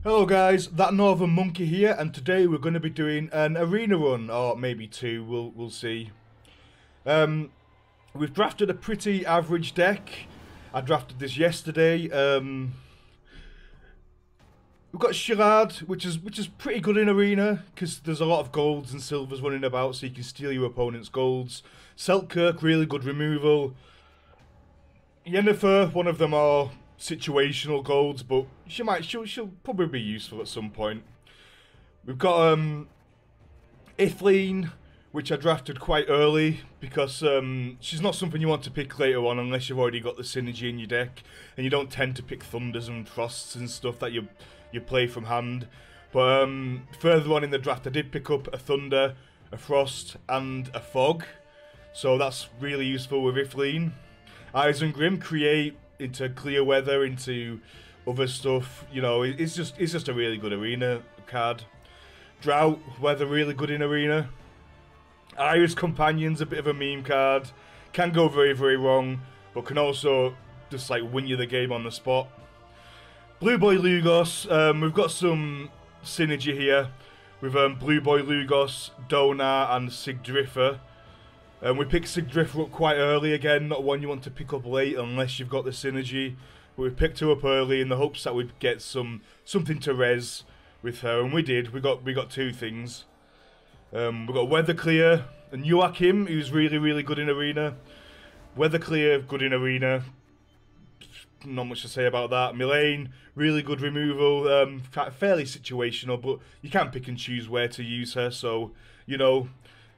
Hello guys, that Northern Monkey here, and today we're going to be doing an arena run, or maybe two, we'll see. We've drafted a pretty average deck. I drafted this yesterday. We've got Shirad, which is pretty good in arena, because there's a lot of golds and silvers running about, so you can steal your opponent's golds. Selkirk, really good removal. Yennefer, one of them are situational golds, but she'll probably be useful at some point. We've got Ithleen, which I drafted quite early because she's not something you want to pick later on unless you've already got the synergy in your deck, and you don't tend to pick Thunders and Frosts and stuff that you play from hand. But further on in the draft, I did pick up a Thunder, a Frost, and a Fog, so that's really useful with Ithleen. Isengrim, create into clear weather, into other stuff. You know, it's just a really good arena card. Drought, weather, really good in arena. Iris Companion's a bit of a meme card. Can go very, very wrong, but can also just like win you the game on the spot. Blue Boy Lugos, we've got some synergy here with Blue Boy Lugos, Donar, and Sigdrifer. We picked Sigdrifer up quite early again, not one you want to pick up late unless you've got the synergy. But we picked her up early in the hopes that we'd get something to res with her, and we did. We got two things. We got Weatherclear and Joachim, who's really, really good in arena. Weatherclear, good in arena. Not much to say about that. Mylene, really good removal. Fairly situational, but you can pick and choose where to use her. So you know,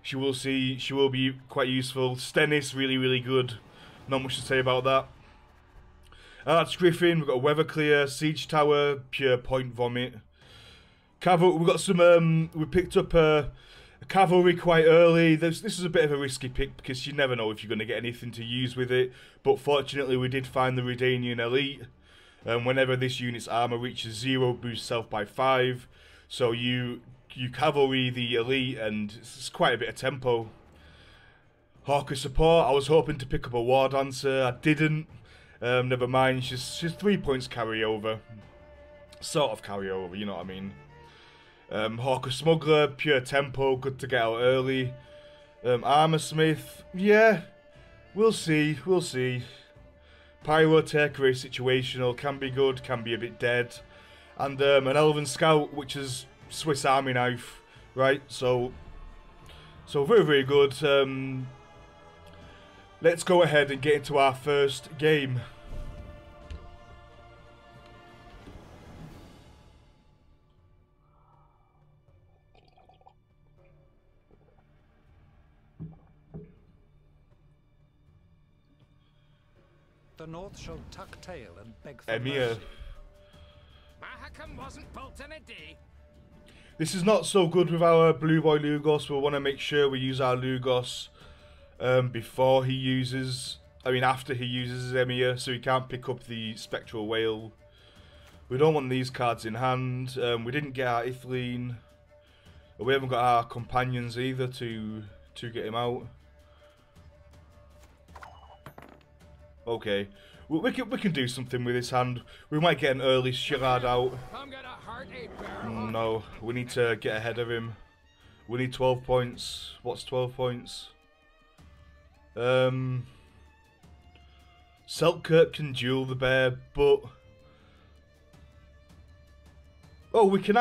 she will be quite useful. Stennis, really, really good. Not much to say about that. Arch Griffin, we've got Weatherclear, Siege Tower, pure point vomit. We've got some. We picked up a cavalry quite early. This is a bit of a risky pick because you never know if you're going to get anything to use with it. But fortunately, we did find the Redanian Elite. Whenever this unit's armor reaches 0, boost self by 5. So you cavalry the Elite, and it's quite a bit of tempo. Hawker support. I was hoping to pick up a War Dancer. I didn't. Never mind. She's 3 points carryover. Sort of carryover, you know what I mean. Hawker Smuggler, pure tempo, good to get out early. Armor Smith, yeah, we'll see. Pyrotaker, very situational, can be good, can be a bit dead. And an Elven Scout, which is Swiss Army knife, right? So very, very good. Let's go ahead and get into our first game. The North shall tuck tail and beg for Emir. mercy. Mahakam wasn't built in a day. This is not so good with our Blue Boy Lugos. We'll want to make sure we use our Lugos before he uses... after he uses his Emir, so he can't pick up the Spectral Whale. We don't want these cards in hand. We didn't get our Ithleen. We haven't got our companions either to get him out. Okay, we can do something with this hand. We might get an early Shirad out. I'm gonna heart a barrel. No, we need to get ahead of him. We need 12 points. What's 12 points? Selkirk can duel the bear, but... Oh, we can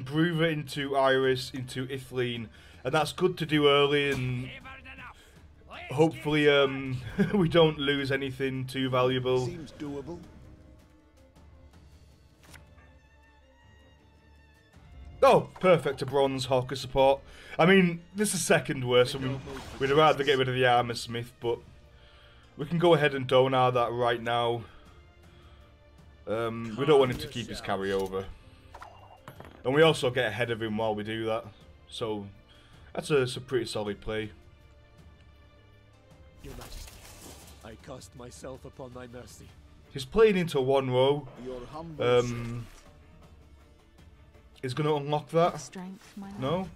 brew it into Iris, into Ithleen, and that's good to do early, and hopefully we don't lose anything too valuable. Seems doable. Oh, perfect, a bronze Hawker support. I mean, this is second worst, so we'd rather get rid of the Armor Smith, but we can go ahead and Donar that right now. We don't want him to keep his carryover. And we also get ahead of him while we do that. So, that's a pretty solid play. Your Majesty, I cast myself upon thy mercy. He's playing into one row. Your humble Is going to unlock that. Strength, my lord. No.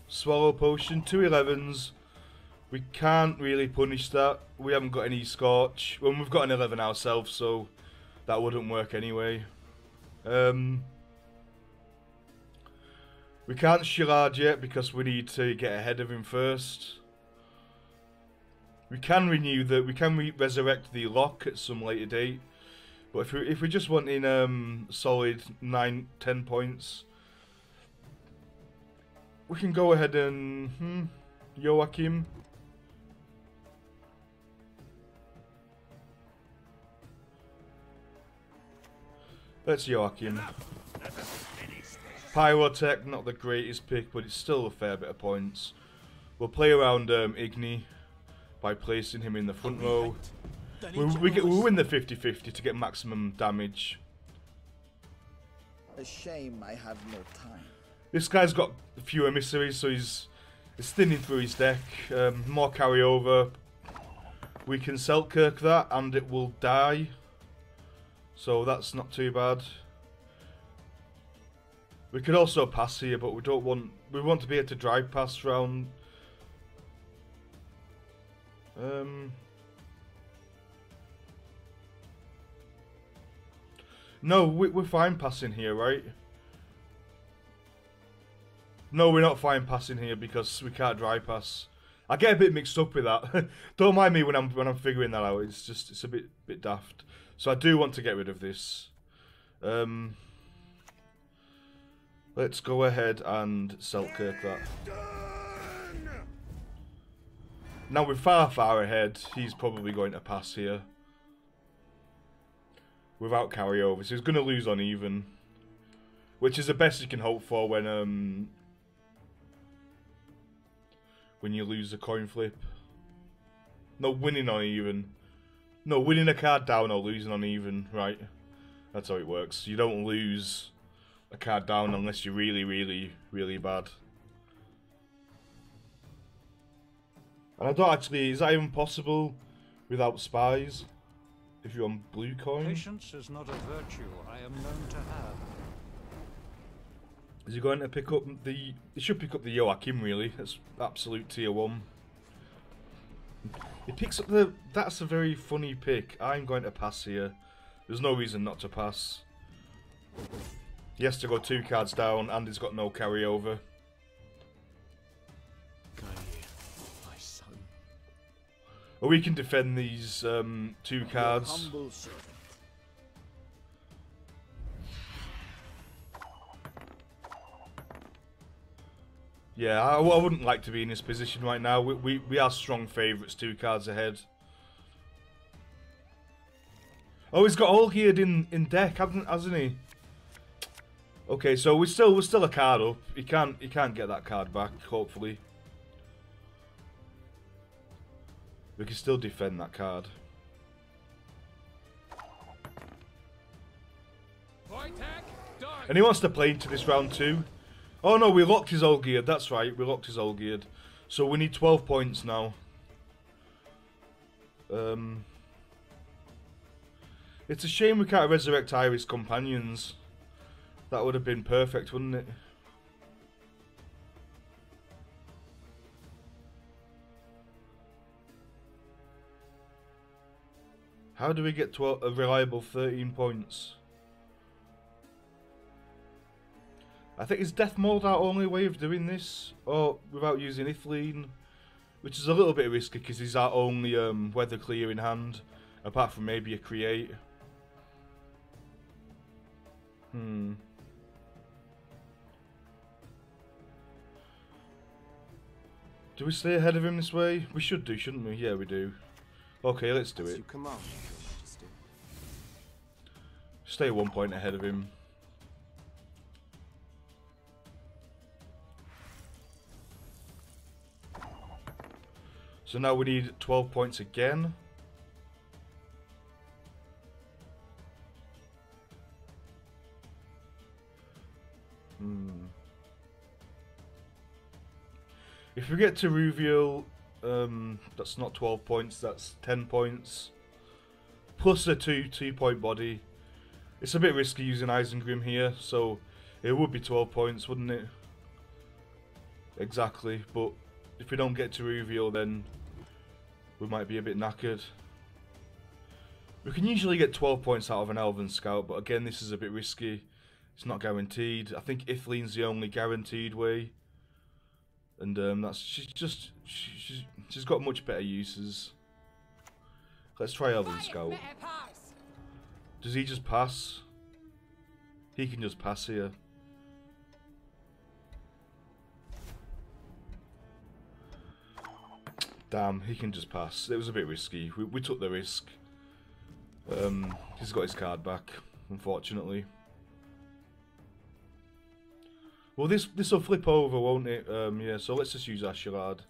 Swallow potion, 2 11s. We can't really punish that. We haven't got any Scorch. Well, we've got an 11 ourselves, so that wouldn't work anyway. We can't Shillard yet because we need to get ahead of him first. We can renew the, we can resurrect the lock at some later date. But if we just want in solid 9-10 points, we can go ahead and Joachim. Let's Joachim. Pyrotech, not the greatest pick, but it's still a fair bit of points. We'll play around Igni by placing him in the front row. We'll win the 50-50 to get maximum damage. A shame I have no time. This guy's got a few emissaries, so he's thinning through his deck. More carryover. We can Selkirk that, and it will die. So that's not too bad. We could also pass here, but we don't want. We want to be able to drive past round. No, we're fine passing here, right? No, we're not fine passing here because we can't drive pass. I get a bit mixed up with that. Don't mind me when I'm figuring that out. It's a bit daft. So I do want to get rid of this. Let's go ahead and Selkirk that. Now we're far ahead. He's probably going to pass here. Without carryover. So he's going to lose on even. Which is the best you can hope for when you lose a coin flip. No, winning on even. No, winning a card down or losing on even. Right. That's how it works. You don't lose a card down unless you're really bad. And I don't actually, is that even possible without spies? If you're on blue coin? Patience is not a virtue I am known to have. Is he going to pick up the, he should pick up the Joachim really, that's absolute tier 1. He picks up the, that's a very funny pick. I'm going to pass here. There's no reason not to pass. He has to go 2 cards down and he's got no carryover. My son. Or we can defend these 2 cards. Yeah, I wouldn't like to be in this position right now. We are strong favourites, 2 cards ahead. Oh, he's got Olgierd in deck, hasn't he? Okay, so we're still a card up. He can't get that card back. Hopefully, we can still defend that card. And he wants to play into this round too. Oh no, we locked his Olgierd. That's right, we locked his Olgierd. So we need 12 points now. It's a shame we can't resurrect Iris companions. That would have been perfect, wouldn't it? How do we get to a reliable 13 points? I think is Death Mold our only way of doing this? Or without using Ithleen? Which is a little bit risky because he's our only weather clear in hand. Apart from maybe a create. Do we stay ahead of him this way? We should do, shouldn't we? Yeah, we do. Okay, let's do it. Stay 1 point ahead of him. So now we need 12 points again. If we get to Ruviel, that's not 12 points, that's 10 points. Plus a 2-point body. It's a bit risky using Isengrim here, so it would be 12 points, wouldn't it? Exactly, but if we don't get to Ruviel, then we might be a bit knackered. We can usually get 12 points out of an Elven Scout, but again, this is a bit risky. It's not guaranteed. I think Ithleen's the only guaranteed way. And she's got much better uses. Let's try Elven Scout. Does he just pass? He can just pass here. Damn, he can just pass. It was a bit risky. We took the risk. He's got his card back, unfortunately. Well, this will flip over, won't it? Yeah, so let's just use Ashilard.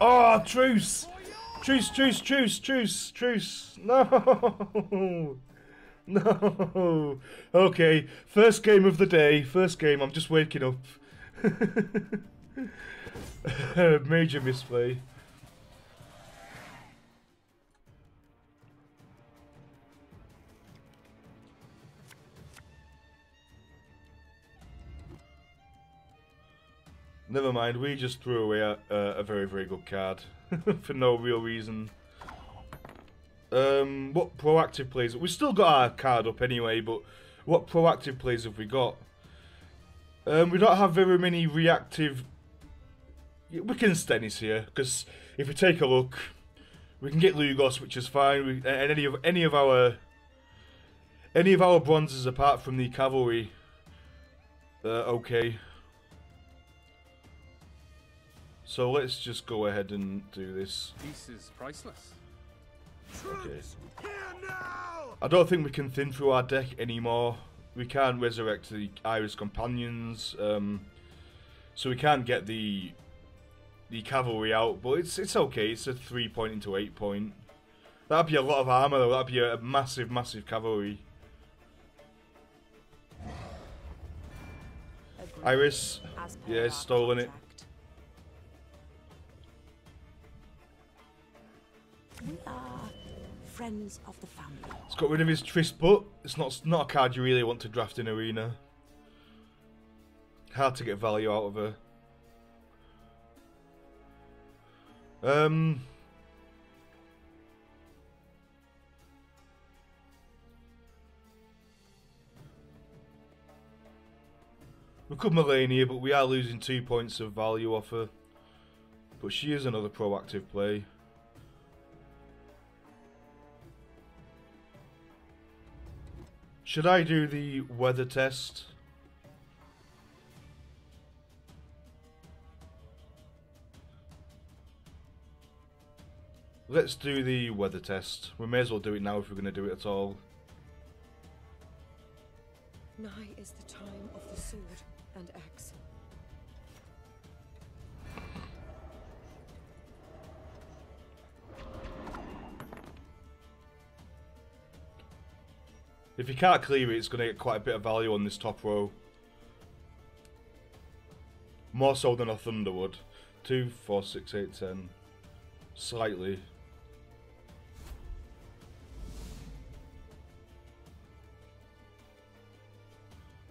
Oh, truce! Truce, truce, truce, truce, truce. No! No! Okay, first game of the day. First game, I'm just waking up. Major misplay. Never mind, we just threw away a very, very good card for no real reason. What proactive plays? We still got our card up anyway, but what proactive plays have we got? We don't have very many reactive. We can Stennis here because if we take a look, we can get Lugos, which is fine, and any of our bronzes apart from the cavalry. Okay. So let's just go ahead and do this. Peace is priceless. Okay. I don't think we can thin through our deck anymore. We can't resurrect the Iris Companions, so we can't get the cavalry out. But it's okay. It's a 3-point into 8-point. That'd be a lot of armor, though. That'd be a massive, massive cavalry. Iris, yeah, stolen it. We are friends of the family. He's got rid of his Triss, but it's not a card you really want to draft in Arena. Hard to get value out of her. We could Malane here, but we are losing 2 points of value off her. But she is another proactive play. Should I do the weather test? Let's do the weather test. We may as well do it now if we're going to do it at all. Nigh is the time of the sword and axe. If you can't clear it, it's going to get quite a bit of value on this top row. More so than a Thunder would. 2, 4, 6, 8, 10. Slightly.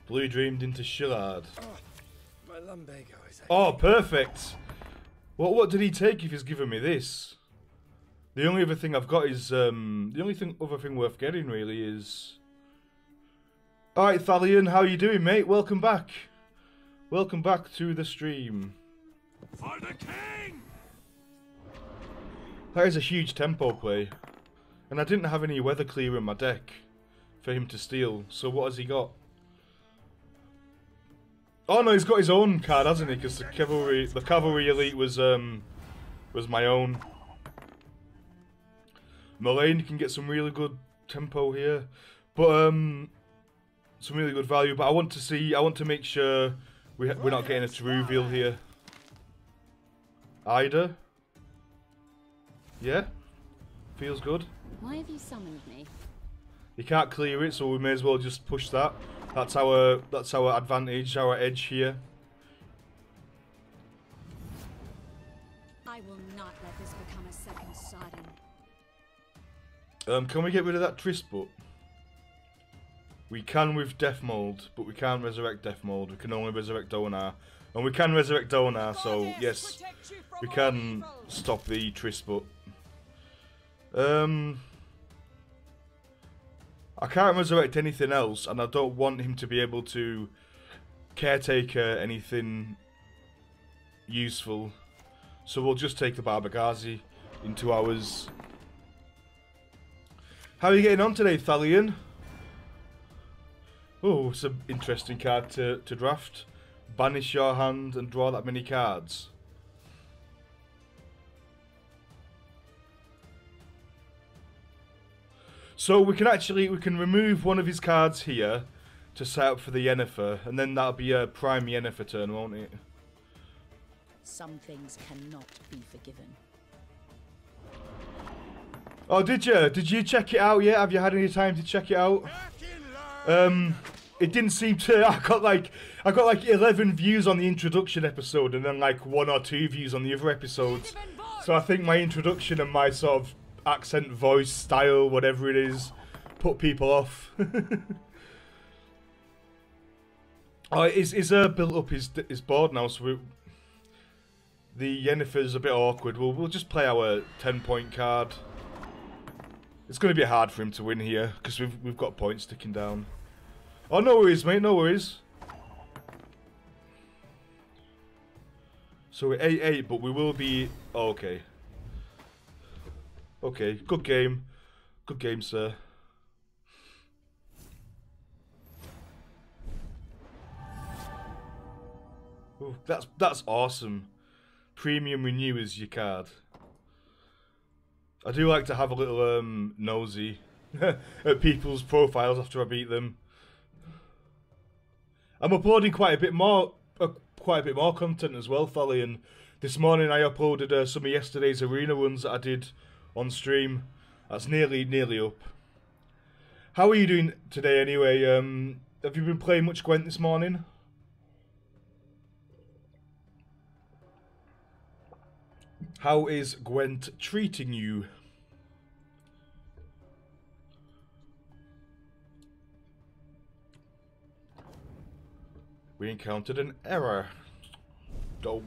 Blue Dreamed into Shillard. My lumbago is... Oh, perfect! What did he take if he's given me this? The only other thing I've got is... the only other thing worth getting, really, is... Alright, Thalion, how you doing, mate? Welcome back. Welcome back to the stream. For the king! That is a huge tempo play. And I didn't have any weather clear in my deck for him to steal. So what has he got? Oh no, he's got his own card, hasn't he? Because the cavalry elite was my own. Malane can get some really good tempo here. But some really good value, but I want to make sure we're not getting a Teruvial here. Ida? Yeah? Feels good. Why have you summoned me? You can't clear it, so we may as well just push that. That's our advantage, our edge here. I will not let this become a second Sodden. Can we get rid of that Triss book? We can with Death Mold, but we can't resurrect Death Mold. We can only resurrect Donar. And we can resurrect Donar, so yes, we can stop the Triss book. I can't resurrect anything else, and I don't want him to be able to caretaker anything useful. So we'll just take the Barbagazi into ours. How are you getting on today, Thalion? Oh, it's an interesting card to draft. Banish your hand and draw that many cards. So we can remove one of his cards here to set up for the Yennefer, and then that'll be a prime Yennefer turn, won't it? Some things cannot be forgiven. Oh, did you? Did you check it out yet? Have you had any time to check it out? It didn't seem to. I got like 11 views on the introduction episode, and then like 1 or 2 views on the other episodes. So I think my introduction and my sort of accent, voice, style, whatever it is, put people off. Oh, is built up his board now, so the Yennefer's a bit awkward. We'll just play our 10-point card. It's going to be hard for him to win here because we've got points ticking down. Oh, no worries, mate. No worries. So we're 8-8, but we will be... Oh, okay. Okay, good game. Good game, sir. Ooh, that's awesome. Premium Renew is your card. I do like to have a little nosy at people's profiles after I beat them. I'm uploading quite a bit more content as well, Thalion. This morning I uploaded some of yesterday's arena runs that I did on stream. That's nearly up. How are you doing today anyway? Have you been playing much Gwent this morning? How is Gwent treating you? We encountered an error. Dope.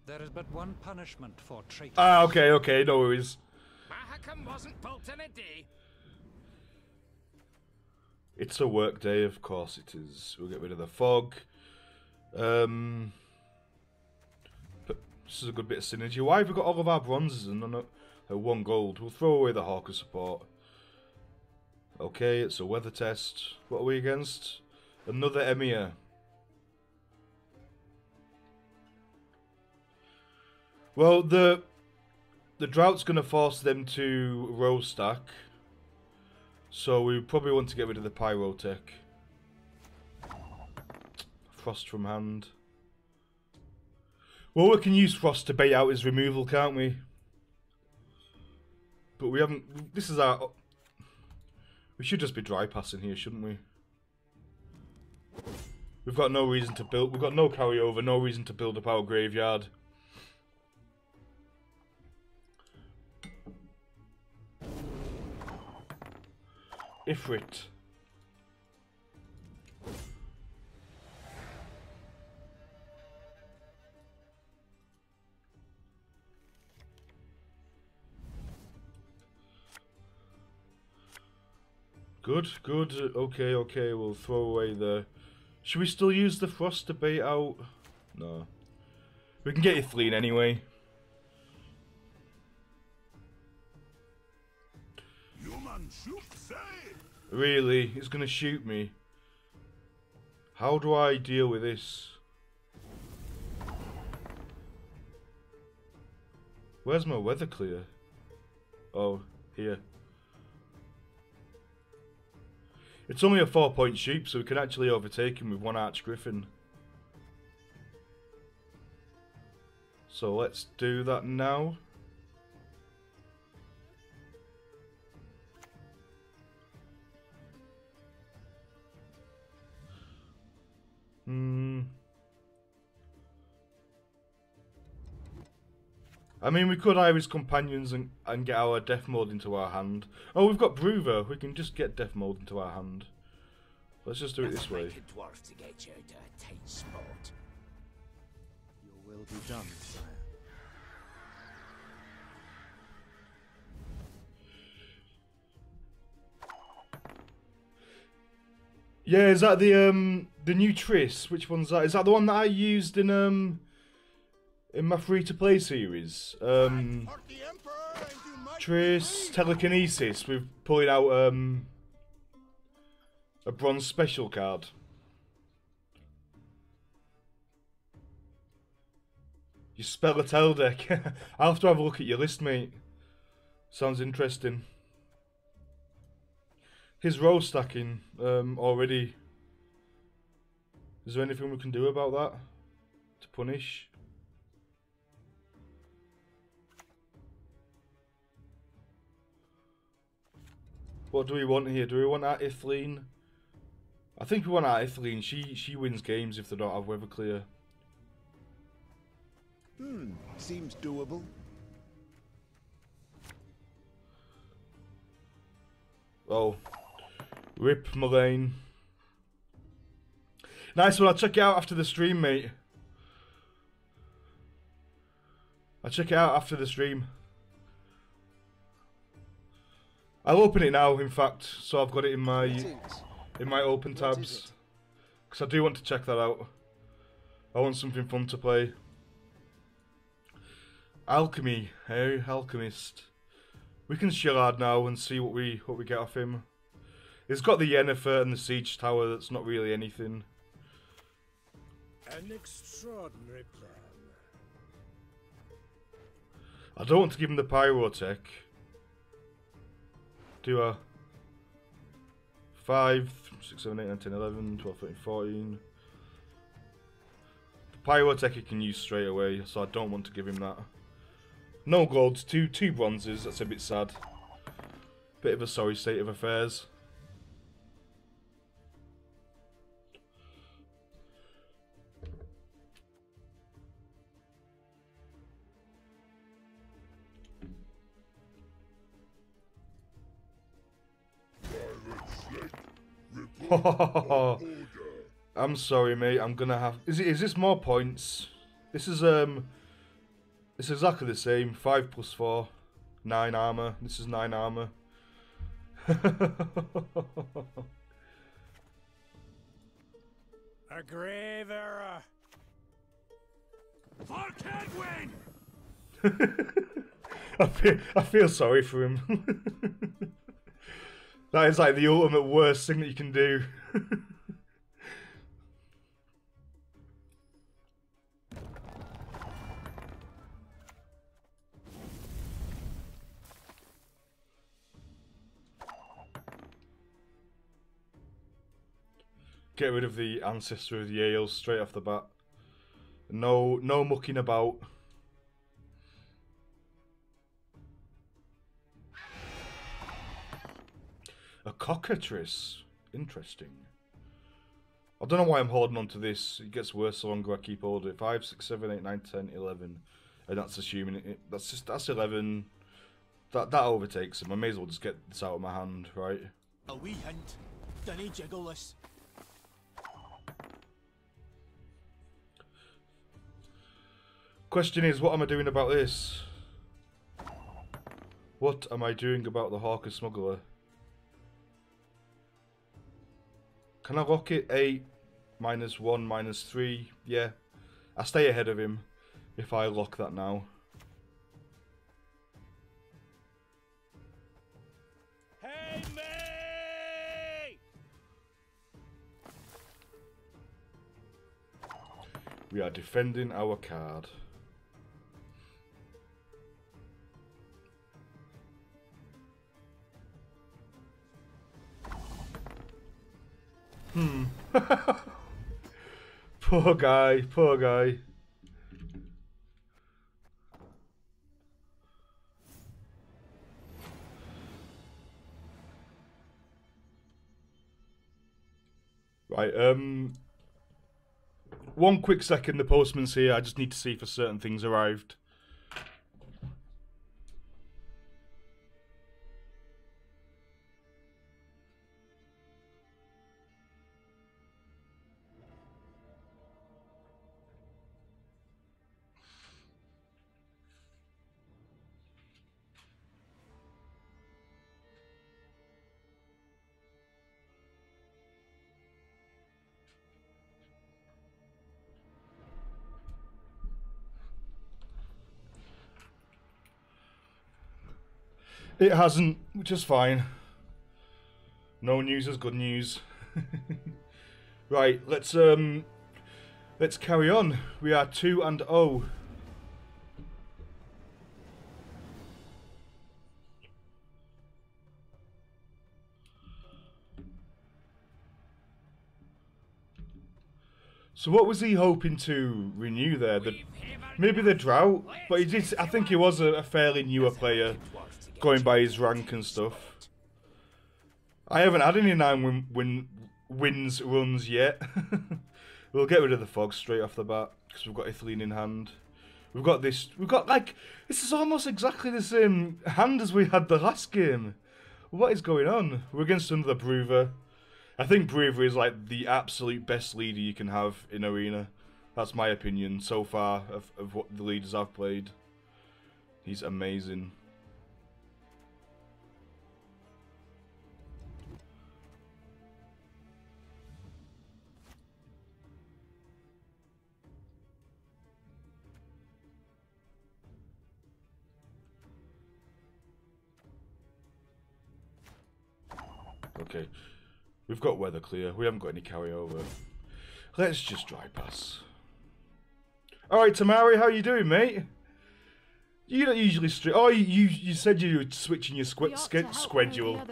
There is but one punishment for traitors. Ah, okay, no worries. Mahakam wasn't built in a day. It's a work day, of course it is. We'll get rid of the fog. But this is a good bit of synergy. Why have we got all of our bronzes and none of 1 gold? We'll throw away the Hawker support. Okay, it's a weather test. What are we against? Another Emir. Well, the drought's going to force them to row stack. So we probably want to get rid of the Pyrotech. Frost from hand. Well, we can use Frost to bait out his removal, can't we? But we haven't... This is our... We should just be dry passing here, shouldn't we? We've got no reason to build... We've got no carryover, no reason to build up our graveyard. Ifrit. Good. Okay, we'll throw away the... Should we still use the Frost to bait out? No. We can get your Fleen anyway. Really? He's gonna shoot me. How do I deal with this? Where's my weather clear? Oh, here. It's only a 4-point sheep, so we can actually overtake him with 1 Arch Griffin. So let's do that now. I mean, we could hire his companions and get our Death Mold into our hand. Oh, we've got Bruver. We can just get Death Mold into our hand. Let's just do it this way. A dwarf to get you into a tight spot. Your will be done, sire. Yeah, is that the new Triss? Which one's that? Is that the one that I used in my free-to-play series? Triss telekinesis with pulling out a bronze special card. You spell a tell deck. I'll have to have a look at your list, mate. Sounds interesting. His row stacking already. Is there anything we can do about that to punish? What do we want here? Do we want our Ithleen? I think we want our Ithleen. She wins games if they don't have weather clear. Seems doable. Oh. Rip Mullane. Nice one, I'll check it out after the stream, mate. I'll check it out after the stream. I'll open it now, in fact, so I've got it in my open tabs. Because I do want to check that out. I want something fun to play. Alchemy, hey, Alchemist. We can Shillard now and see what we get off him. He's got the Yennefer and the Siege Tower. That's not really anything. An extraordinary plan. I don't want to give him the Pyrotech. Do a 5, 6, 7, 8, 9, 10, 11, 12, 13, 14. The Pyrotech he can use straight away, so I don't want to give him that. No golds, two bronzes, that's a bit sad. Bit of a sorry state of affairs. I'm sorry, mate. I'm gonna have. Is this more points? This is It's exactly the same. 5 plus 4, 9 armor. This is 9 armor. A grave error. For Kedwin! I feel sorry for him. That is like the ultimate worst thing that you can do. Get rid of the ancestor of the Yales straight off the bat. No mucking about. A cockatrice. Interesting. I don't know why I'm holding on to this. It gets worse the longer I keep holding it. 5, 6, 7, 8, 9, 10, 11. And that's assuming it. That's 11. That overtakes him. I may as well just get this out of my hand, right? A wee hint. Dinny jiggle this. Question is, what am I doing about this? What am I doing about the Hawker Smuggler? Can I lock it 8, -1, -3? Yeah. I stay ahead of him if I lock that now. Hey, me! We are defending our card. Poor guy, poor guy. Right, one quick second, the postman's here. I just need to see if certain things arrived. It hasn't, which is fine. No news is good news. Right, let's carry on. We are 2-0. So what was he hoping to renew there? Maybe the drought, but he did. I think he was a fairly newer player, going by his rank and stuff. I haven't had any 9 wins runs yet. We'll get rid of the fog straight off the bat because we've got Ithilien in hand. We've got this. We've got like this is almost exactly the same hand as we had the last game. What is going on? We're against another Bruiser. I think Bruiser is like the absolute best leader you can have in Arena. That's my opinion so far of what the leaders I've played. He's amazing. Okay, we've got weather clear. We haven't got any carryover. Let's just dry pass. Alright, Tamari, how you doing, mate? You don't usually stream. Oh, you said you were switching your schedule.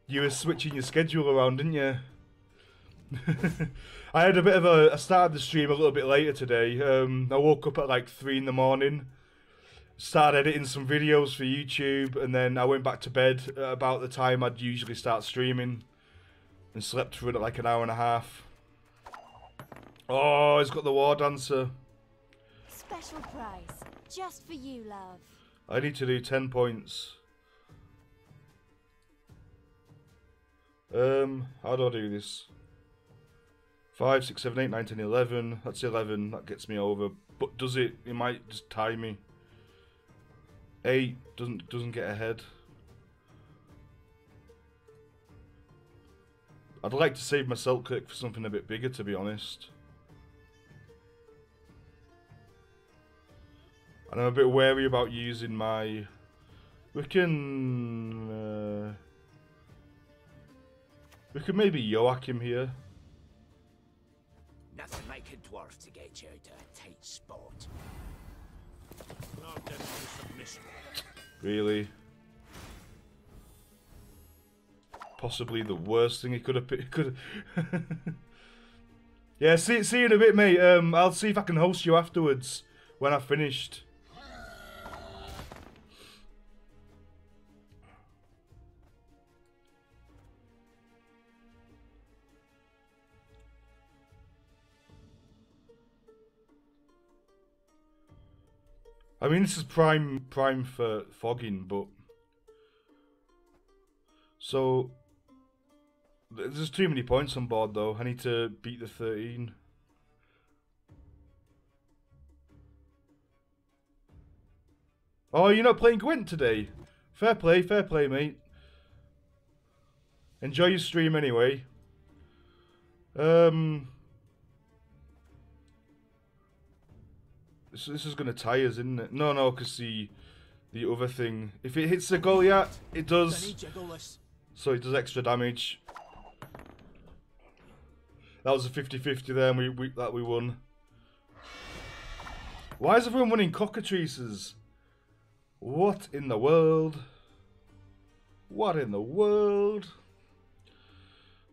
You were switching your schedule around, didn't you? I had a bit of I started the stream a little bit later today. I woke up at like 3 in the morning. Started editing some videos for YouTube, and then I went back to bed at about the time I'd usually start streaming, and slept for like an hour and a half. Oh, he's got the War Dancer. Special price, just for you, love. I need to do 10 points. How do I do this? 5, 6, 7, 8, 9, 10, 11. That's 11. That gets me over. But does it? It might just tie me. 8 doesn't get ahead. I'd like to save my Selk Kirk for something a bit bigger, to be honest. And I'm a bit wary about using my... We can maybe Joachim here. Nothing like a dwarf to get you out of a tight spot. Really? Possibly the worst thing he could have picked. Yeah, see you in a bit, mate. I'll see if I can host you afterwards when I've finished. I mean, this is prime for fogging, but so there's too many points on board though. I need to beat the 13. Oh, you're not playing Gwent today? Fair play, mate. Enjoy your stream anyway. This is going to tie us, isn't it? No, because the other thing... If it hits the Goliath, it does... So it does extra damage. That was a 50-50 there, and we won. Why is everyone winning cockatrices? What in the world? What in the world?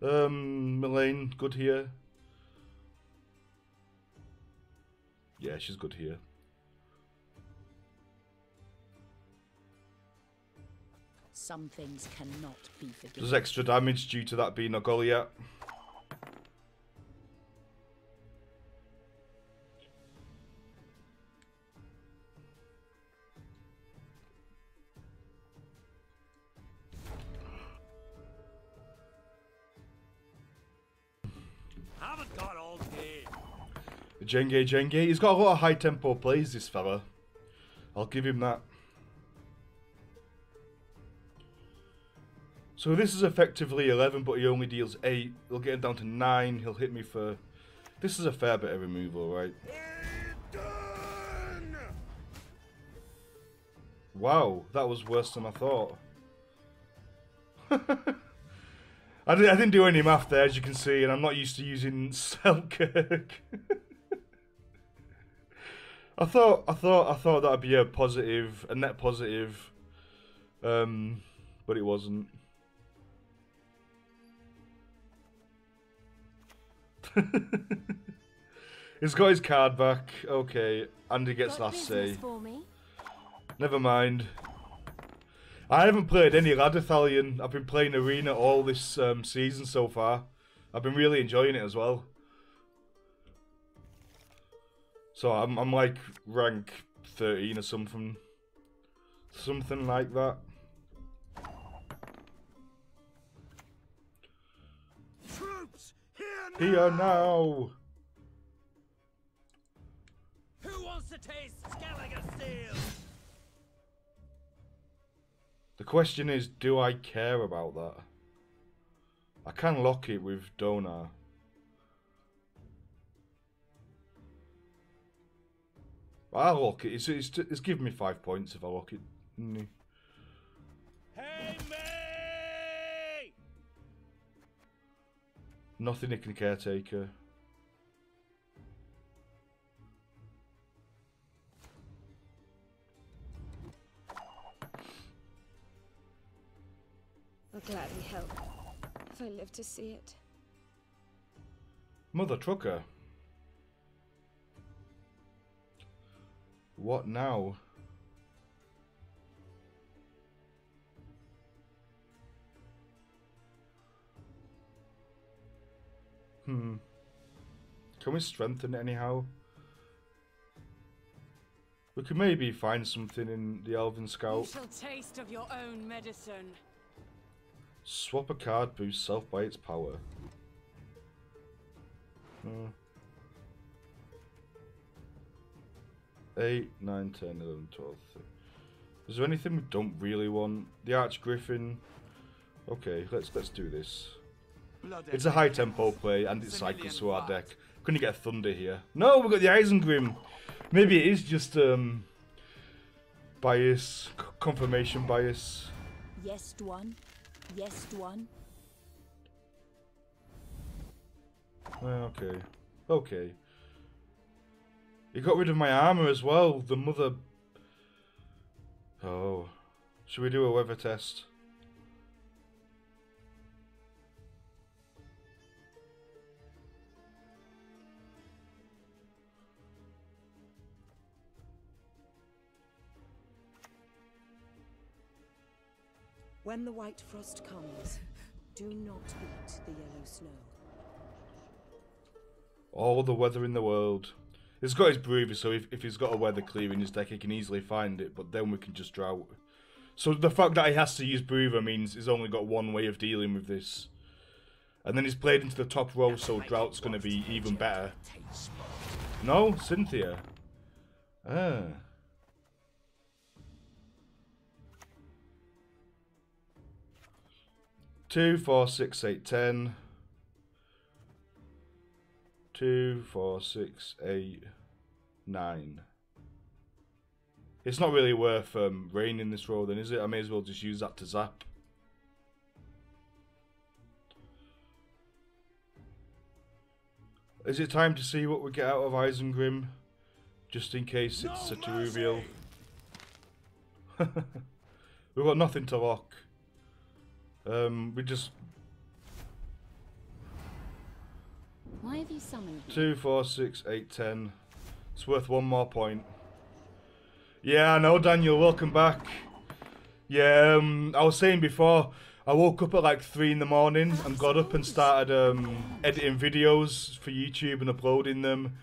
Melaine, good here. Yeah, she's good here. Some things cannot be forgiven. Does extra damage due to that being a Goliath. Haven't got all day. Jenge. He's got a lot of high tempo plays, this fella. I'll give him that. So this is effectively 11, but he only deals 8. He'll get him down to 9. He'll hit me for... This is a fair bit of removal, right? Wow, that was worse than I thought. I didn't do any math there, as you can see, and I'm not used to using Selkirk. I thought that'd be a positive, a net positive, but it wasn't. He's got his card back. Okay, Andy gets last say. Never mind. I haven't played any Ladder-Thalion. I've been playing Arena all this season so far. I've been really enjoying it as well. So I'm like rank 13 or something. Something like that. Troops, Here now! Who wants to taste Skelliger Steel? The question is, do I care about that? I can lock it with Donar. I'll lock it. It's giving me 5 points if I lock it. Hey, me! Nothing it can caretaker. I'll gladly help, if I live to see it. Mother trucker. What now? Can we strengthen it anyhow? We could maybe find something in the Elven Scout. You shall taste of your own medicine. Swap a card, boosts self by its power. 8, 9, 10, 11, 12. Is there anything we don't really want? The Archgriffin. Okay, let's do this. It's a high tempo play and it cycles through our deck. Couldn't you get a Thunder here? No, we've got the Isengrim. Maybe it is just bias, confirmation bias. Yes, Dwan. Yes, Dwan. Okay. Okay. He got rid of my armor as well. The mother. Oh. Should we do a weather test? When the white frost comes, do not beat the yellow snow. All the weather in the world. He's got his Breather, so if he's got a weather clear in his deck, he can easily find it, but then we can just drought. So the fact that he has to use Breather means he's only got one way of dealing with this. And then he's played into the top row, so drought's going to be even better. No? Cynthia. Ah. Two, 4, 6, 8, 10. 2, 4, 6, 8, 9. It's not really worth rain in this row then, is it? I may as well just use that to zap. Is it time to see what we get out of Isengrim? Just in case it's a Teruvial. We've got nothing to lock. We just... Why have you summoned me? 2, 4, 6, 8, 10. It's worth one more point. Yeah, I know, Daniel. Welcome back. Yeah, I was saying before, I woke up at like 3 in the morning and got up and started editing videos for YouTube and uploading them.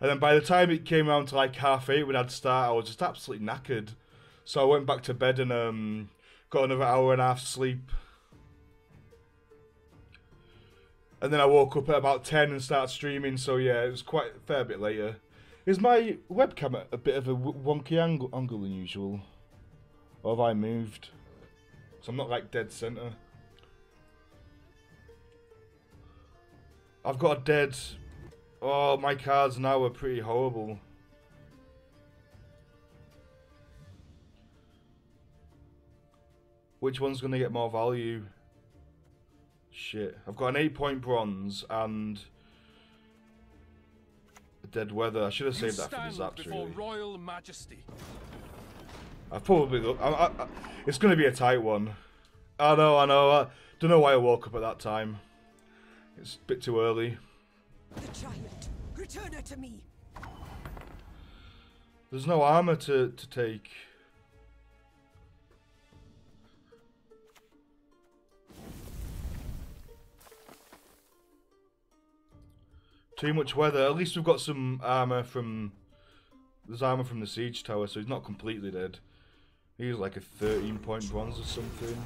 And then by the time it came around to like 8:30 when I'd start, I was just absolutely knackered. So I went back to bed and got another hour and a half sleep. And then I woke up at about 10 and started streaming, so yeah, it was quite a fair bit later. Is my webcam at a bit of a wonky angle than usual? Or have I moved? So I'm not like dead center. I've got a dead... Oh, my cards now are pretty horrible. Which one's going to get more value? Shit. I've got an 8-point bronze and a dead weather. I should have saved that for the zaps, really. Royal Majesty. I've probably... it's going to be a tight one. I know. I don't know why I woke up at that time. It's a bit too early. The child, return her to me. There's no armor to take. Too much weather. At least we've got some armor from... There's armor from the siege tower, so he's not completely dead. He's like a 13-point bronze or something.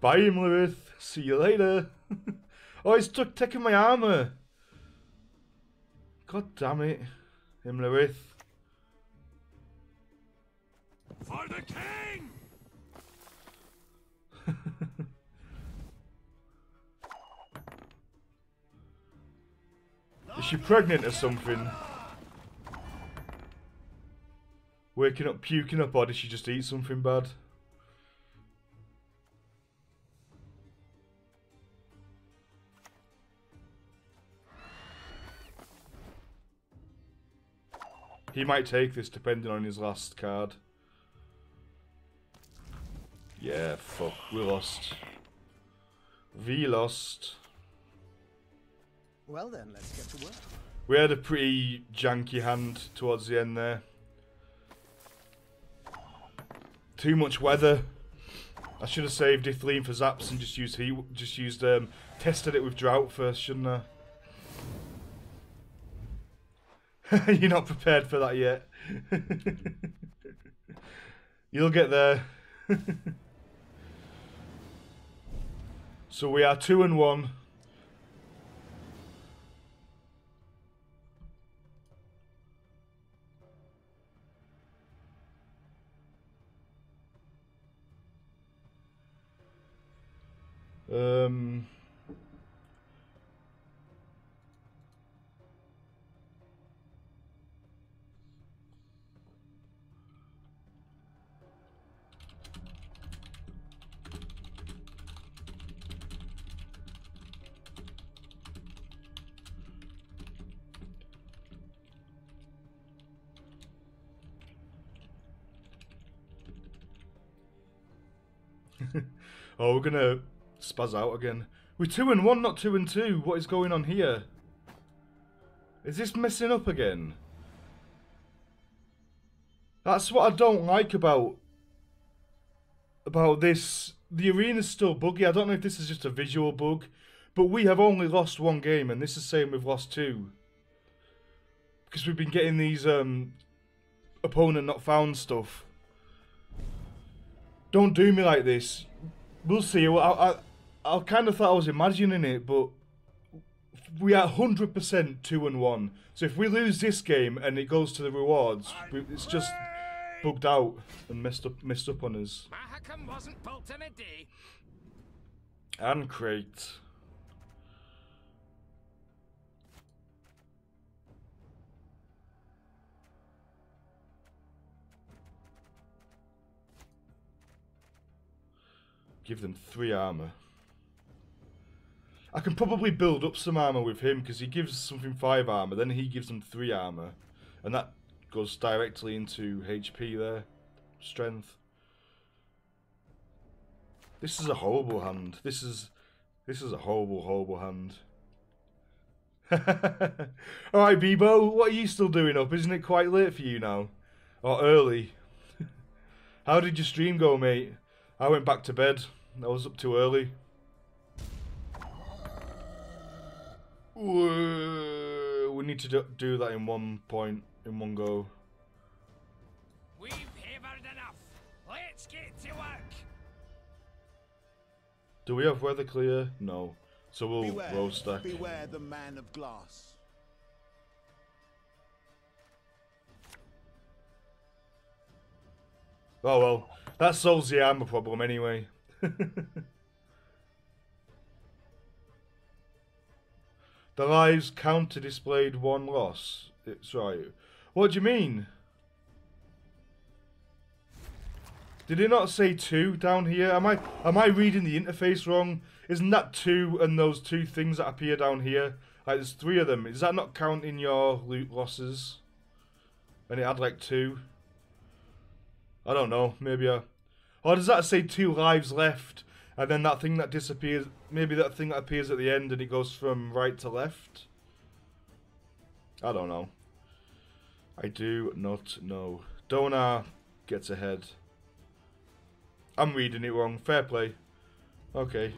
Bye him, Lilith. See you later. Oh, he's taking my armor. God damn it. Him, Lilith. For the king! Is she pregnant or something? Waking up, puking up, or did she just eat something bad? He might take this depending on his last card. Yeah, fuck, we lost. We lost. Well then, let's get to work. We had a pretty janky hand towards the end there. Too much weather. I should have saved Ithleen for zaps and tested it with drought first, shouldn't I? You're not prepared for that yet. You'll get there. So we are 2-1. Oh, we're gonna spaz out again. We're 2-1, not 2-2. What is going on here? Is this messing up again? That's what I don't like about this. The arena's still buggy. I don't know if this is just a visual bug, but we have only lost one game, and this is saying we've lost 2. Because we've been getting these opponent not found stuff. Don't do me like this. We'll see. I kind of thought I was imagining it, but we are 100% 2-1. So if we lose this game and it goes to the rewards, it's just bugged out and messed up on us. Mahakam wasn't built in a day. And crate. Give them 3 armor. I can probably build up some armor with him because he gives something 5 armor, then he gives them 3 armor, and that goes directly into HP there, strength. This is a horrible hand. This is a horrible hand. All right, Bebo, what are you still doing up? Isn't it quite late for you now, or early? How did your stream go, mate? I went back to bed. I was up too early. We need to do that in one one go. We've hammered enough. Let's get to work. Do we have weather clear? No. So we'll roll stack. Beware the man of glass. Oh well, that solves the armor problem anyway. The lives counter displayed 1 loss. It's right. What do you mean? Did it not say 2 down here? Am I reading the interface wrong? Isn't that 2 and those 2 things that appear down here? Like there's 3 of them. Is that not counting your loot losses? And it had like 2. I don't know. Maybe or does that say 2 lives left? And then that thing that disappears, maybe that thing that appears at the end and it goes from right to left? I don't know. I do not know. Donar gets ahead. I'm reading it wrong. Fair play. Okay.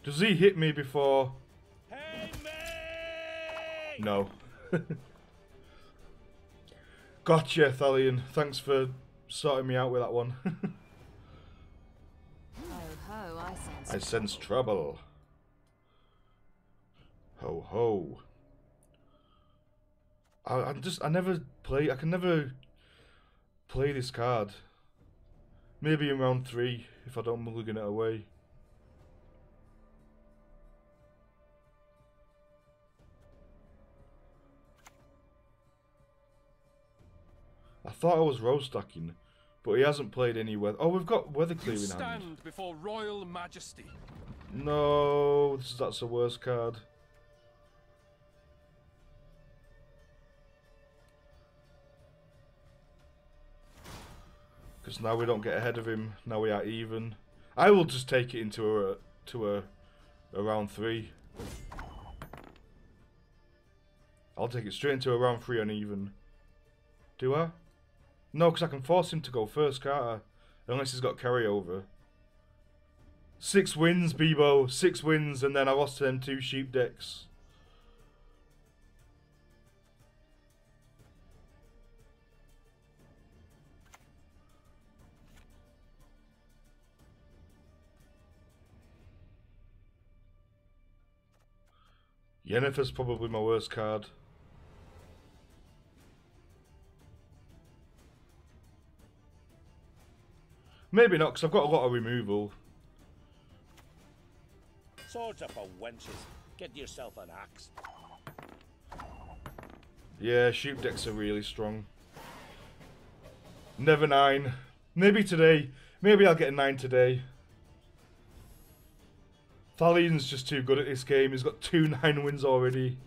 Does he hit me before? Hey, mate! No. Gotcha, Thalion. Thanks for sorting me out with that one. Ho ho, I sense trouble. Ho ho. I can never play this card. Maybe in round 3 if I don't mulligan it away. I thought I was row stacking, but he hasn't played any weather. Oh, we've got weather clear in hand. Stand before royal majesty. No, that's the worst card. Because now we don't get ahead of him. Now we are even. I will just take it into a round 3. I'll take it straight into a round 3 uneven. Do I? No, because I can force him to go first, can't I? Unless he's got carryover. 6 wins, Bebo. 6 wins, and then I lost to them 2 sheep decks. Yennefer's probably my worst card. Maybe not, because I've got a lot of removal. Swords up for wenches. Get yourself an axe. Yeah, sheep decks are really strong. Never 9. Maybe today. Maybe I'll get a 9 today. Thalion's just too good at this game. He's got 2 9 wins already.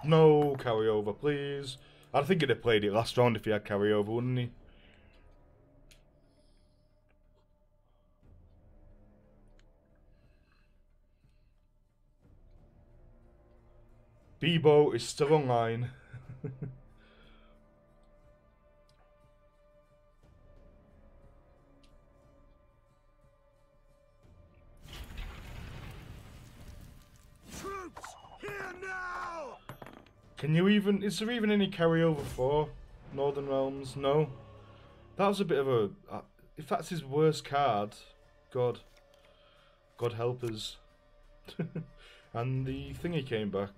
No carryover, please. I think he'd have played it last round if he had carryover, wouldn't he? Bebo is still online. Troops, here now! Can you even... Is there even any carryover for Northern Realms? No. That was a bit of a... if that's his worst card, God. God help us. And the thingy came back.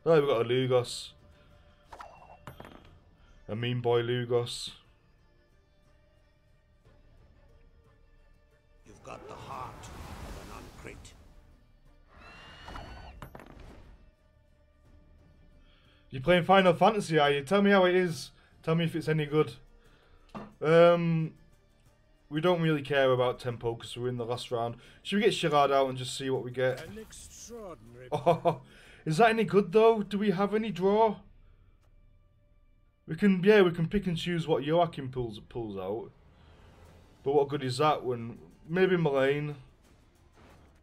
Oh, we've got a Lugos. A mean boy Lugos. You've got the heart of an uncrit. You're playing Final Fantasy, are you? Tell me how it is. Tell me if it's any good. We don't really care about tempo because we're in the last round. Should we get Shirad out and just see what we get? An extraordinary... Oh, is that any good though? Do we have any draw? We can, yeah, we can pick and choose what Joachim pulls out. But what good is that when... Maybe Mullane.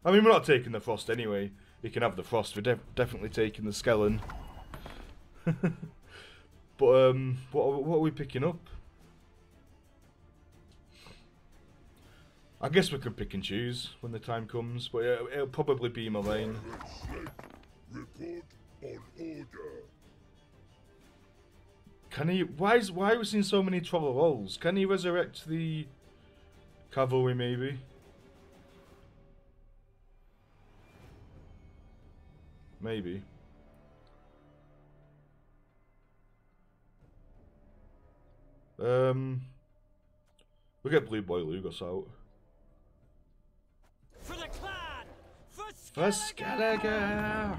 I mean, we're not taking the Frost anyway. You can have the Frost. We're definitely taking the Skellen. But what are we picking up? I guess we can pick and choose when the time comes, but it'll probably be Mullane. Report on order. Can he? Why are we seeing so many troll rolls? Can he resurrect the cavalry? Maybe. Maybe. We'll get Blue Boy Lugos out. For the clan! For Skellige!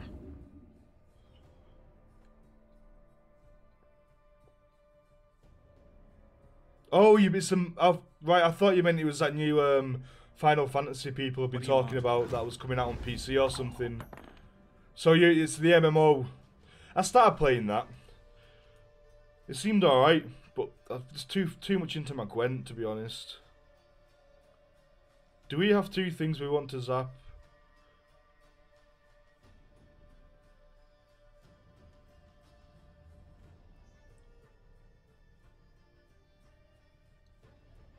Oh, you meant some... right, I thought you meant it was that new Final Fantasy people have been talking about that was coming out on PC or something. So it's the MMO. I started playing that. It seemed alright, but it's too much into my Gwent, to be honest. Do we have 2 things we want to zap?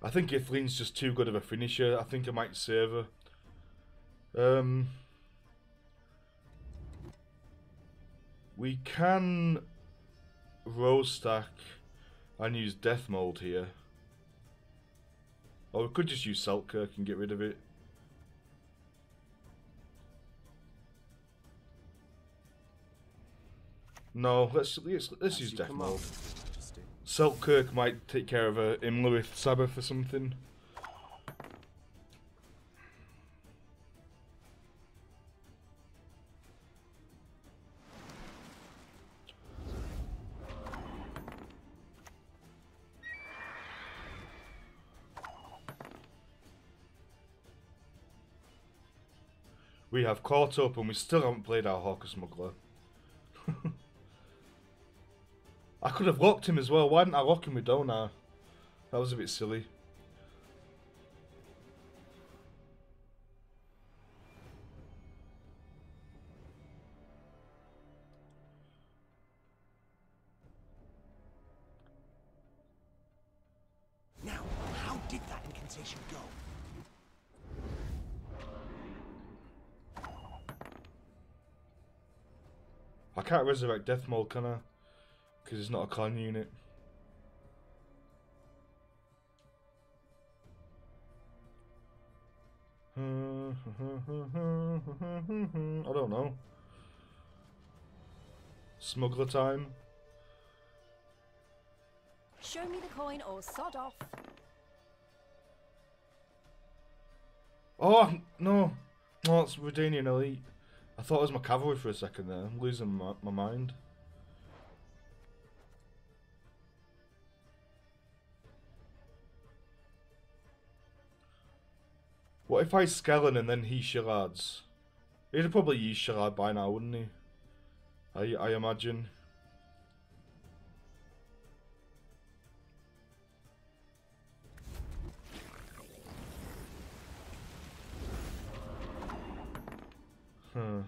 I think Ithleen's just too good of a finisher. I think I might save her. We can row stack and use death mold here. Or we could just use Selkirk and get rid of it. No, let's use death mold. Selkirk might take care of a Imlerith Sabbath or something. We have caught up and we still haven't played our Hawker Smuggler. I could have locked him as well. Why didn't I lock him with Donar? That was a bit silly. Now, how did that incantation go? I can't resurrect Death Mold, can I? Because it's not a clan unit. I don't know. Smuggler time. Show me the coin or sod off. Oh no, no, it's Redanian Elite. I thought it was my cavalry for a second there. I'm losing my mind. What if I Skellen and then he Shards? He'd probably use Sharad by now, wouldn't he? I imagine. Huh.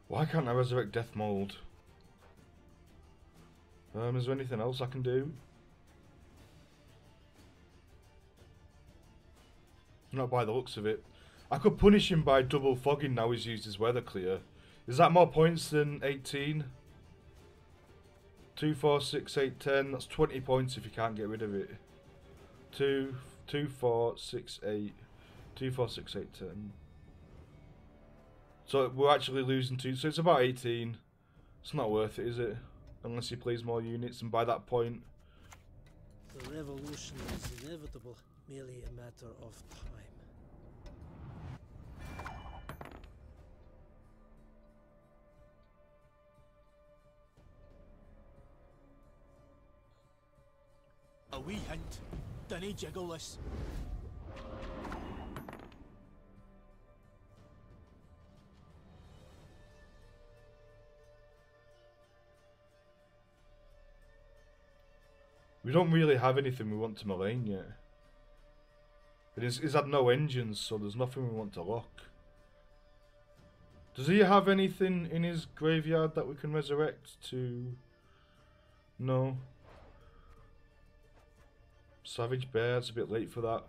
Why can't I resurrect Death Mold? Is there anything else I can do? Not by the looks of it. I could punish him by double fogging now he's used his weather clear. Is that more points than 18? 2, 4, 6, 8, 10. That's 20 points if you can't get rid of it. 2, 4, 6, 8. 2, 4, 6, 8, 10. So we're actually losing 2. So it's about 18. It's not worth it, is it? Unless he plays more units, and by that point... The revolution is inevitable, merely a matter of time. A wee hint. Dinna jiggle this. We don't really have anything we want to Moraine yet. He's had no engines, so there's nothing we want to lock. Does he have anything in his graveyard that we can resurrect to... No. Savage Bear, it's a bit late for that.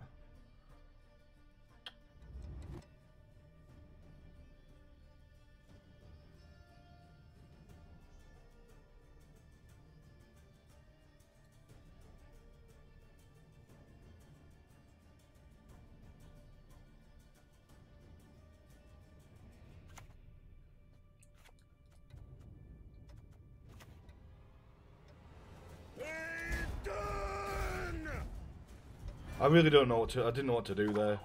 I really don't know what to... I didn't know what to do there.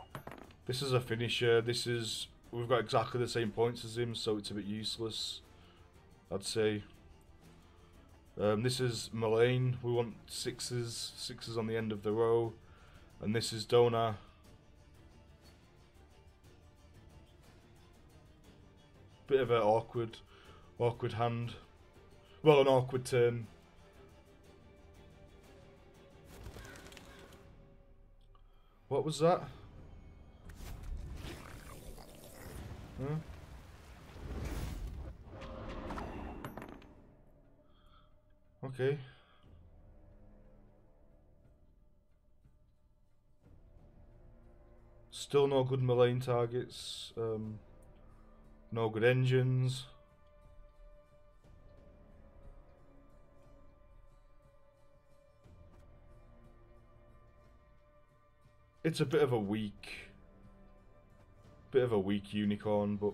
This is a finisher. This is... We've got exactly the same points as him, so it's a bit useless, I'd say. This is Mullane. We want sixes. Sixes on the end of the row. And this is Dona. Bit of an awkward hand. Well, an awkward turn. What was that? Huh? Okay. Still no good Mullane targets. No good engines. It's a bit of a weak unicorn, but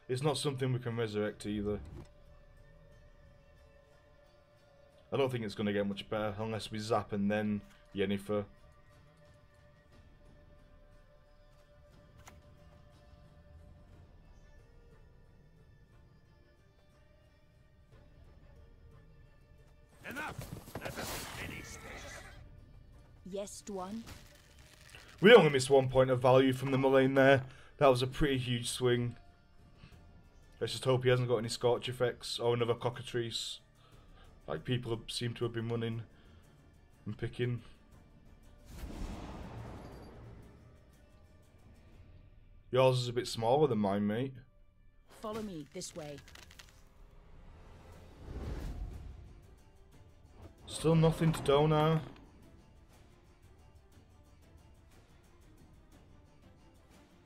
it's not something we can resurrect either. I don't think it's going to get much better unless we zap and then Yennefer. Enough! Let us finish this. Yes, Dwan. We only missed 1 point of value from the Mullane there. That was a pretty huge swing. Let's just hope he hasn't got any Scorch effects or another Cockatrice, like people seem to have been running and picking. Yours is a bit smaller than mine, mate. Follow me this way. Still nothing to Dona.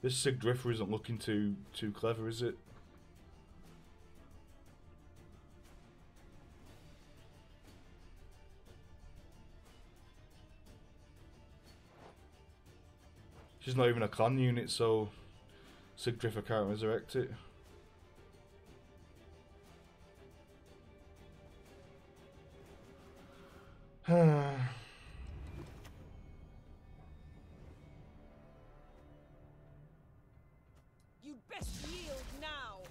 This Sigdriffer isn't looking too clever, is it? She's not even a clan unit, so Sigdriffer can't resurrect it. You'd best yield now.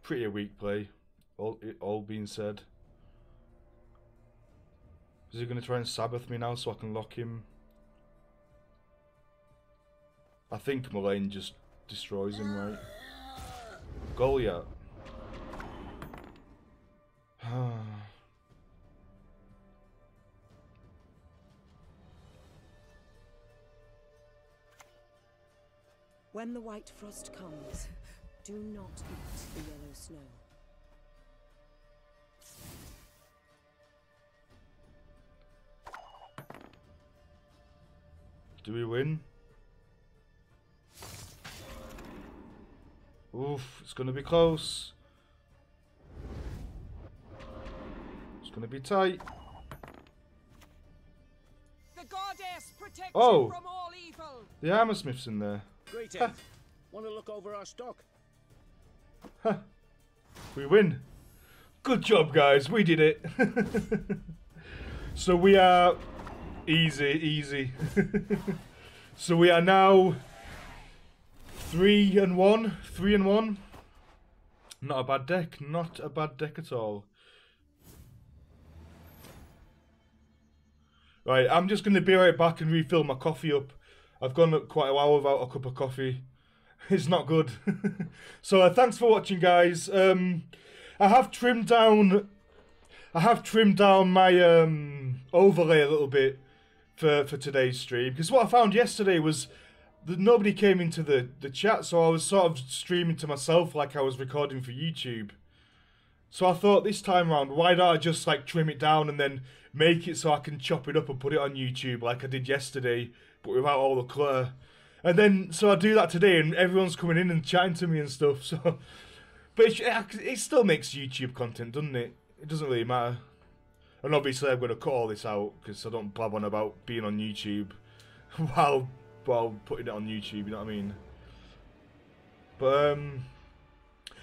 Pretty a weak play, all being said. Is he going to try and Sabbath me now so I can lock him? I think Mullane just destroys him, right? Goliath. When the white frost comes, do not eat the yellow snow. Do we win? Oof, it's gonna be close. It's gonna be tight. The goddess protects Oh. you from all evil. The Armorsmith's in there. Greetings. Want to look over our stock? We win. Good job, guys. We did it. So we are easy. So we are now 3-1. 3-1. Not a bad deck. Not a bad deck at all. Right, I'm just going to be right back and refill my coffee up. I've gone quite a while without a cup of coffee. It's not good. So thanks for watching, guys. I have trimmed down my overlay a little bit for today's stream, because what I found yesterday was that nobody came into the chat, so I was sort of streaming to myself like I was recording for YouTube. So I thought this time around, why don't I just like trim it down and then make it so I can chop it up and put it on YouTube like I did yesterday, but without all the clutter. And then, so I do that today and everyone's coming in and chatting to me and stuff, so... But it still makes YouTube content, doesn't it? It doesn't really matter. And obviously I'm going to cut all this out, because I don't blab on about being on YouTube while putting it on YouTube, you know what I mean? But,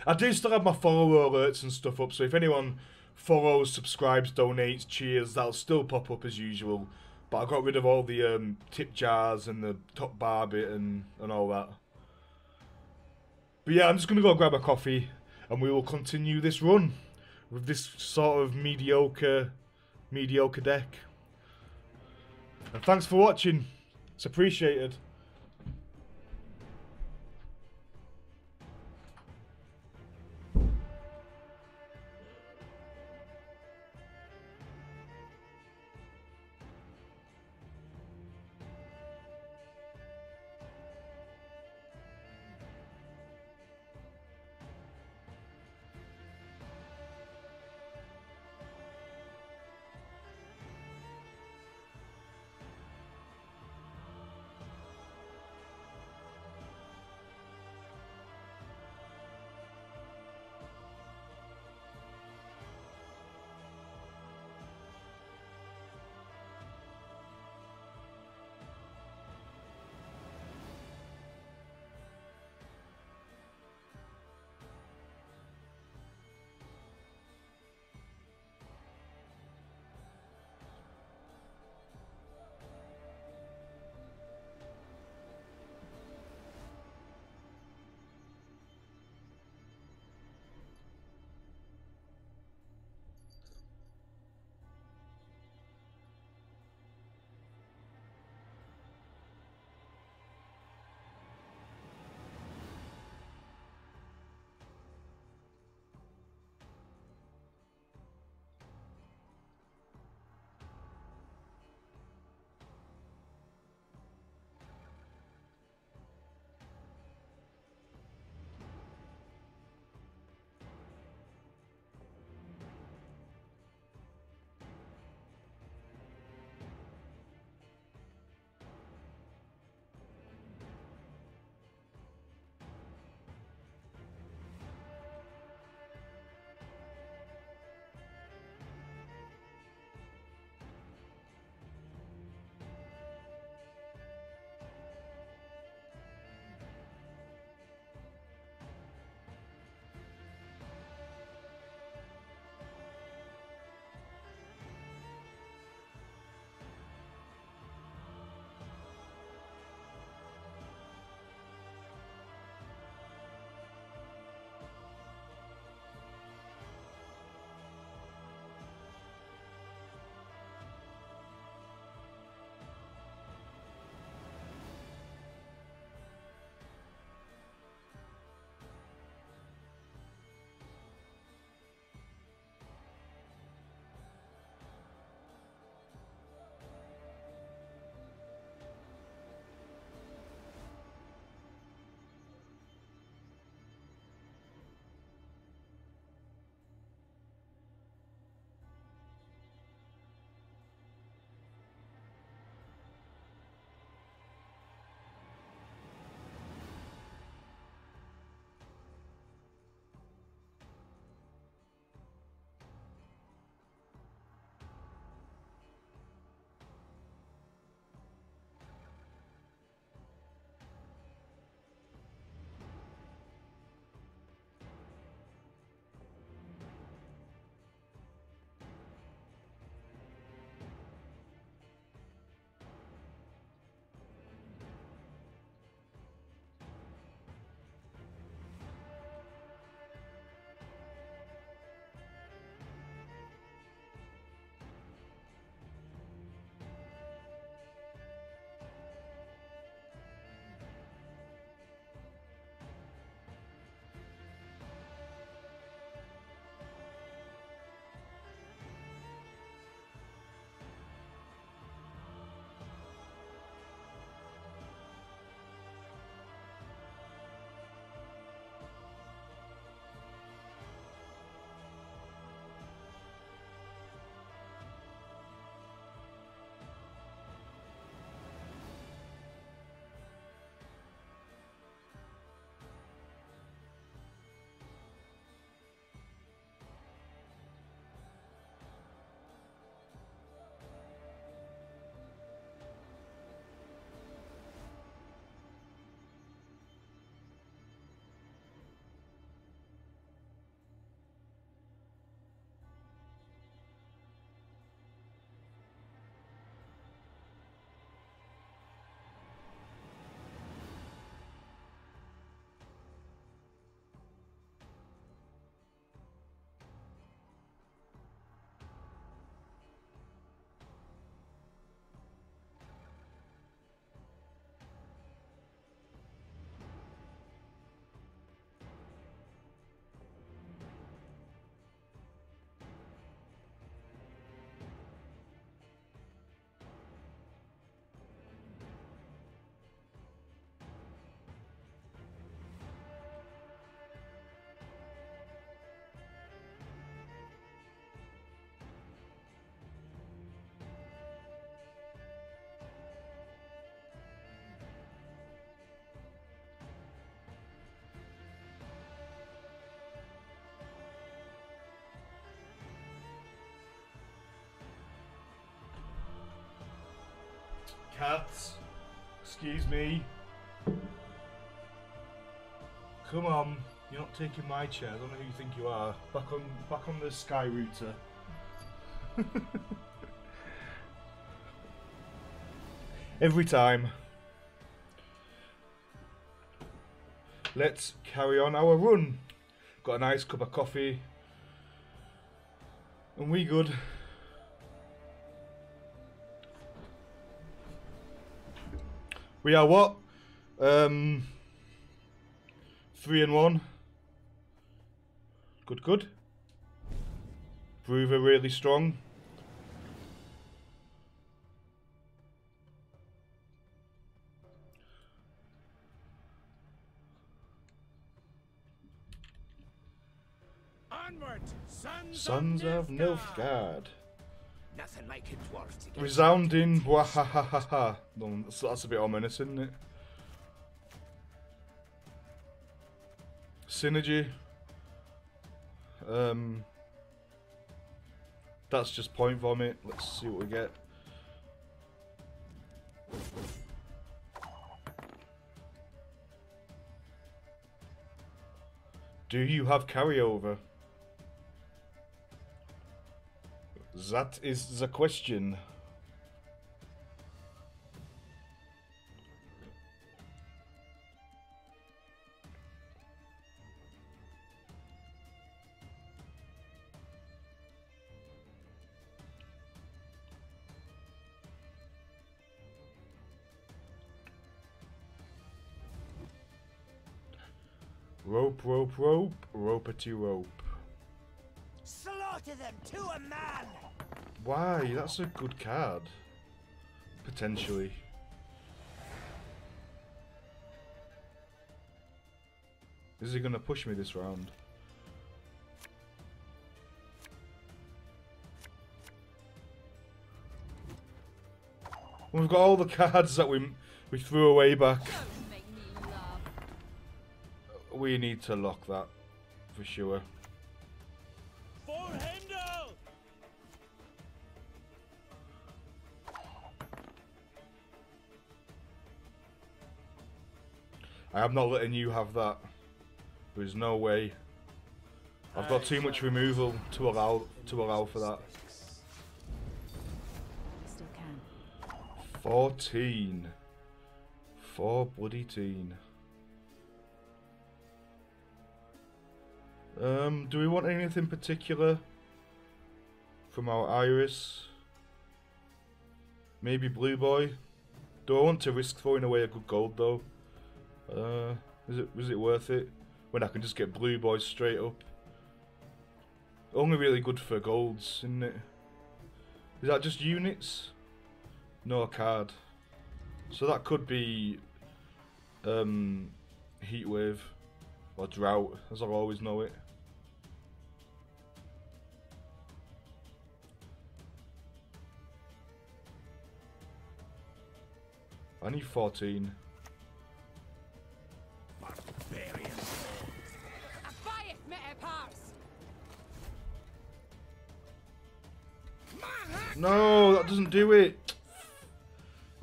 I do still have my follower alerts and stuff up, so if anyone follows, subscribes, donates, cheers, that'll still pop up as usual. But I got rid of all the tip jars and the top bar bit and all that. But yeah, I'm just going to go grab a coffee and we will continue this run with this sort of mediocre deck. And thanks for watching. It's appreciated. Cats. Excuse me. Come on. You're not taking my chair. I don't know who you think you are. Back on the sky router. Every time. Let's carry on our run. Got a nice cup of coffee. And we good. We are what? 3-1. Good. Brewer really strong. Onward, Sons of Nilfgaard. Nothing like a dwarf to get Resounding wahahaha. No, that's a bit ominous, isn't it? Synergy. That's just point vomit. Let's see what we get. Do you have carryover? That is the question. Rope, ropety rope. Slaughter them to a man! Why? That's a good card. Potentially. Is he gonna push me this round? We've got all the cards that we threw away back. Don't make me laugh. We need to lock that for sure. For Hindle! I am not letting you have that. There's no way. I've got too much removal to allow for that. Still can. 14. 4 bloody teen. Do we want anything particular from our Iris? Maybe Blue Boy? Do I want to risk throwing away a good gold though? Was it worth it? When I can just get Blue Boys straight up. Only really good for golds, isn't it? Is that just units? No card. So that could be Heatwave or Drought, as I'll always know it. I need 14. No, that doesn't do it.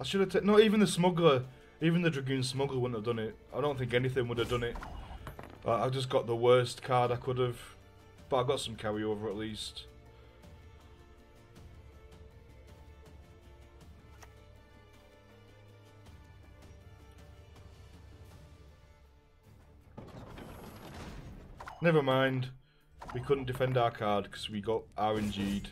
I should have taken. Not even the Smuggler. Even the Dragoon Smuggler wouldn't have done it. I don't think anything would have done it. I just got the worst card I could have. But I got some carryover at least. Never mind. We couldn't defend our card because we got RNG'd.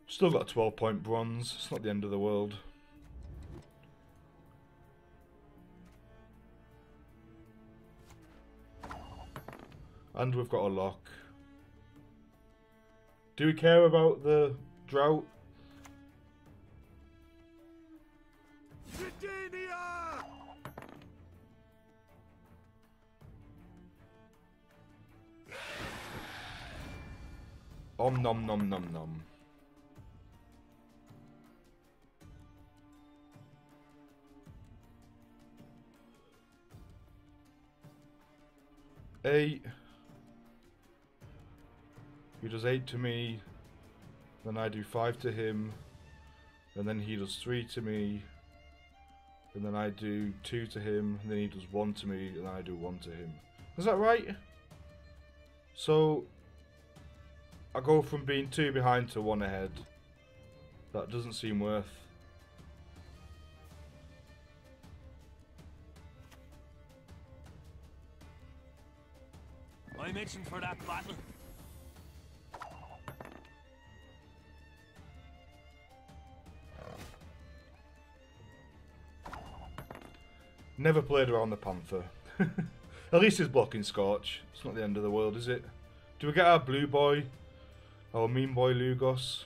Still got a 12-point bronze. It's not the end of the world. And we've got a lock. Do we care about the Drought? Om nom nom nom nom. 8. He does 8 to me. Then I do 5 to him. And then he does 3 to me. And then I do 2 to him. And then he does 1 to me. And I do 1 to him. Is that right? So I go from being 2 behind to 1 ahead. That doesn't seem worth. I'm itching for that battle. Never played around the Panther. At least he's blocking Scorch. It's not the end of the world, is it? Do we get our blue boy? Our mean boy Lugos?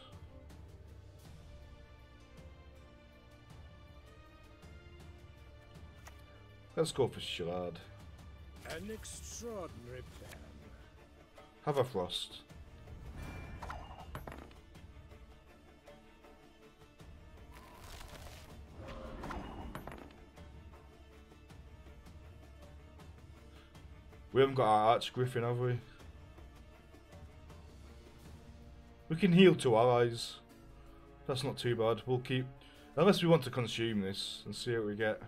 Let's go for Shallad. An extraordinary plan. Have a Frost. We haven't got our Arch Griffin, have we? We can heal 2 allies. That's not too bad. We'll keep... Unless we want to consume this and see what we get.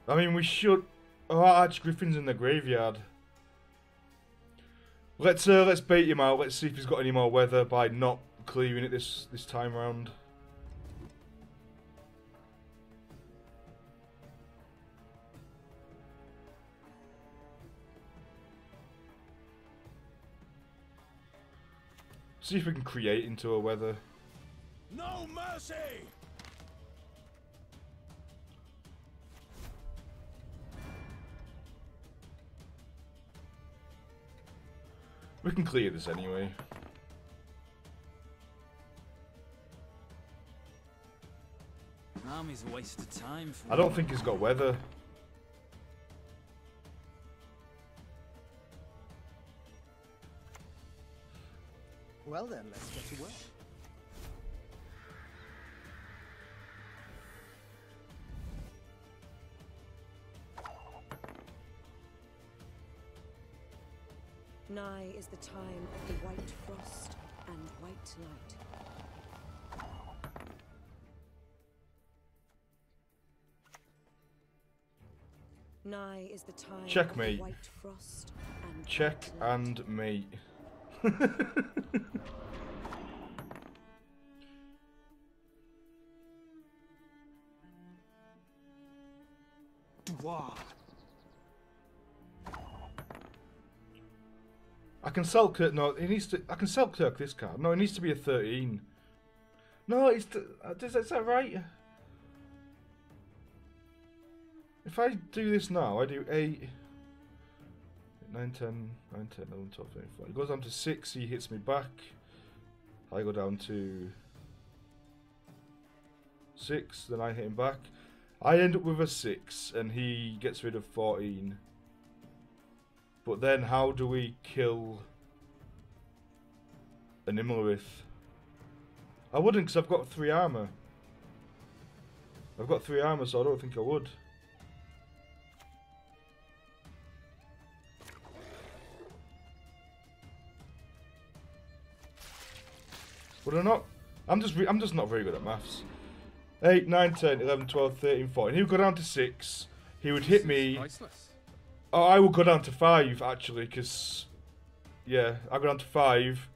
I mean, we should... Oh, our Arch Griffin's in the graveyard. Let's bait him out. Let's see if he's got any more weather by not clearing it this time round. See if we can create into a weather. No mercy! We can clear this anyway. Army's a waste of time for I don't think he's got weather. Well then, let's get to work. Nigh is the time of the white frost and white light. Nigh is the time Checkmate. of the white frost and Check white light. and mate. I can sell Kirk. No, he needs to. I can sell Kirk this card. No, it needs to be a 13. No, is that right? If I do this now, I do 8, 9, 10, 9, 10, 11, 12, 13, 14. It goes down to 6. He hits me back. I go down to 6. Then I hit him back. I end up with a 6, and he gets rid of 14. But then, how do we kill an Imlerith? I wouldn't, because I've got 3 armor. I've got 3 armor, so I don't think I would. Would I not? I'm just not very good at maths. 8, 9, 10, 11, 12, 13, 14. He would go down to 6. He would hit me. Oh, I would go down to 5 actually, because yeah, I go down to 5.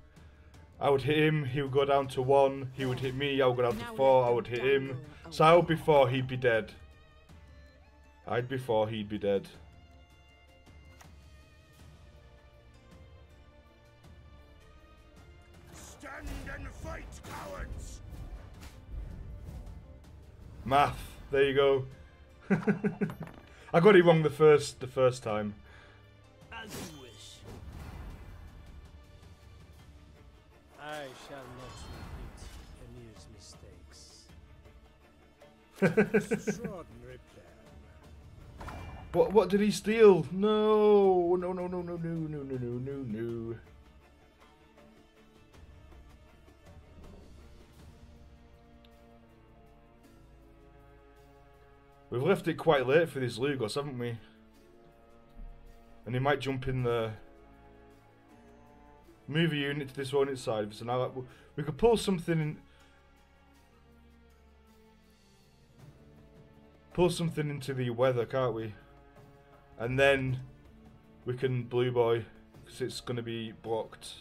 I would hit him. He would go down to 1. He would hit me. I would go down to 4. I would hit him. So I would be 4. He'd be dead. I'd be 4. He'd be dead. Stand and fight, cowards! Math. There you go. I got it wrong the first time. As you wish. I shall not repeat Emir's mistakes. Extraordinary plan. What did he steal? No, no, no, no, no, no, no, no, no, no, no. We've left it quite late for this Lugos, haven't we? And he might jump in the... Move a unit to this one inside. So now we could pull something in... Pull something into the weather, can't we? And then we can Blue Boy, because it's going to be blocked.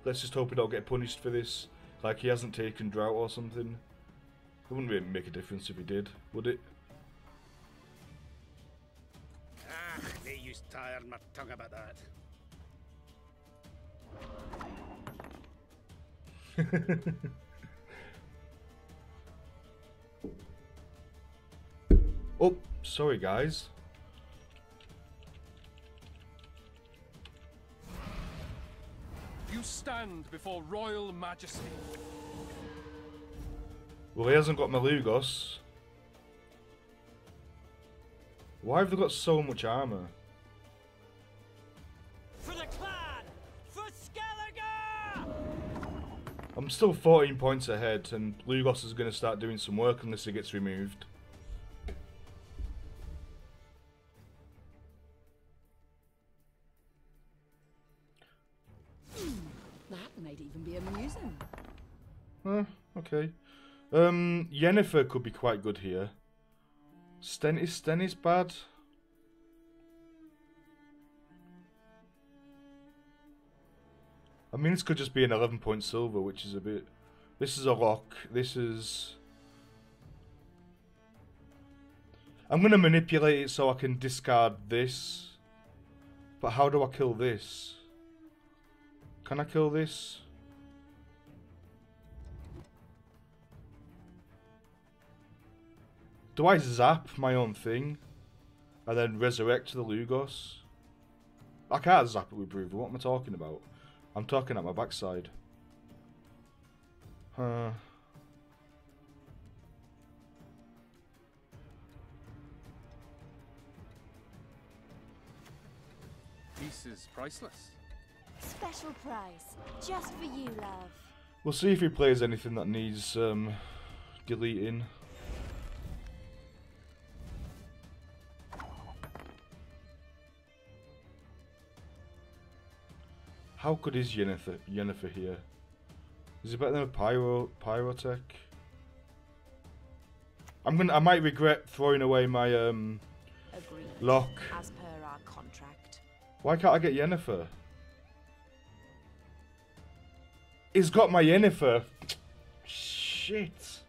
Let's just hope we don't get punished for this. Like he hasn't taken drought or something. It wouldn't really make a difference if he did, would it? Ah, they used to tire my tongue about that. Oh, sorry guys. You stand before royal majesty. Well, he hasn't got Malugos. Why have they got so much armor? For the clan! For Skellige! I'm still 14 points ahead, and Lugos is going to start doing some work unless he gets removed. That might even be amusing. Okay. Yennefer could be quite good here. Stennis bad. I mean, this could just be an 11-point silver, which is a bit... This is a lock. This is... I'm going to manipulate it so I can discard this. But how do I kill this? Can I kill this? Do I zap my own thing? And then resurrect the Lugos? I can't zap it with Bruiser. What am I talking about? I'm talking at my backside. Peace is priceless. Special price, just for you, love. We'll see if he plays anything that needs deleting. How good is Yennefer here? Is he better than a Pyrotech? I might regret throwing away my lock. As per our contract. Why can't I get Yennefer? He's got my Yennefer. Shit.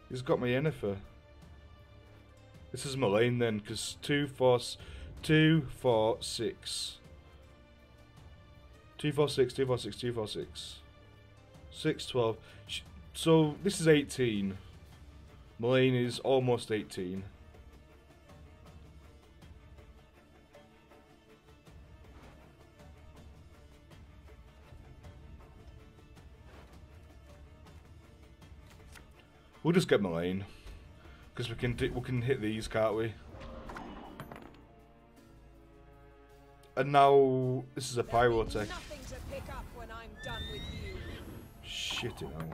He's got my Yennefer. This is Mullane then, because 2, 4, 6. 2, 4, 6, 2, 4, 6, 2, 4, 6. 6, 12. So this is 18. Mullane is almost 18. We'll just get Mullane, because we can hit these, can't we? And now this is a Pyrotech. Shit, you know.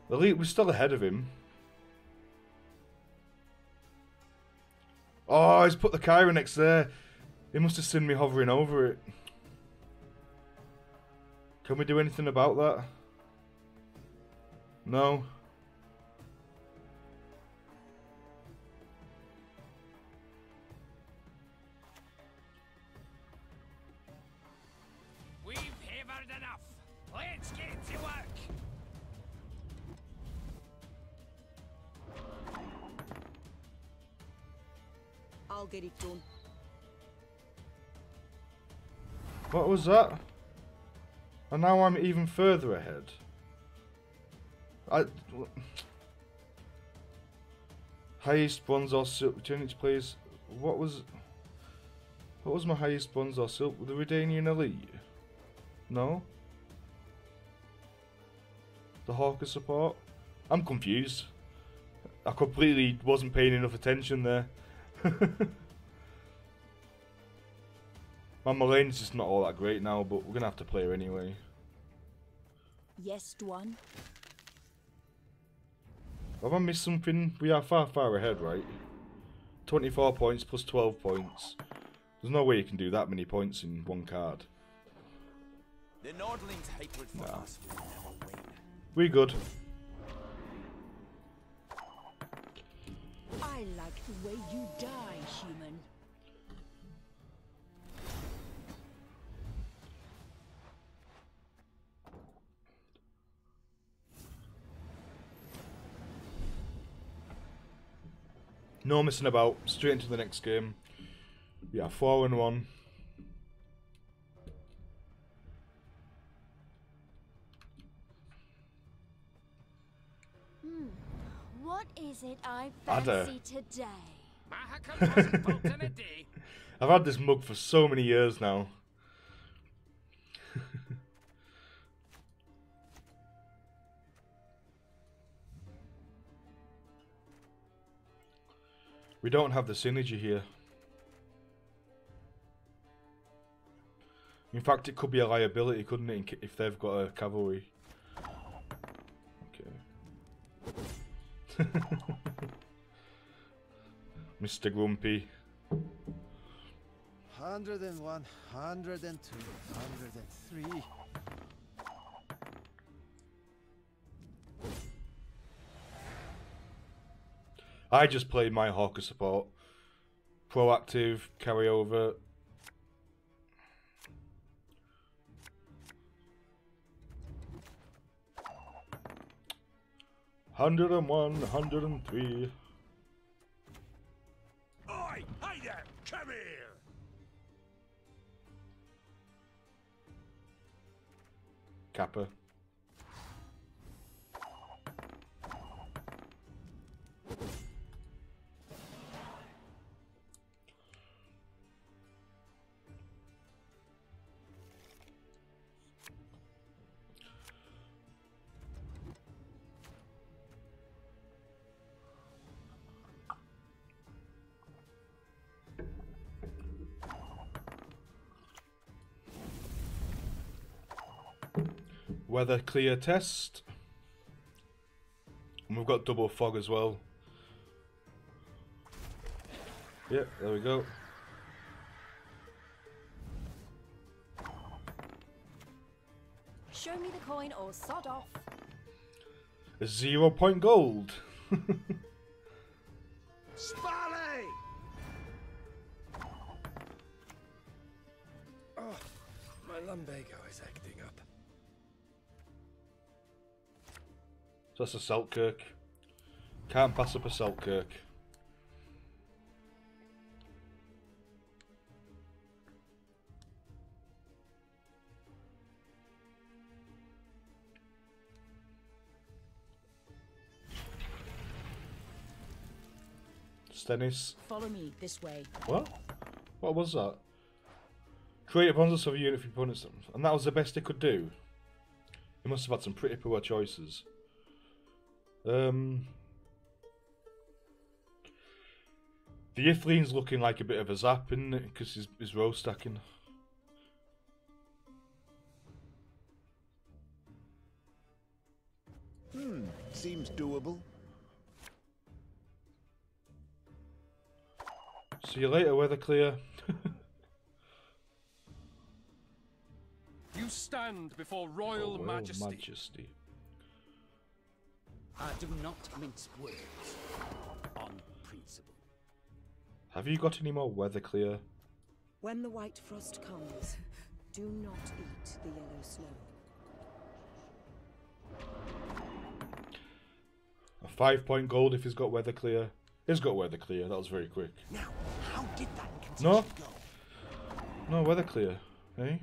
Elite, we're still ahead of him. Oh, he's put the Kyra next there. He must have seen me hovering over it. Can we do anything about that? No. We've hammered enough. Let's get to work. I'll get it done. What was that? And now I'm even further ahead. Highest bronze or silk. Returning to players. What was my highest bronze or silk? The Redanian Elite? No? The Hawker support? I'm confused. I completely wasn't paying enough attention there. My Mullane's just not all that great now, but we're gonna have to play her anyway. Yes, Dwan. Have I missed something? We are far, far ahead, right? 24 points plus 12 points. There's no way you can do that many points in one card. The Nordling's hatred for us will never win. We good. I like the way you die, human. No messing about. Straight into the next game. Yeah, 4-1. What is it I Ada. fancy today? I've had this mug for so many years now. We don't have the synergy here. In fact, it could be a liability, couldn't it, if they've got a cavalry. Okay. Mr. Grumpy. 101, 102, 103. I just play my Hawker support. Proactive, carry over. Hundred and 103. Oi! Hey there! Come here! Kappa. Weather clear test. And we've got double fog as well. Yep, there we go. Show me the coin or sod off. A 0 point gold. Sparley! Oh, my lumbago is acting up. So that's a Selkirk. Can't pass up a Selkirk. Stennis. Follow me this way. What? What was that? Create a bronze of a unit for opponents, and that was the best it could do. He must have had some pretty poor choices. The Ithleen's looking like a bit of a zap, isn't it? Because he's row stacking. Seems doable. See you later, weather clear. You stand before royal majesty. I do not mince words on principle. Have you got any more weather clear? When the white frost comes, do not eat the yellow snow. A 5 point gold if he's got weather clear. He's got weather clear, that was very quick. Now, how did that No? go? No, weather clear, eh?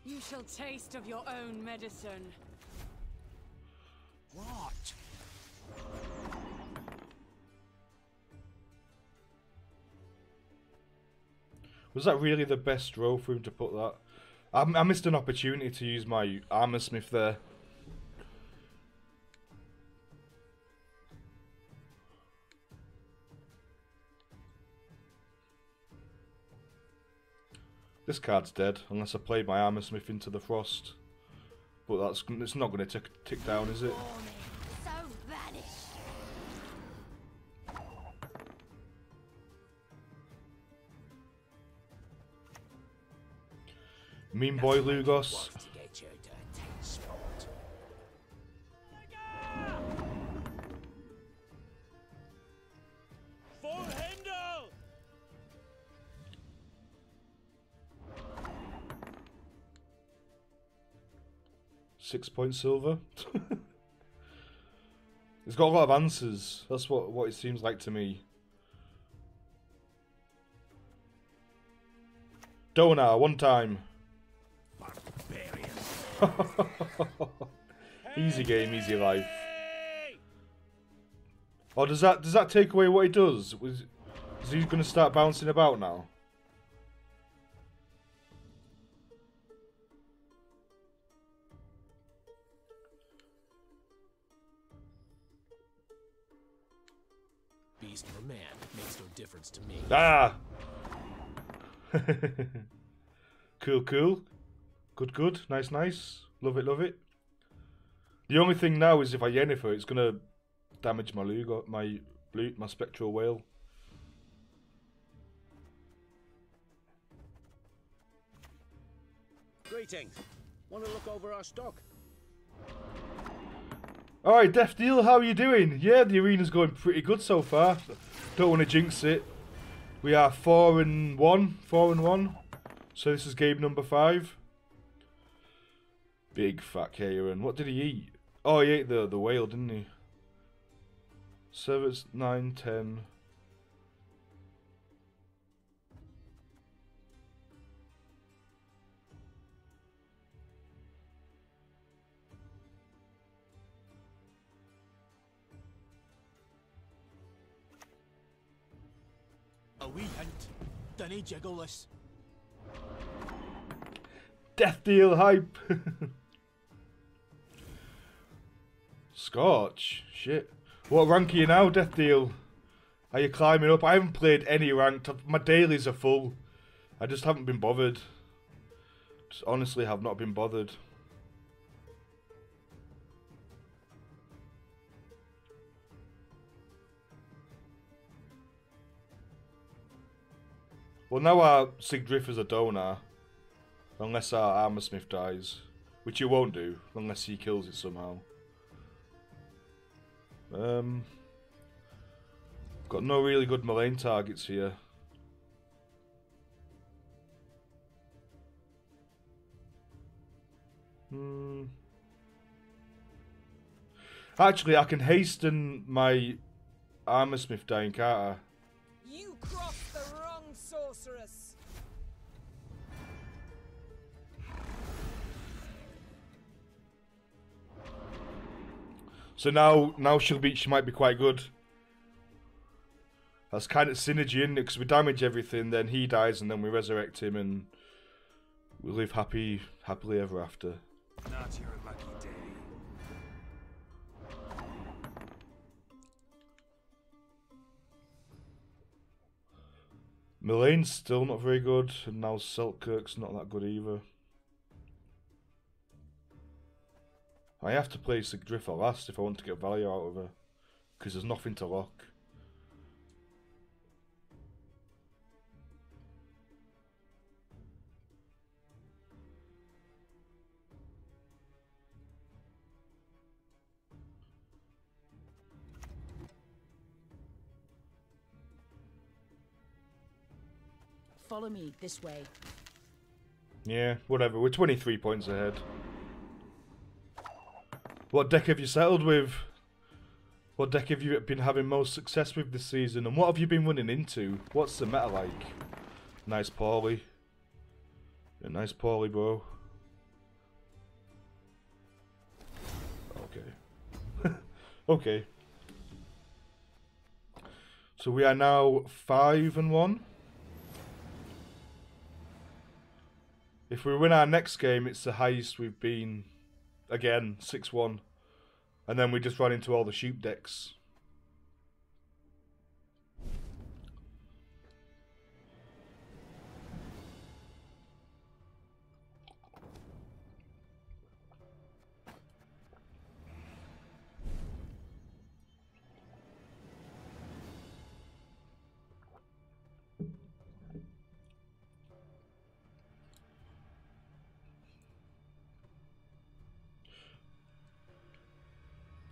You shall taste of your own medicine. What? Was that really the best row for him to put that? I missed an opportunity to use my armor smith there. This card's dead unless I played my armor smith into the frost. But it's not going to tick down, is it? Mean boy Lugos. Full handle! 6 point silver. It's got a lot of answers. That's what it seems like to me. Donar, one time. Easy game, easy life. Or does that take away what he does? Is he going to start bouncing about now? Beast or man makes no difference to me. Ah! Cool, cool. Good, good. Nice, nice. Love it, love it. The only thing now is if I Yennefer, it's gonna damage my Lugo, my spectral whale. Greetings. Want to look over our stock? Alright, Death Deal, how are you doing? Yeah, the arena's going pretty good so far. Don't want to jinx it. We are 4-1. So this is game number 5. Big fat Kieran. What did he eat? Oh, he ate the whale, didn't he? 7, 9, 10. A wee hint. Dinna jiggle this. Death Deal hype. Scorch. Shit. What rank are you now, Death Deal? Are you climbing up? I haven't played any ranked. My dailies are full. I just haven't been bothered. Just honestly have not been bothered. Well, now our Sigdriff is a Donar. Unless our Armorsmith dies. Which he won't do, unless he kills it somehow. Got no really good Mullane targets here. Actually, I can hasten my Armorsmith dying, can't I? You crossed the wrong sorceress. So now she might be quite good. That's kind of synergy, isn't it? Because we damage everything, then he dies, and then we resurrect him, and we live happily ever after. Not your lucky day. Mullane's still not very good, and now Selkirk's not that good either. I have to play Sigdriff last if I want to get value out of her, because there's nothing to lock. Follow me this way. Yeah, whatever. We're 23 points ahead. What deck have you settled with? What deck have you been having most success with this season? And what have you been running into? What's the meta like? Nice Paulie. Yeah, nice Paulie, bro. Okay. Okay. So we are now 5-1. If we win our next game, it's the highest we've been. Again, 6-1. And then we just run into all the shoot decks.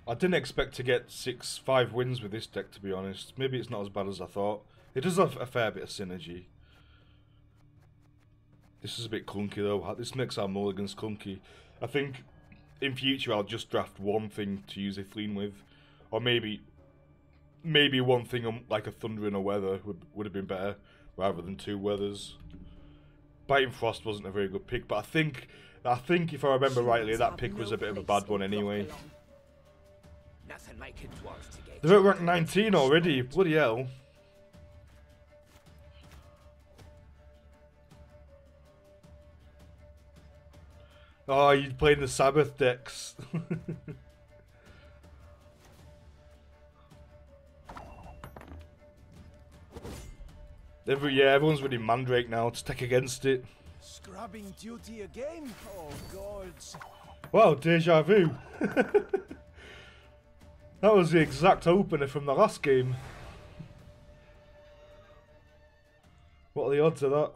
I didn't expect to get 5 wins with this deck, to be honest. Maybe it's not as bad as I thought. It does have a fair bit of synergy. This is a bit clunky though. This makes our mulligans clunky. I think in future I'll just draft one thing to use Ithleen with. Or maybe one thing like a Thunder and a Weather would have been better, rather than 2 Weathers. Biting Frost wasn't a very good pick, but I think if I remember rightly, that pick was a bit of a bad one anyway. They're at rank 19 already, bloody hell. Oh, you're playing the Sabbath decks. Everyone's running Mandrake now to take against it. Scrubbing duty again? Oh, gods. Wow, deja vu. That was the exact opener from the last game. What are the odds of that?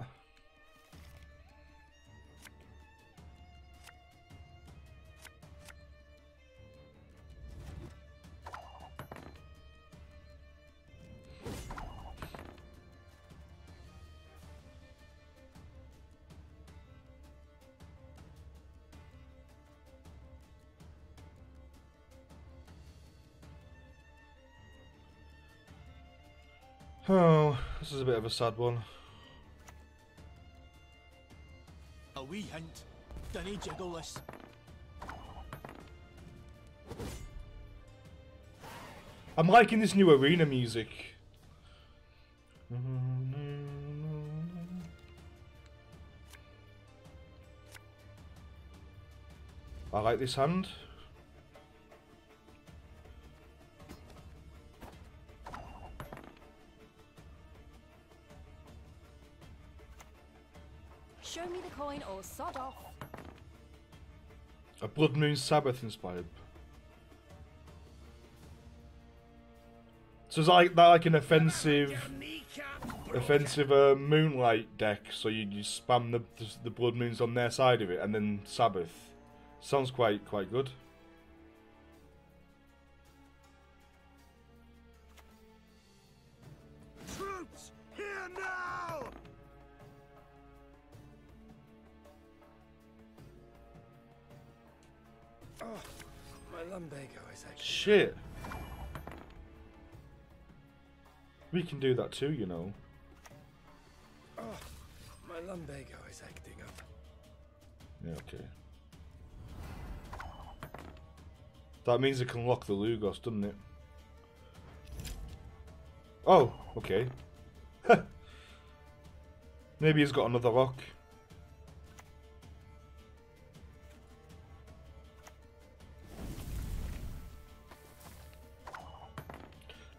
Oh, this is a bit of a sad one. A wee hint. Dunny jiggle this. I'm liking this new arena music. I like this hand. Show me the coin or sod off. A Blood Moon Sabbath inspired. So is that like an offensive Moonlight deck? So you spam the Blood Moons on their side of it, and then Sabbath. Sounds quite good. Troops, here now! Oh, my lumbago is actually... Shit. We can do that too, you know. Oh, my lumbago is acting up. Yeah, okay. That means it can lock the Lugos, doesn't it? Oh, okay. Maybe he's got another lock.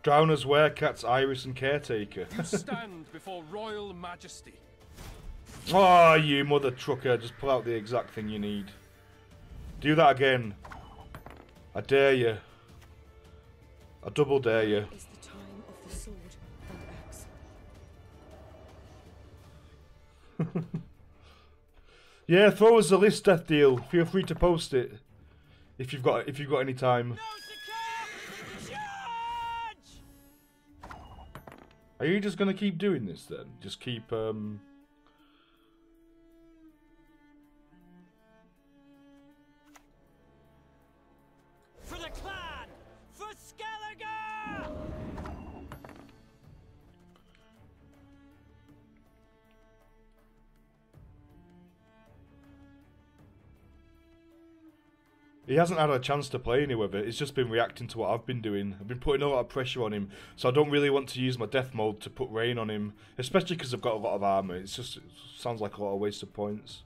Drowners, Werecats, Iris, and Caretaker. You stand before royal majesty. Oh, you mother trucker. Just pull out the exact thing you need. Do that again. I dare you. I double dare you. It's the time of the sword and axe. Yeah, throw us a list, Death Deal. Feel free to post it if you've got any time. Are you just gonna keep doing this then? Just keep For the clan! For Skellige! He hasn't had a chance to play any with it. It's just been reacting to what I've been doing. I've been putting a lot of pressure on him, so I don't really want to use my death mode to put rain on him, especially because I've got a lot of armor. It sounds like a lot of wasted points.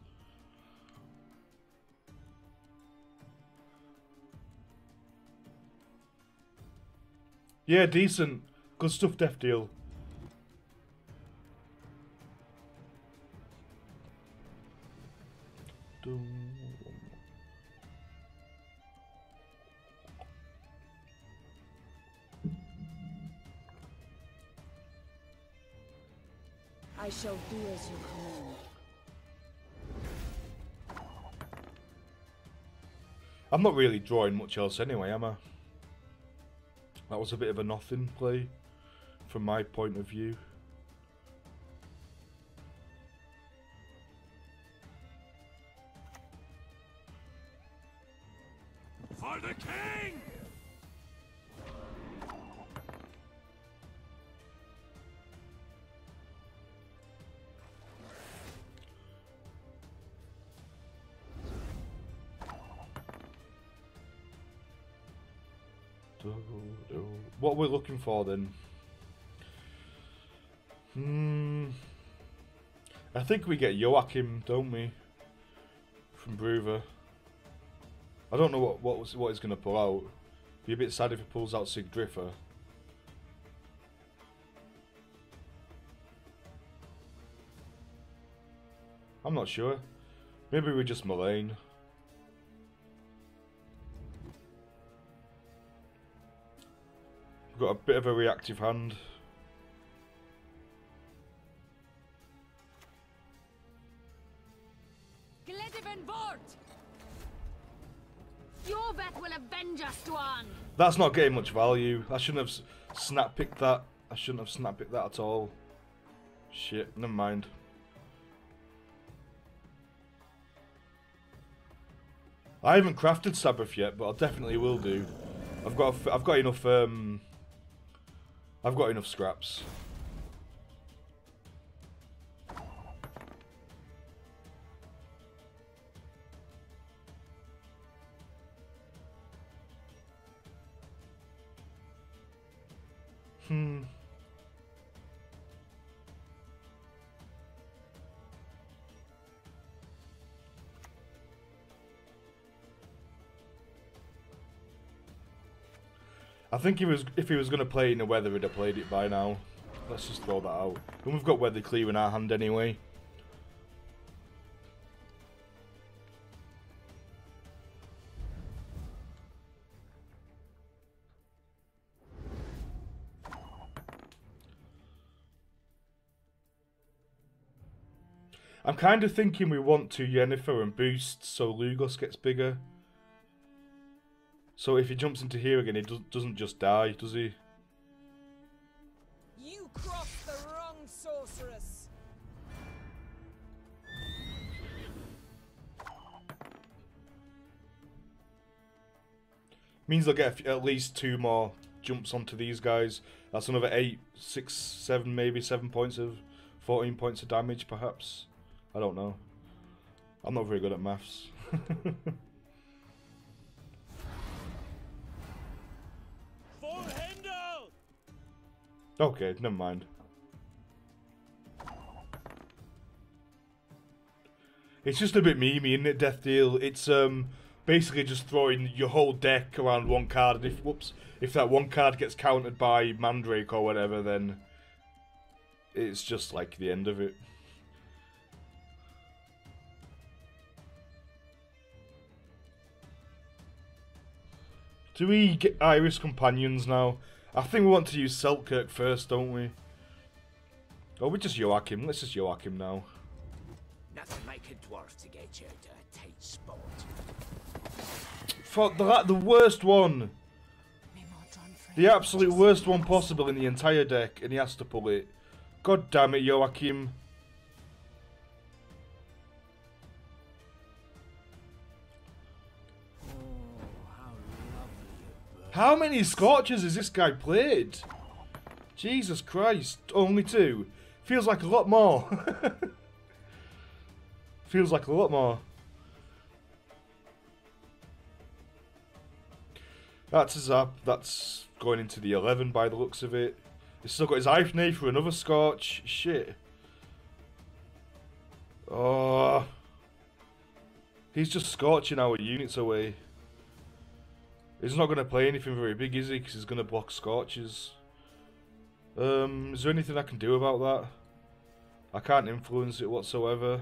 Yeah, decent. Good stuff, Death Deal. I shall do as you command. I'm not really drawing much else anyway, am I? That was a bit of a nothing play from my point of view. For the king! What we're looking for then? I think we get Joachim, don't we? From Bruver. I don't know what he's going to pull out. Be a bit sad if he pulls out Sigdrifer. I'm not sure. Maybe we're just Mullane. We've got a bit of a reactive hand. Will avenge us, Dwan. That's not getting much value. I shouldn't have snap picked that. I shouldn't have snap picked that at all. Shit, never mind. I haven't crafted Sabbath yet, but I definitely will do. I've got enough. I've got enough scraps. I think if he was going to play in the weather, he'd have played it by now. Let's just throw that out. And we've got weather clear in our hand anyway. I'm kind of thinking we want to Yennefer and boost so Lugos gets bigger. So if he jumps into here again, he doesn't just die, does he? You crossed the wrong sorceress. Means they'll get at least 2 more jumps onto these guys. That's another 8, 6, 7, maybe 7 points of 14 points of damage, perhaps. I don't know. I'm not very good at maths. Okay, never mind. It's just a bit memey, isn't it, Death Deal? It's basically just throwing your whole deck around one card, and if that one card gets countered by Mandrake or whatever, then it's just like the end of it. Do we get Iris Companions now? I think we want to use Selkirk first, don't we? Oh, we just Joachim. Let's just Joachim now. Nothing like a dwarf to get you to a tight spot. Fuck, the worst one. The absolute worst one possible in the entire deck, and he has to pull it. God damn it, Joachim. How many Scorches has this guy played? Jesus Christ, only 2. Feels like a lot more. Feels like a lot more. That's a zap. That's going into the 11 by the looks of it. He's still got his Eifnay for another Scorch. Shit. Oh. He's just scorching our units away. He's not going to play anything very big, is he? Because he's going to block Scorches. Is there anything I can do about that? I can't influence it whatsoever.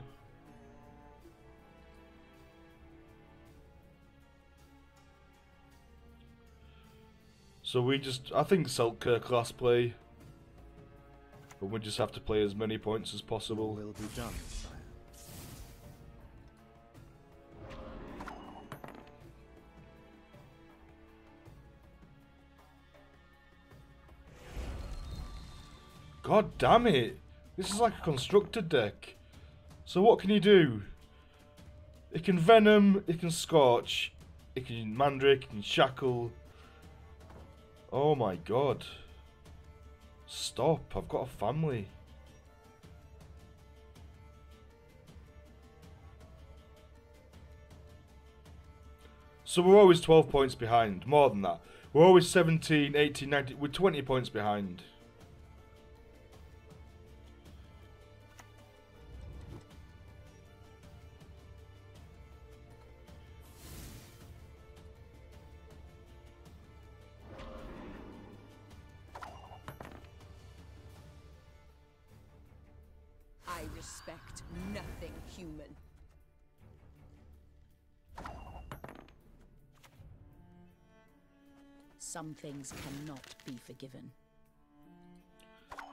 So we just... I think Selkirk last play. But we just have to play as many points as possible. Will be done. God damn it. This is like a constructed deck. So what can you do? It can Venom, it can Scorch, it can Mandrake, it can Shackle. Oh my god. Stop, I've got a family. So we're always 12 points behind, more than that. We're always 17, 18, 19, we're 20 points behind. I respect nothing human. Some things cannot be forgiven.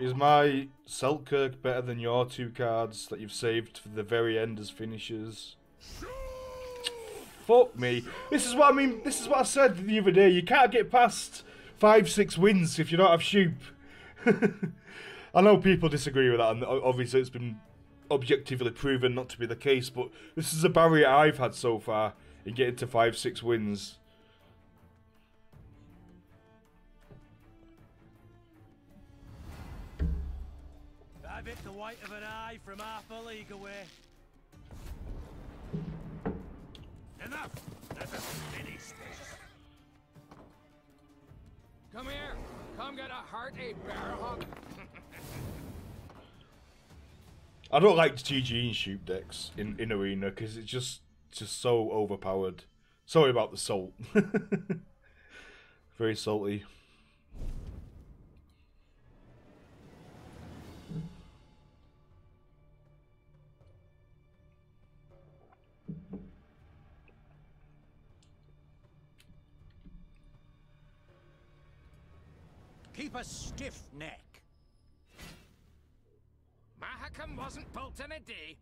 Is my Selkirk better than your 2 cards that you've saved for the very end as finishers? Fuck me. This is what I mean. This is what I said the other day. You can't get past 5-6 wins if you don't have Shoop. I know people disagree with that, and obviously it's been objectively proven not to be the case, but this is a barrier I've had so far in getting to 5-6 wins. I bet the white of an eye from half a league away. Enough! Let us finish this. Come here. Come get a hearty bear hug. I don't like GG and Shoop decks in Arena because it's just so overpowered. Sorry about the salt. Very salty. Keep a stiff neck. Mahakam wasn't built in a day.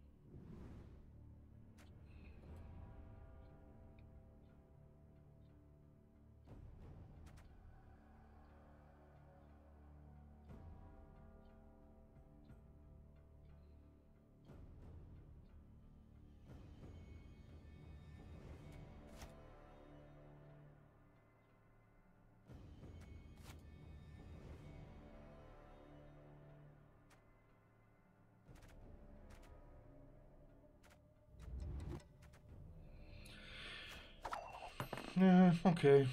Yeah, okay.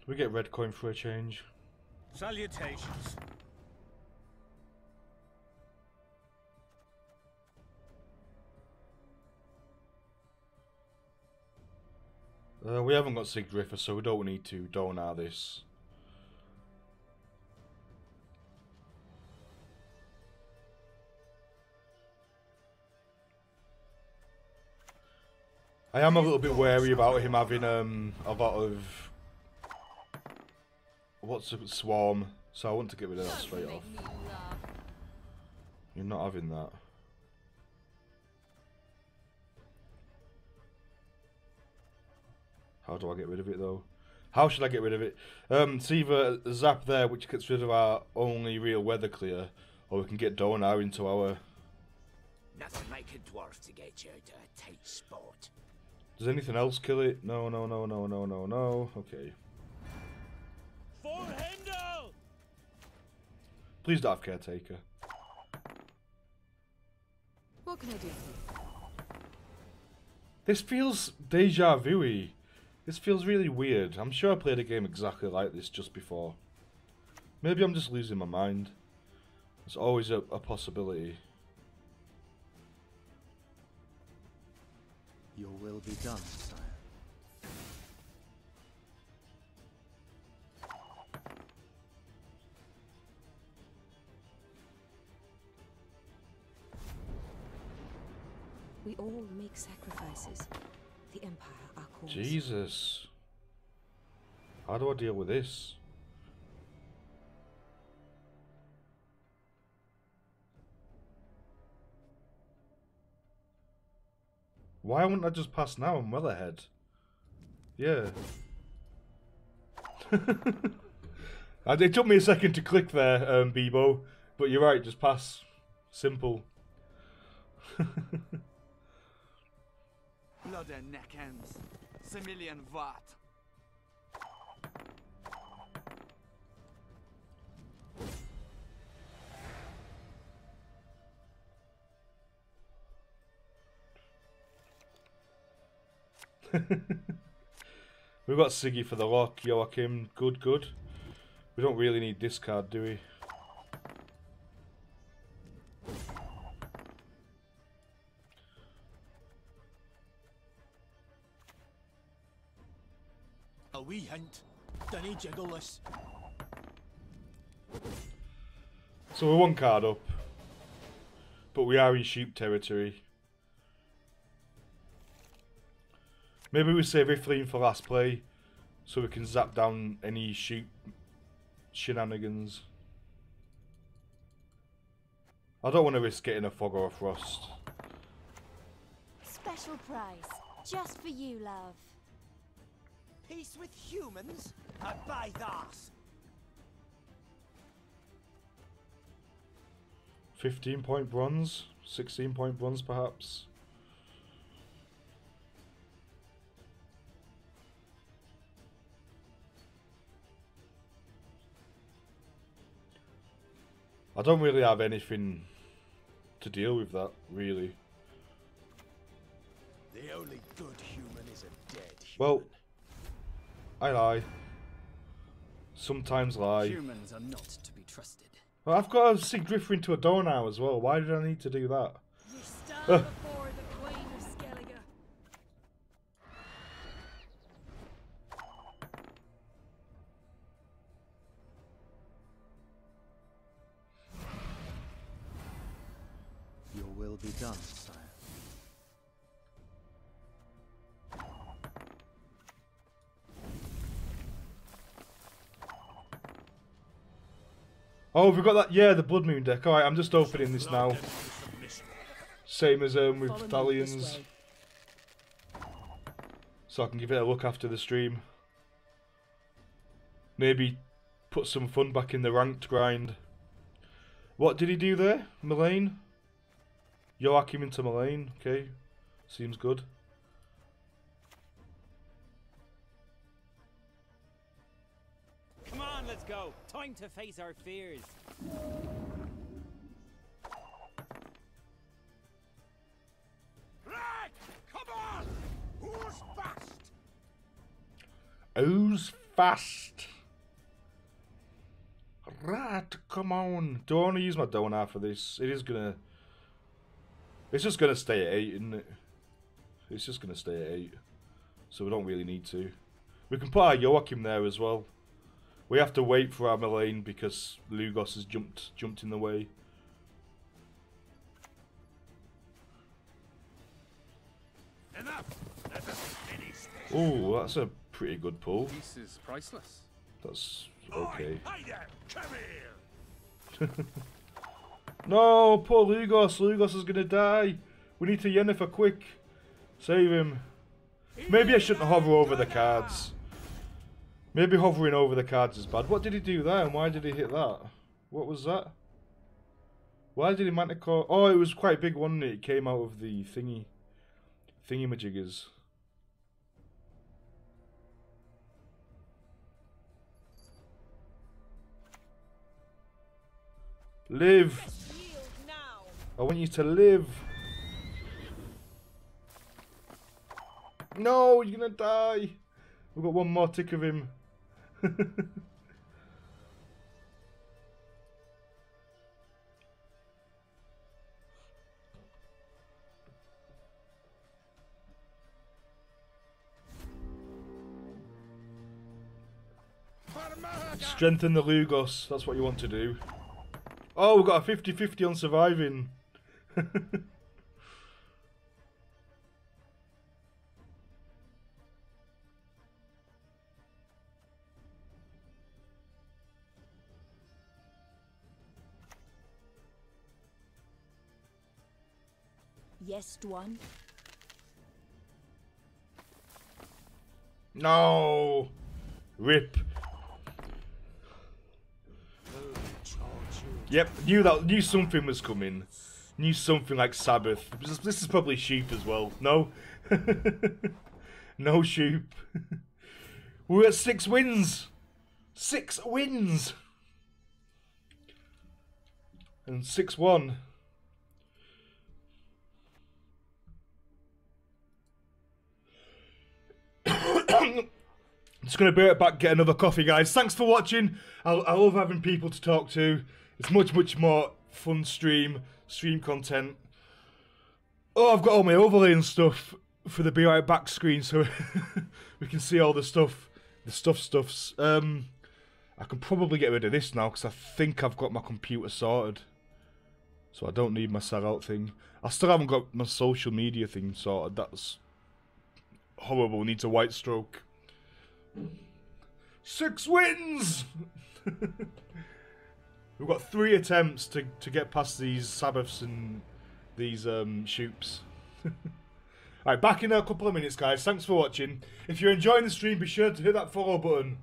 We get red coin for a change. Salutations. We haven't got Sigdriffer, so we don't need to Donar this. I am a little bit wary about him having a lot of Swarm, so I want to get rid of that straight off. You're not having that. How do I get rid of it though? How should I get rid of it? It's either a Zap there, which gets rid of our only real weather clear, or we can get Donar into our... Nothing like a dwarf to get you out of a tight spot. Does anything else kill it? No, no, no, no, no, no, no. Okay. For Hindle! Please don't have Caretaker. What can I do for you? This feels deja vu-y. This feels really weird. I'm sure I played a game exactly like this just before. Maybe I'm just losing my mind. It's always a possibility. Your will be done, sire. We all make sacrifices. The Empire, our cause. Jesus. How do I deal with this? Why wouldn't I just pass now? I'm well ahead. Yeah. It took me a second to click there, Bebo. But you're right, just pass. Simple. Blood and neck ends. Similian Vat. We've got Siggy for the lock, Joachim. Good, good. We don't really need this card, do we? A wee hint. Dinna jiggle this. So we're one card up. But we are in sheep territory. Maybe we save Ifleen for last play, so we can zap down any sheep shenanigans. I don't want to risk getting a fog or a frost. Special price, just for you, love. Peace with humans? I buy that. 15-point bronze, 16-point bronze perhaps. I don't really have anything to deal with that, really. The only good human is a dead human. Well, I lie. Sometimes lie. Humans are not to be trusted. Well, I've got to sink Drifter into a door now as well. Why did I need to do that? You stand before the Queen of Skellige. Your will be done, sire. Oh, we've got that. Yeah, the Blood Moon deck. Alright, I'm just opening this now. Same as with Stallions. So I can give it a look after the stream. Maybe put some fun back in the ranked grind. What did he do there? Mullane? Joachim into Mullane. Okay. Seems good. Come on, let's go. Time to face our fears. Right! Come on! Who's fast? Who's fast? Right, come on. Do I want to use my Donar for this? It is gonna... It's just gonna stay at 8, isn't it? It's just gonna stay at 8. So we don't really need to. We can put our Joachim there as well. We have to wait for our Mullane because Lugos has jumped in the way. Enough! Let us finish this. Oh, that's a pretty good pull. Peace is priceless. That's okay. Hi there! Come here! No, poor Lugos. Lugos is gonna die. We need to Yennefer quick. Save him. Maybe I shouldn't hover over the cards. Maybe hovering over the cards is bad. What did he do there and why did he hit that? What was that? Why did he Manticore? Oh, it was quite big, wasn't it? It came out of the thingy-majiggers. Live! I want you to live! No, you're gonna die! We've got one more tick of him. Strengthen the Lugos, that's what you want to do. Oh, we've got a 50-50 on surviving. Yes, Dwan. No! Rip. Charge you. Yep, knew something was coming. Knew something like Sabbath. This is probably sheep as well. No? No sheep. We're at 6 wins! 6 wins! And 6-1. Just gonna be right back, get another coffee, guys. Thanks for watching. I love having people to talk to. It's much more fun stream content. Oh, I've got all my overlay and stuff for the Be Right Back screen, so we can see all the stuff, stuffs. I can probably get rid of this now because I think I've got my computer sorted, so I don't need my sellout thing. I still haven't got my social media thing sorted. That's horrible. Needs a white stroke. 6 wins! We've got 3 attempts to get past these Sabbaths and these shoops. Alright, back in a couple of minutes, guys. Thanks for watching. If you're enjoying the stream, be sure to hit that follow button.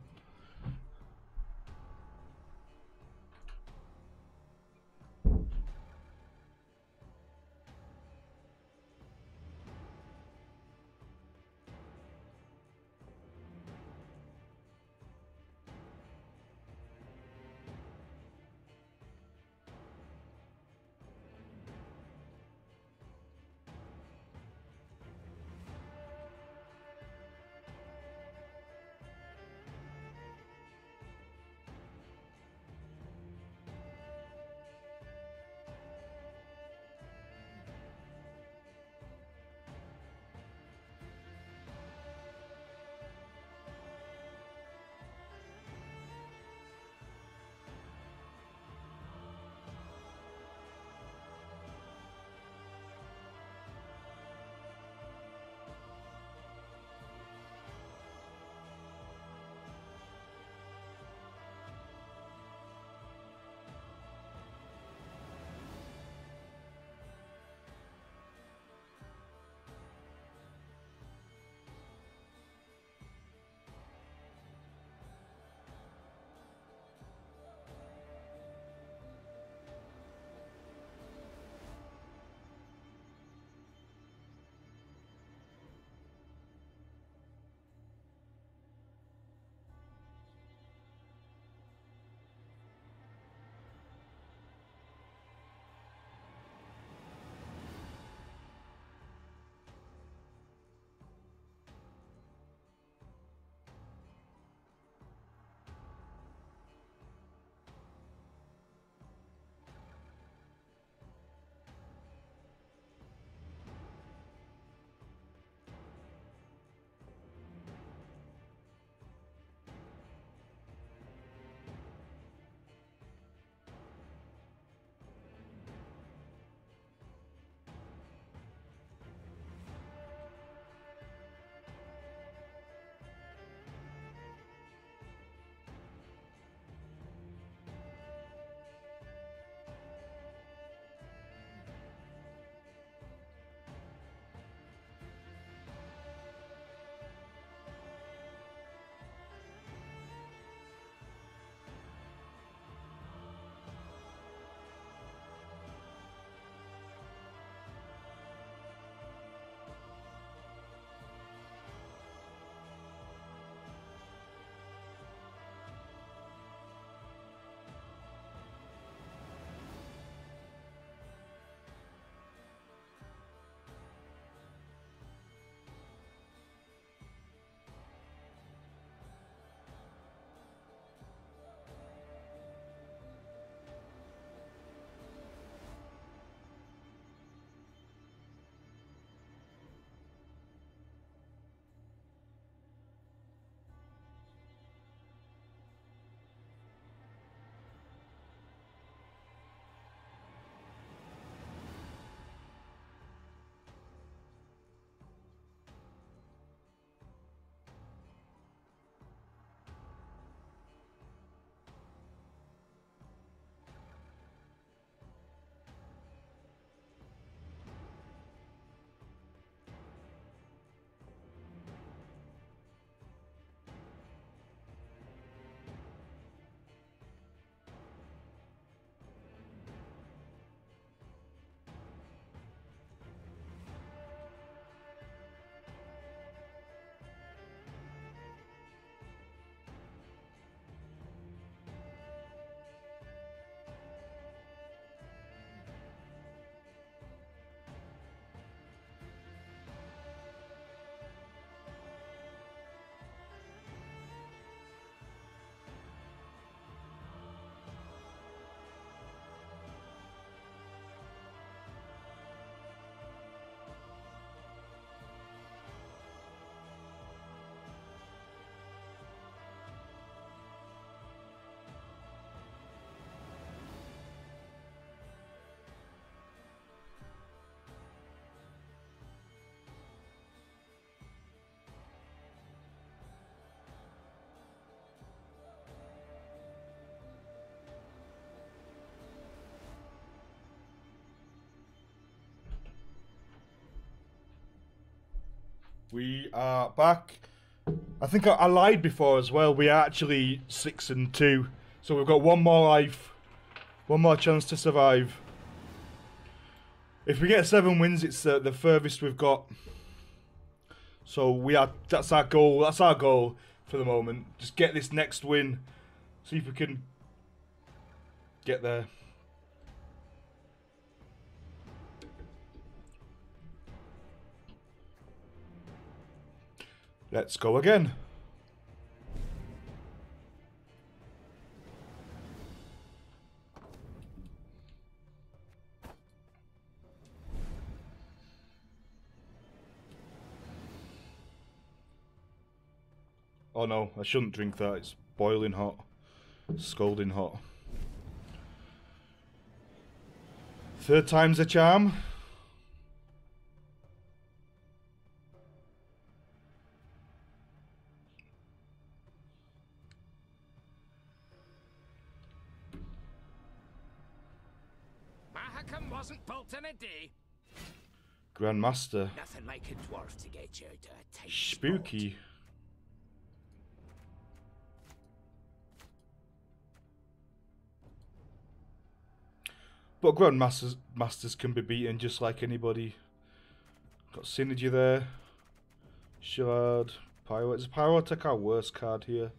We are back. I think I lied before as well. We are actually 6-2. So we've got one more life. One more chance to survive. If we get 7 wins, it's the furthest we've got. So that's our goal. That's our goal for the moment. Just get this next win. See if we can get there. Let's go again. Oh no, I shouldn't drink that. It's boiling hot. Scalding hot. 3rd time's a charm. Mahakam wasn't built in a day. Grandmaster. Nothing like a dwarf to get you out of a tight Spooky. spot. But Grandmasters can be beaten just like anybody. Got Synergy there. Shard. Pyro. Is Pyro take our worst card here?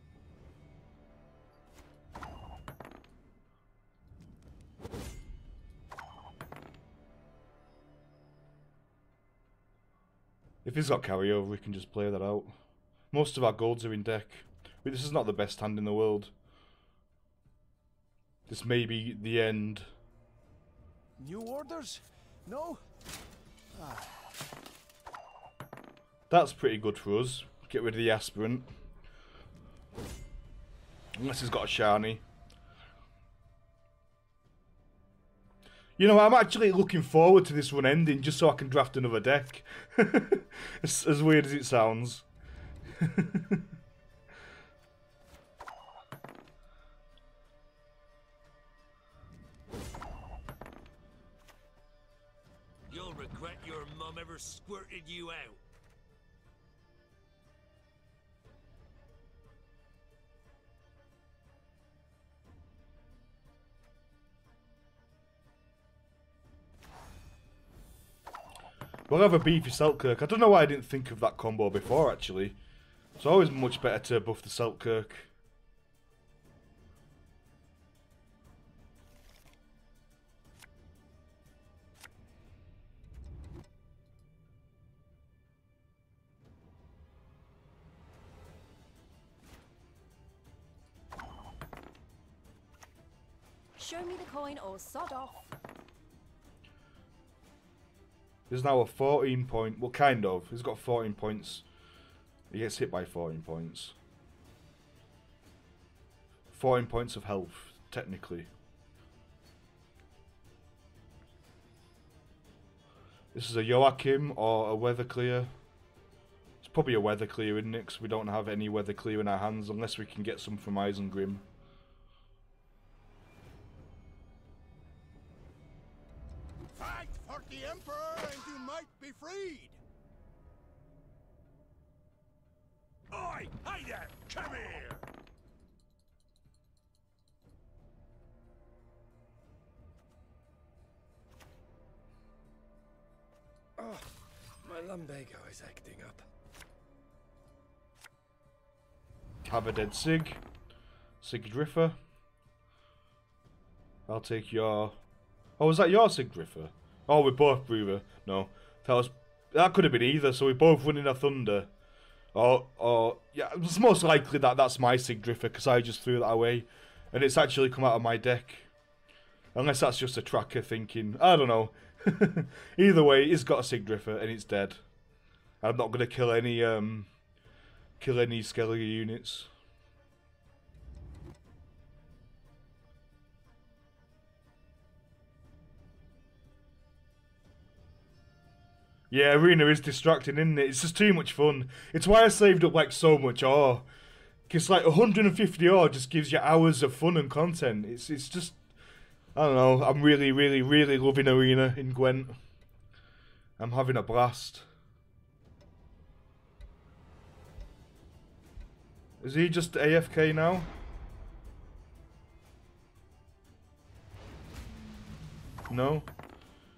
If he's got carryover, we can just play that out. Most of our golds are in deck. This is not the best hand in the world. This may be the end. New orders? No? That's pretty good for us. Get rid of the aspirant. Unless he's got a shiny. You know, I'm actually looking forward to this run ending just so I can draft another deck. as weird as it sounds. You'll regret your mum ever squirted you out. We'll have a beefy Selkirk. I don't know why I didn't think of that combo before, actually. It's always much better to buff the Selkirk. Show me the coin or sod off. There's now a 14 point, well kind of, he's got 14 points. He gets hit by 14 points. 14 points of health, technically. This is a Joachim or a Weather Clear. It's probably a Weather Clear, isn't it? 'Cause we don't have any Weather Clear in our hands unless we can get some from Isengrim. Fight for the Emperor and you might be freed! Oi! Hey there! Come here! Oh, my lumbago is acting up. Have a dead Sig. Sig Driffer. I'll take your... Oh, was that your Sig Driffer? Oh, we're both Brewer. No. That could have been either, so we're both running a Thunder. Or yeah, it's most likely that that's my Sig Driffer, because I just threw that away. And it's actually come out of my deck. Unless that's just a tracker thinking, I don't know. Either way, it's got a Sig Driffer and it's dead. I'm not gonna kill any Skellige units. Yeah, Arena is distracting, isn't it? It's just too much fun. It's why I saved up like so much ore. Because like 150 ore just gives you hours of fun and content. It's just, I don't know, I'm really, really, really loving Arena in Gwent. I'm having a blast. Is he just AFK now? No?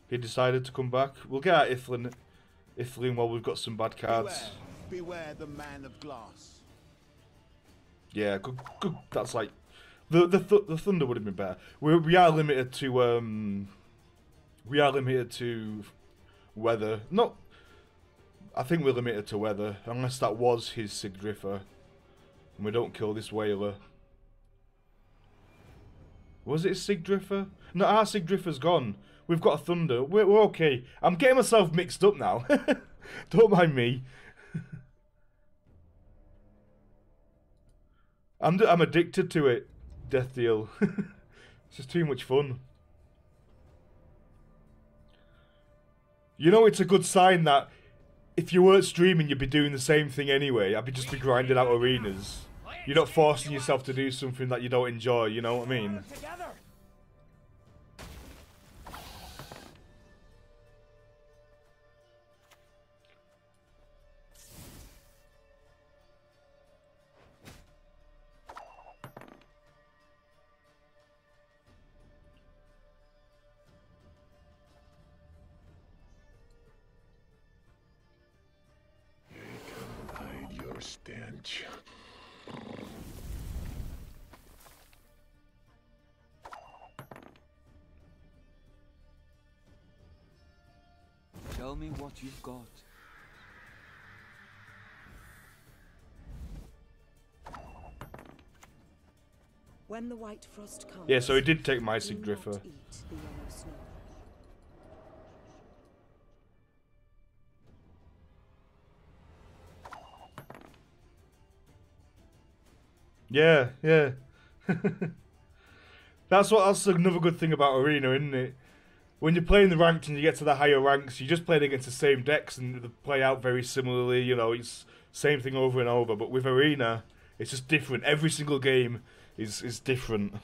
He decided to come back. We'll get at Ithling while we've got some bad cards. Beware the man of glass. Yeah, good. That's like the Thunder would have been better. We are limited to weather. Not. I think we're limited to weather unless that was his Sigdrifer, and we don't kill this whaler. Was it Sigdrifer? No, our Sigdrifer's gone. We've got a Thunder. We're okay. I'm getting myself mixed up now. Don't mind me. I'm addicted to it. Death Deal. It's just too much fun. You know, it's a good sign that if you weren't streaming, you'd be doing the same thing anyway. I'd just be grinding out arenas. You're not forcing yourself to do something that you don't enjoy. You know what I mean? Stench. Tell me what you've got. When the white frost comes, yeah, so he did take my Sigdrifer. Yeah, yeah. That's another good thing about Arena, isn't it? When you're playing the ranked and you get to the higher ranks, you're just playing against the same decks and they play out very similarly, you know, it's same thing over and over. But with Arena, it's just different. Every single game is different.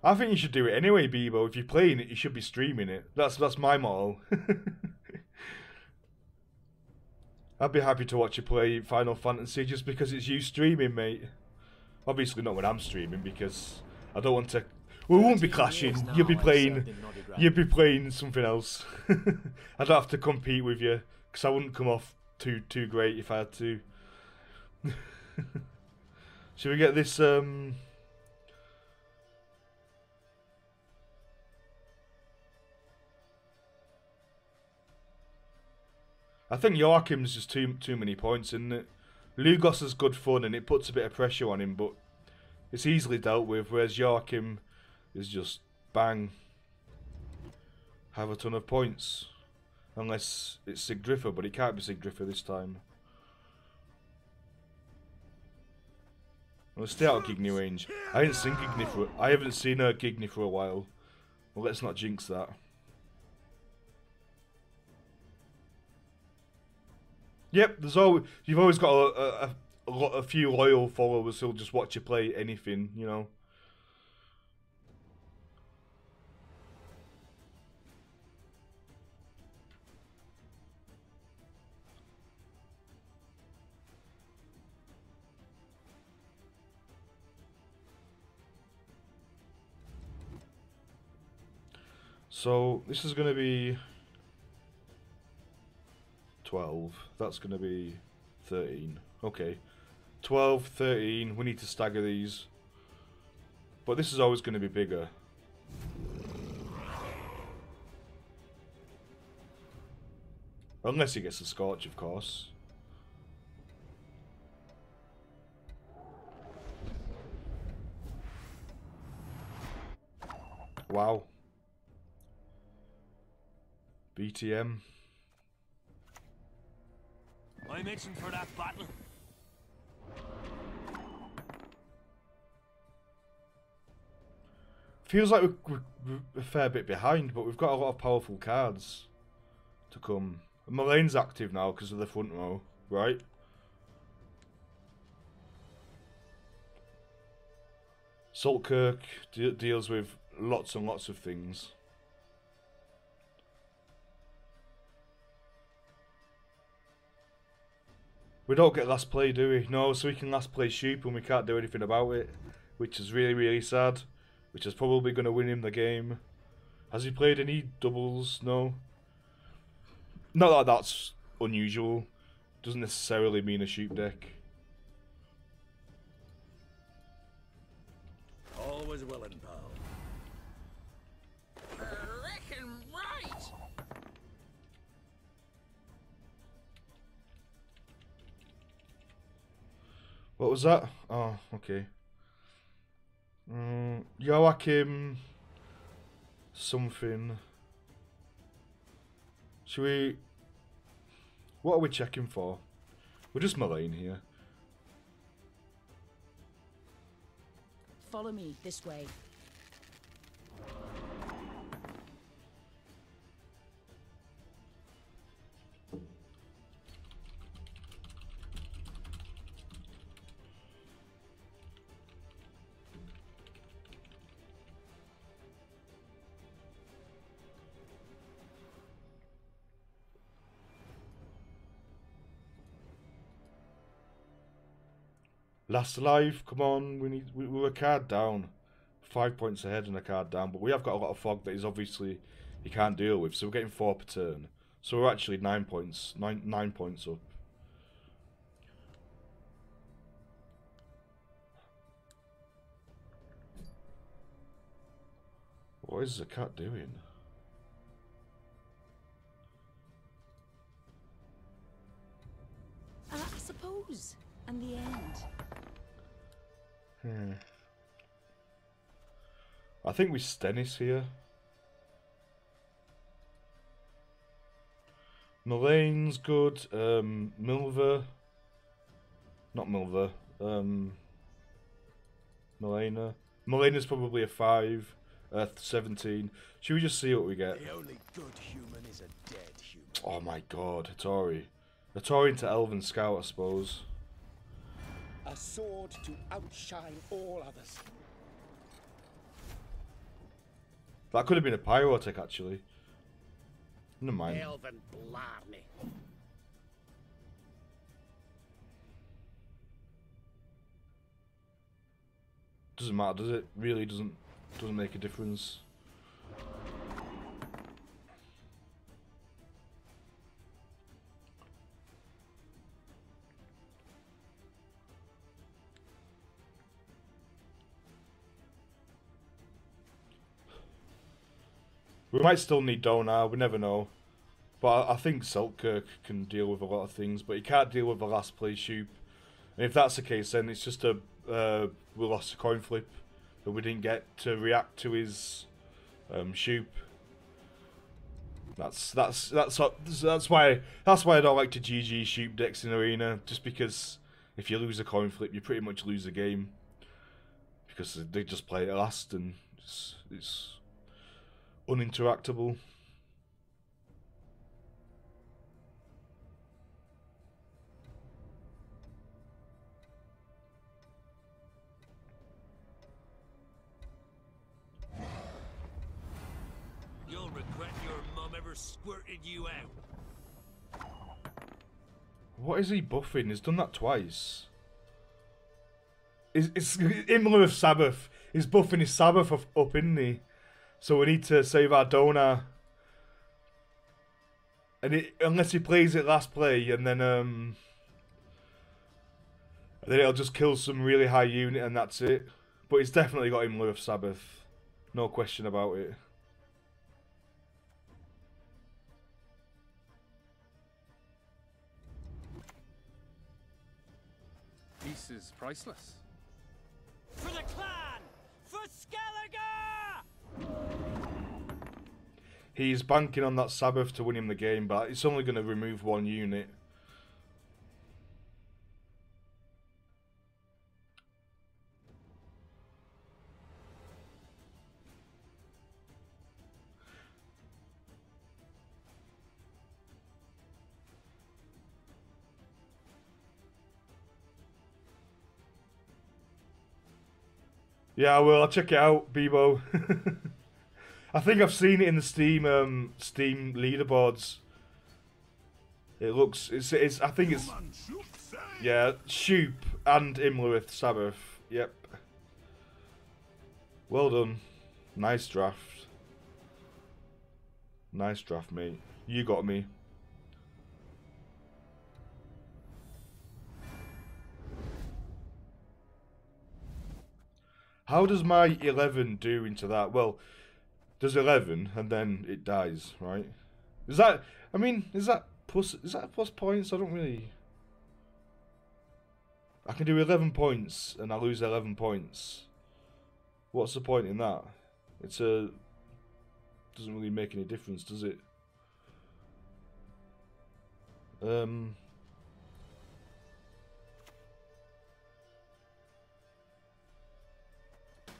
I think you should do it anyway, Bebo. If you're playing it, you should be streaming it. That's my motto. I'd be happy to watch you play Final Fantasy just because it's you streaming, mate. Obviously not when I'm streaming because I don't want to. We won't be clashing. You'll be playing something else. I don't have to compete with you because I wouldn't come off too great if I had to. Should we get this? I think Joachim's just too many points, isn't it? Lugos is good fun and it puts a bit of pressure on him, but it's easily dealt with, whereas Joachim is just bang. Have a ton of points. Unless it's Sigdrifer, but it can't be Sigdrifer this time. Let's stay out of Gigny range. I haven't seen Gigny for a while. Well, let's not jinx that. Yep, you've always got a few loyal followers who'll just watch you play anything, you know. So this is going to be 12. That's going to be 13. Okay. 12, 13. We need to stagger these. But this is always going to be bigger. Unless he gets a Scorch, of course. Wow. BTM. I'm itching for that battle. Feels like we're a fair bit behind, but we've got a lot of powerful cards to come. Mullane's active now because of the front row, right? Saltkirk deals with lots and lots of things. We don't get last play, do we? No, so we can last play Shoop and we can't do anything about it, which is really, really sad, which is probably going to win him the game. Has he played any doubles? No. Not that that's unusual. Doesn't necessarily mean a Shoop deck. Always willing, pal. Reckon right. What was that? Oh, okay. Joachim something. Should we... What are we checking for? We're just Mullane here. Follow me this way. Last life, come on, we're a card down. 5 points ahead and a card down, but we have got a lot of fog that is obviously he can't deal with, so we're getting 4 per turn. So we're actually 9 points, 9 points up. What is the cat doing? I suppose, and the end. I think we Stennis here. Mullane's good. Milver. Not Milver. Mullane. Mullane's probably a 5. 17. Should we just see what we get? The only good human is a dead human. Oh my god, Hattori. Hattori into Elven Scout, I suppose. A sword to outshine all others. That could have been a Pyrotech, actually. Never mind. Elven Blarney. Doesn't matter, does it? Really doesn't make a difference. We might still need Donar, we never know. But I think Selkirk can deal with a lot of things, but he can't deal with the last play Shoop. And if that's the case, then it's just we lost a coin flip, and we didn't get to react to his Shoop. That's why I don't like to GG Shoop decks in Arena, just because if you lose a coin flip, you pretty much lose the game, because they just play it last and it's uninteractable. You'll regret your mum ever squirted you out. What is he buffing? He's done that twice. It's in lieu of Sabbath. He's buffing his Sabbath up, isn't he? So we need to save our Donar. And unless he plays it last play, and then it'll just kill some really high unit, and that's it. But he's definitely got him in lieu of Sabbath. No question about it. Peace is priceless. For the clan! For Skellige! He's banking on that Sabbath to win him the game, but it's only going to remove 1 unit. Yeah, well, I'll check it out, Bebo. I think I've seen it in the Steam Steam leaderboards. It looks, it's. I think it's, yeah, Shoop and Imlerith Sabbath. Yep. Well done. Nice draft. Nice draft, mate. You got me. How does my 11 do into that? Well, there's 11 and then it dies, right? Is that, I mean, is that plus points? I don't really... I can do 11 points and I lose 11 points. What's the point in that? It's a... doesn't really make any difference, does it?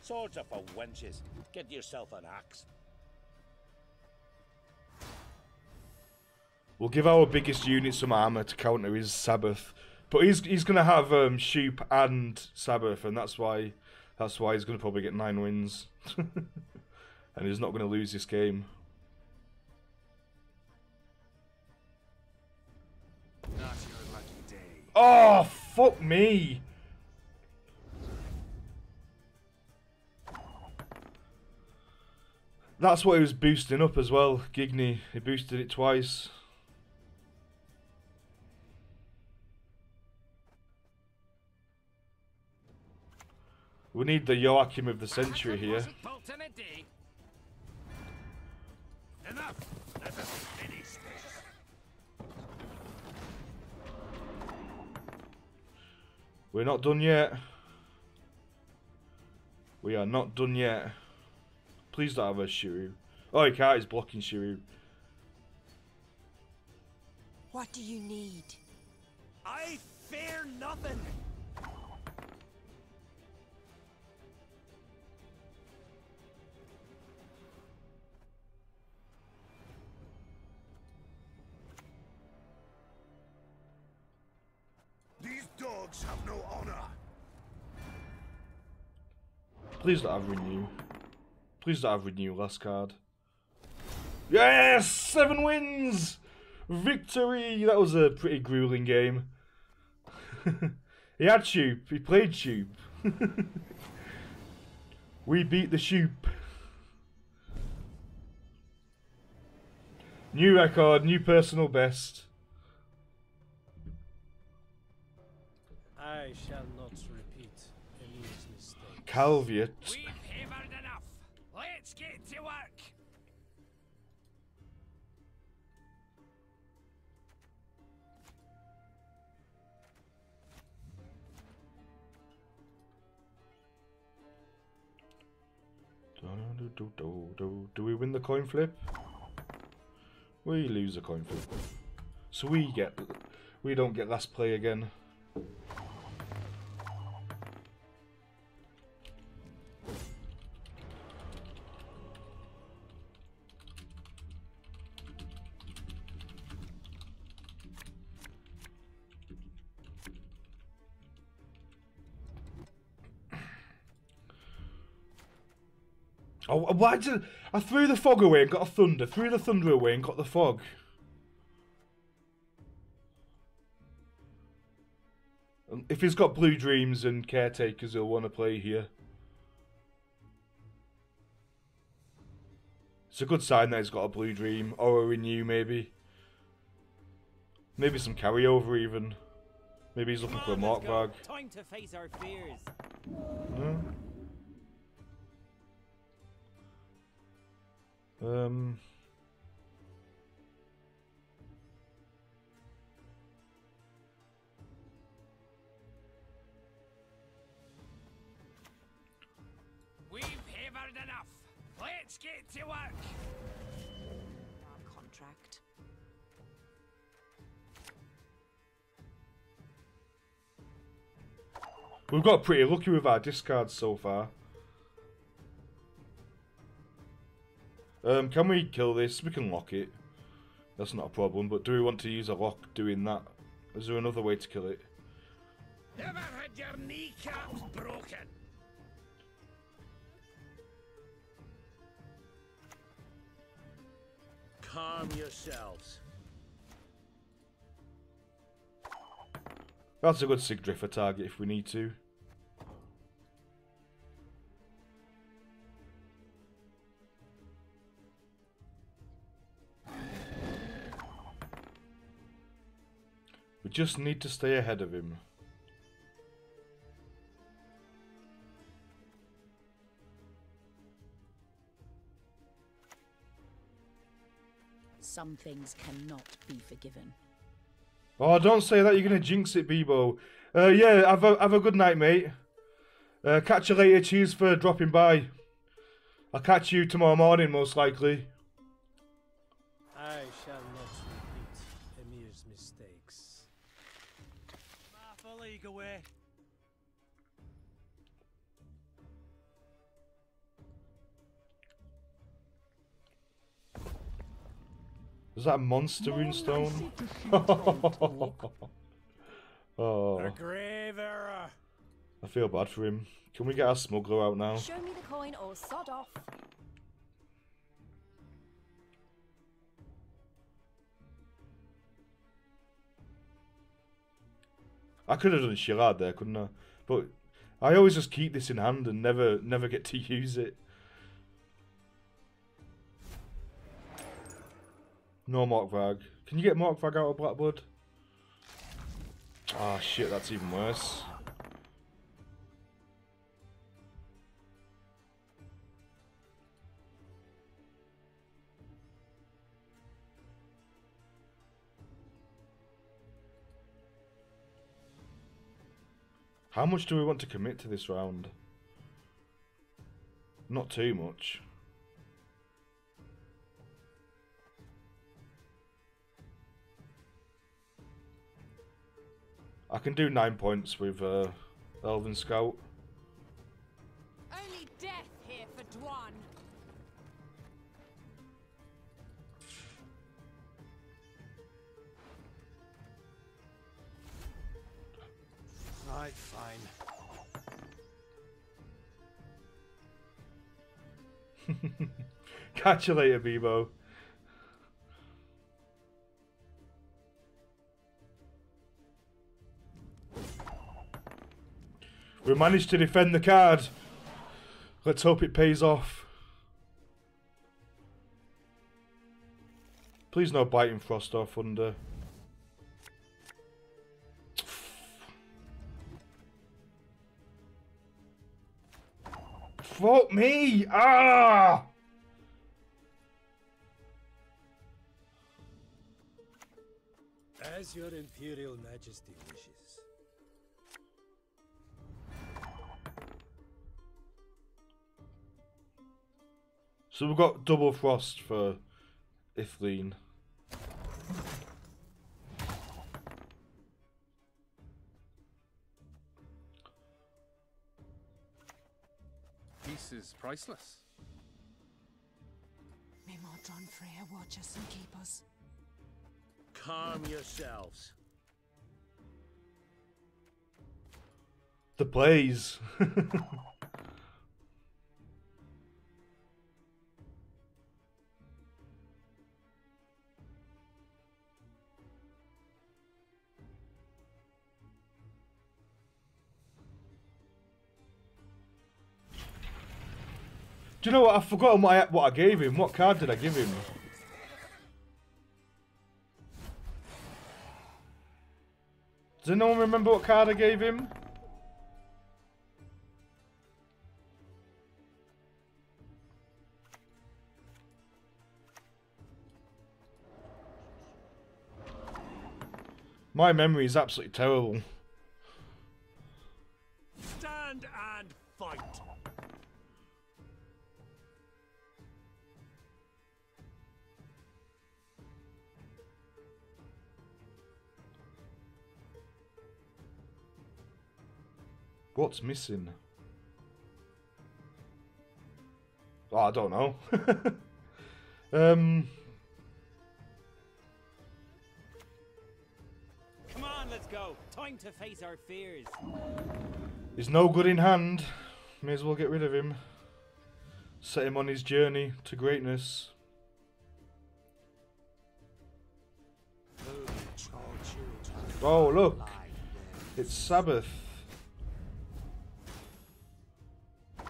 Swords are for wenches. Get yourself an axe. We'll give our biggest unit some armor to counter his Sabbath, but he's gonna have Shoop and Sabbath, and that's why he's gonna probably get 9 wins, and he's not gonna lose this game. Not your lucky day. Oh, fuck me! That's what he was boosting up as well, Gigny. He boosted it twice. We need the Joachim of the century here. Enough. Let us finish this. We're not done yet. We are not done yet. Please don't have a Shiryu. Oh, he can't. He's blocking Shiryu. What do you need? I fear nothing. These dogs have no honor. Please don't have Renew. Please don't have Renew last card. Yes! 7 wins! Victory! That was a pretty grueling game. He had Shoop. He played Shoop. We beat the Shoop. New record, new personal best. I shall not repeat Emily's mistake. Calviet. We've hammered enough. Let's get to work. Do we win the coin flip? We lose a coin flip. So we don't get last play again. Oh, why did I threw the fog away and got a thunder? Threw the thunder away and got the fog. If he's got Blue Dreams and Caretakers, he'll want to play here. It's a good sign that he's got a Blue Dream or a Renew, maybe. Maybe some carryover even. Maybe he's looking for a Mark Bag. Time to face our fears. We've hammered enough. Let's get to work. Our contract. We've got pretty lucky with our discards so far. Can we kill this? We can lock it. That's not a problem, but do we want to use a lock doing that? Is there another way to kill it? Ever had your kneecaps broken? Calm yourselves. That's a good Sigdrifer target if we need to. We just need to stay ahead of him. Some things cannot be forgiven. Oh, don't say that. You're going to jinx it, Bebo. Yeah, have a good night, mate. Catch you later. Cheers for dropping by. I'll catch you tomorrow morning, most likely. I shall not repeat Emir's mistakes. Half a league away. Is that a monster runestone? Oh. A grave error. I feel bad for him. Can we get our smuggler out now? Show me the coin or sod off. I could have done a charade there, couldn't I? But I always just keep this in hand and never get to use it. No Morkvarg. Can you get Morkvarg out of Blackblood? Ah, shit, that's even worse. How much do we want to commit to this round? Not too much. I can do 9 points with Elven Scout. Only death here for Dwan. Right, fine. Catch you later, Bebo. We managed to defend the card. Let's hope it pays off. Please no biting Frost or Thunder. Fuck me! Ah! As your Imperial Majesty wishes. So we've got double Frost for Ithleen. Peace is priceless. May Mordron Freya watch us and keep us. Calm yourselves. The plays. Do you know what? I've forgotten what I gave him. What card did I give him? Does anyone remember what card I gave him? My memory is absolutely terrible. Stand and fight. What's missing? Oh, I don't know. Come on, let's go. Time to face our fears. He's no good in hand. May as well get rid of him. Set him on his journey to greatness. Oh, look. It's Sabbath.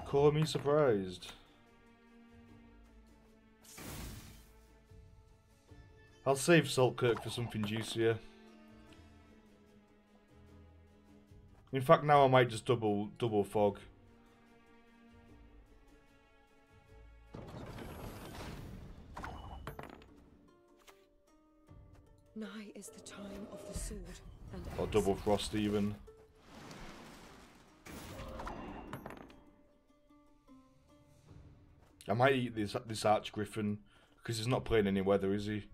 Call me surprised. I'll save Saltkirk for something juicier. In fact, now I might just double fog. Nigh is the time of the sword and Or double frost even. I might eat this Archgriffin because he's not playing any weather, is he?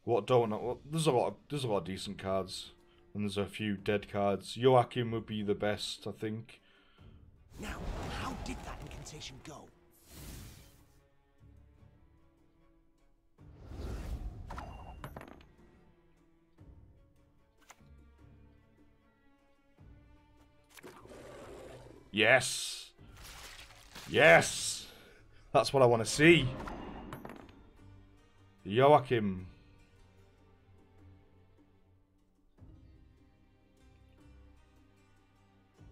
What don't know? Well, there's a lot of decent cards, and there's a few dead cards. Joachim would be the best, I think. Now, how did that incantation go? Yes! Yes! That's what I want to see. Joachim.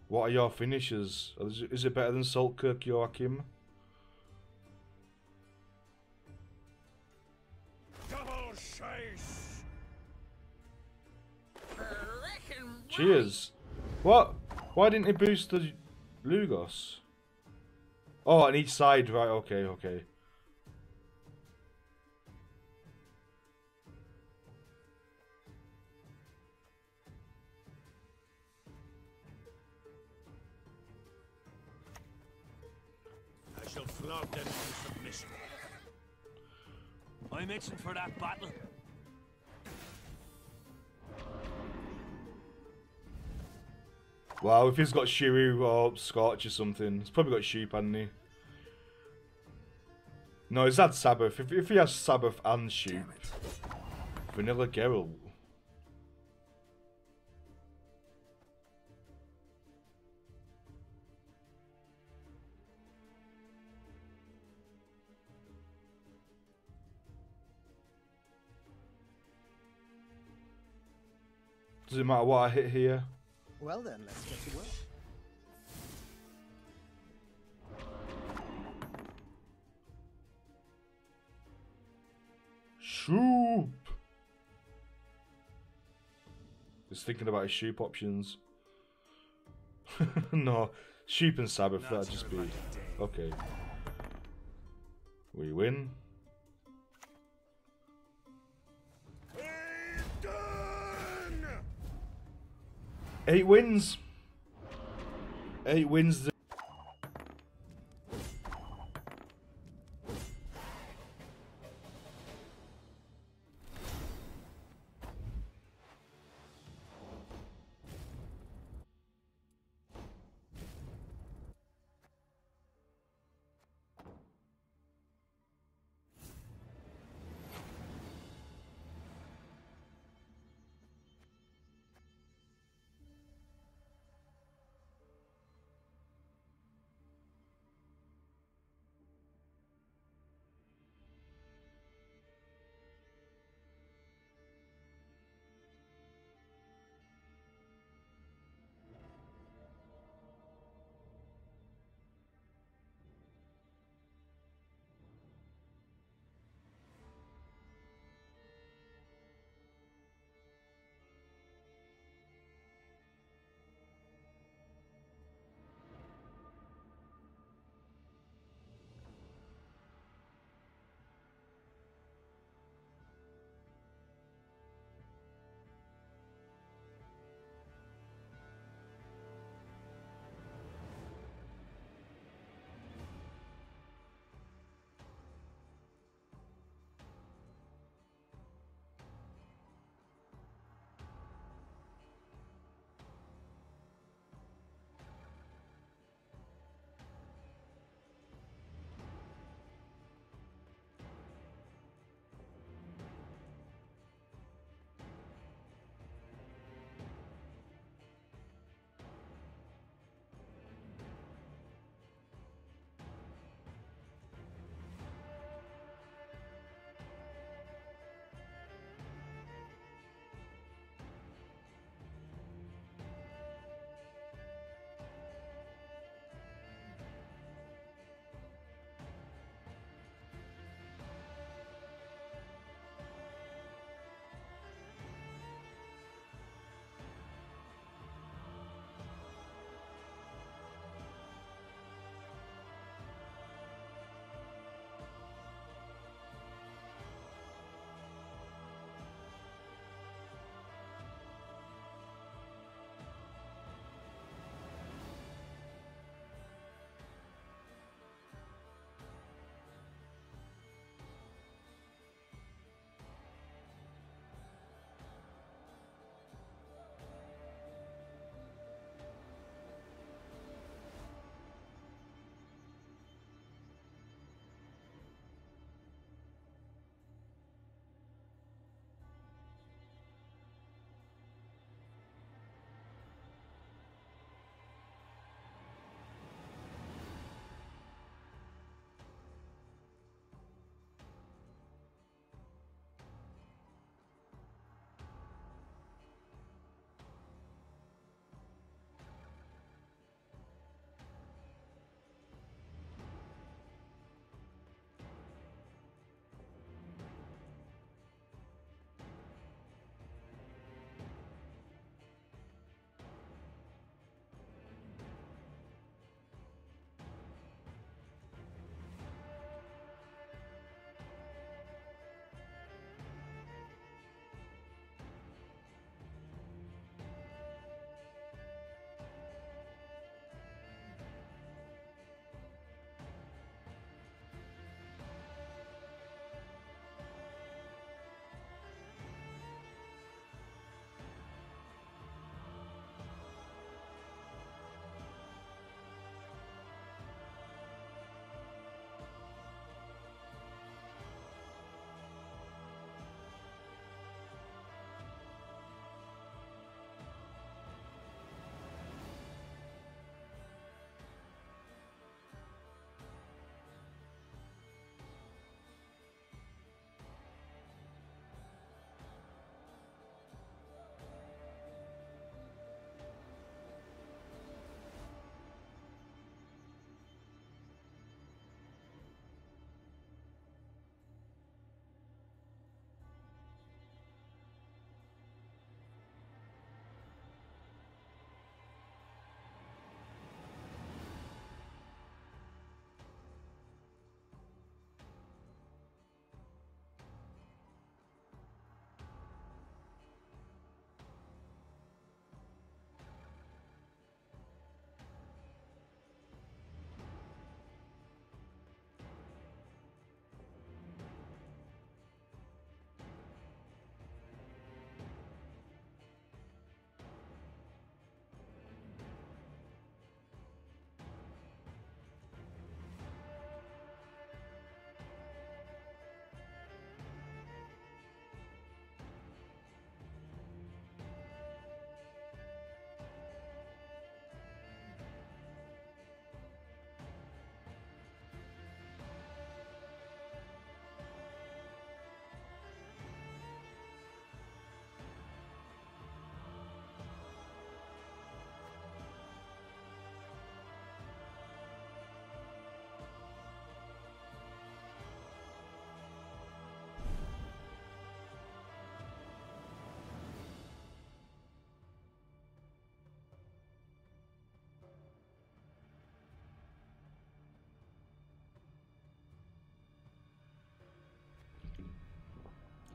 What are your finishes? Is it better than Saltkirk, Joachim? Double chase. Cheers. What? Why didn't it boost the Lugos? Oh, on each side, right? Okay, okay. I shall flog them into submission. I'm itching for that battle. Wow, if he's got Shiryu or Scorch or something, he's probably got Sheep, hasn't he? No, he's had Sabbath. If he has Sabbath and Sheep, Vanilla Geralt. Does it matter what I hit here? Well then, let's get to work. Shoop! Just thinking about his Shoop options. No, Sheep and Sabbath, that'd just be... Okay. We win. Eight wins. 8 wins.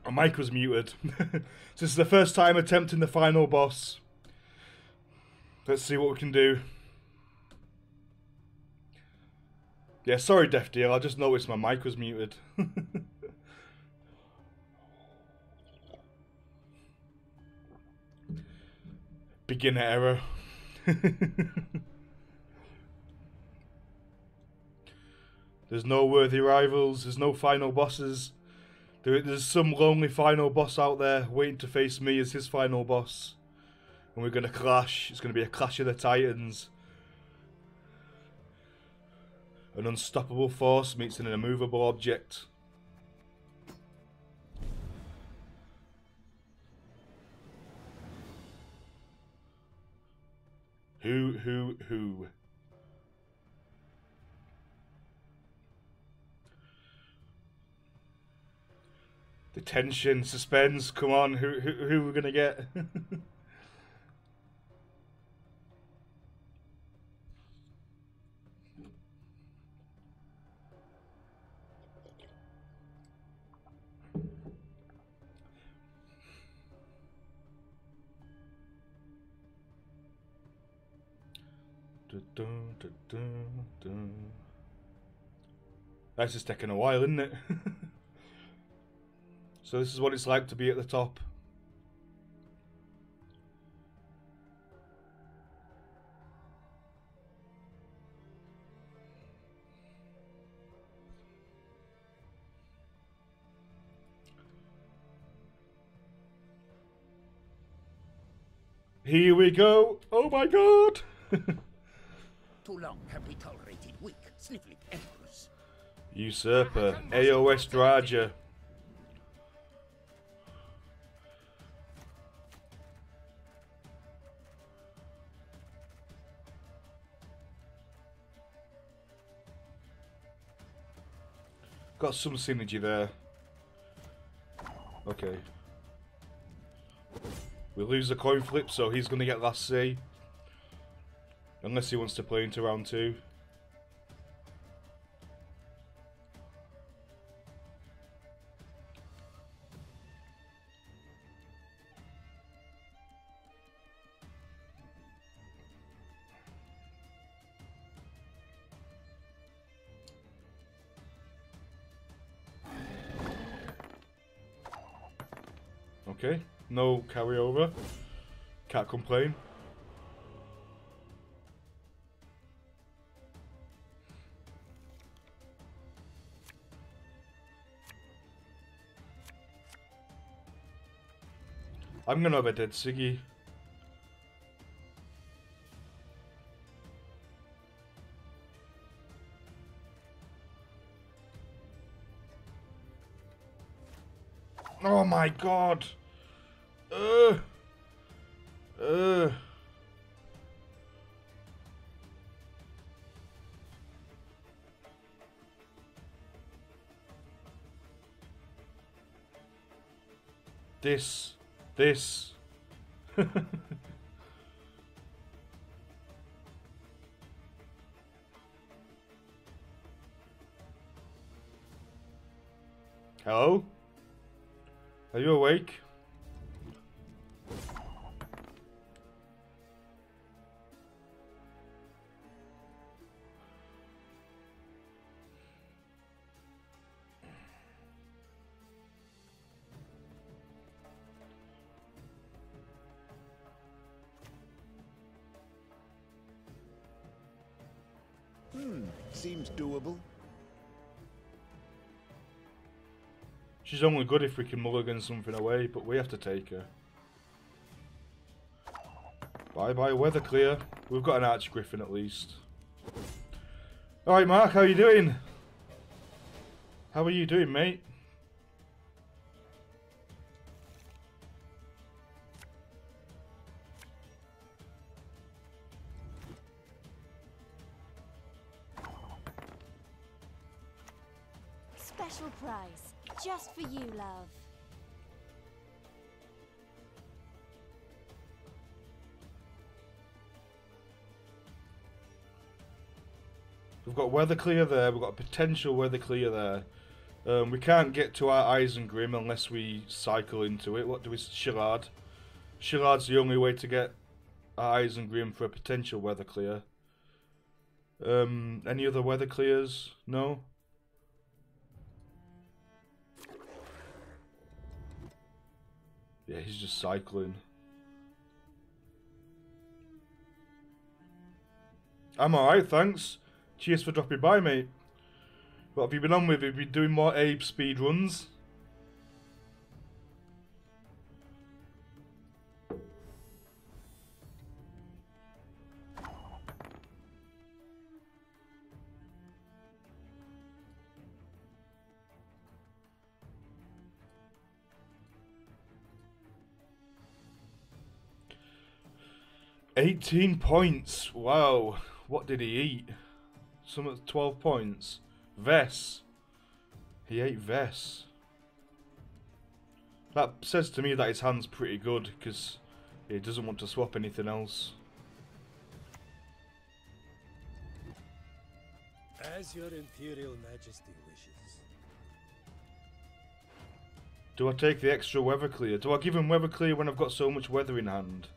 My mic was muted. This is the first time attempting the final boss. Let's see what we can do. Yeah, sorry, Death Deal. I just noticed my mic was muted. Beginner error. There's no worthy rivals. There's no final bosses. There's some lonely final boss out there waiting to face me as his final boss. And we're going to clash. It's going to be a clash of the titans. An unstoppable force meets an immovable object. Who? The tension, suspense, come on, who are we gonna get? That's just taking a while, isn't it? So this is what it's like to be at the top. Here we go! Oh my god! Too long have we tolerated weak, sniffling emperors. Usurper, AOS Draja. Got some synergy there. Okay. We lose the coin flip, so he's going to get last say. Unless he wants to play into round 2. Okay, no carryover. Can't complain. I'm gonna have a dead Siggy. Oh my god! This. Hello? Are you awake? Seems doable. She's only good if we can mulligan something away, but we have to take her. Bye-bye, weather clear. We've got an Archgriffin at least. Alright, Mark, how are you doing? How are you doing, mate? Special prize, just for you, love. We've got weather clear there, we've got a potential weather clear there. We can't get to our Isengrim unless we cycle into it. What do we... Shillard. Shillard's the only way to get our Isengrim for a potential weather clear. Any other weather clears? No? Yeah, he's just cycling. I'm alright, thanks. Cheers for dropping by, mate. What have you been on with? Have you been doing more Abe speed runs? $18 points. Wow. What did he eat? Some at 12 points. Vess. He ate Vess. That says to me that his hand's pretty good because he doesn't want to swap anything else. As your Imperial Majesty wishes. Do I take the extra weather clear? Do I give him weather clear when I've got so much weather in hand?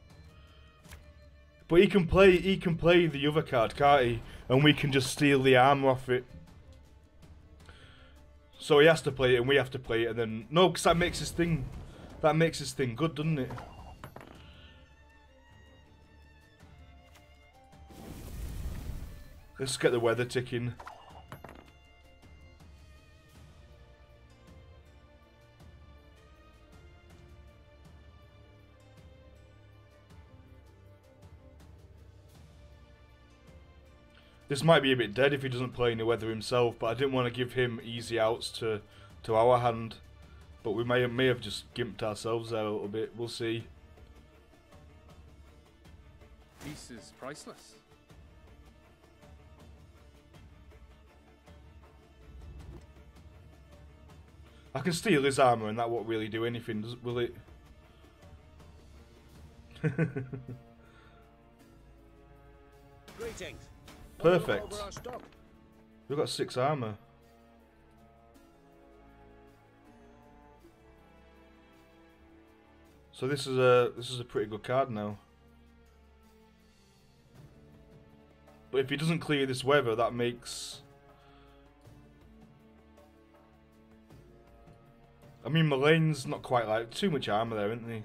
But he can play the other card, can't he? And we can just steal the armor off it. So he has to play it and we have to play it and then... No, because that makes his thing good, doesn't it? Let's get the weather ticking. This might be a bit dead if he doesn't play any weather himself, but I didn't want to give him easy outs to our hand. But we may have just gimped ourselves there a little bit. We'll see. Peace is priceless. I can steal his armor and that won't really do anything, will it? Greetings. Perfect. We've got 6 armor. So this is a pretty good card now. But if he doesn't clear this weather, that makes... I mean, Mullane's not quite like... Too much armor there, isn't he?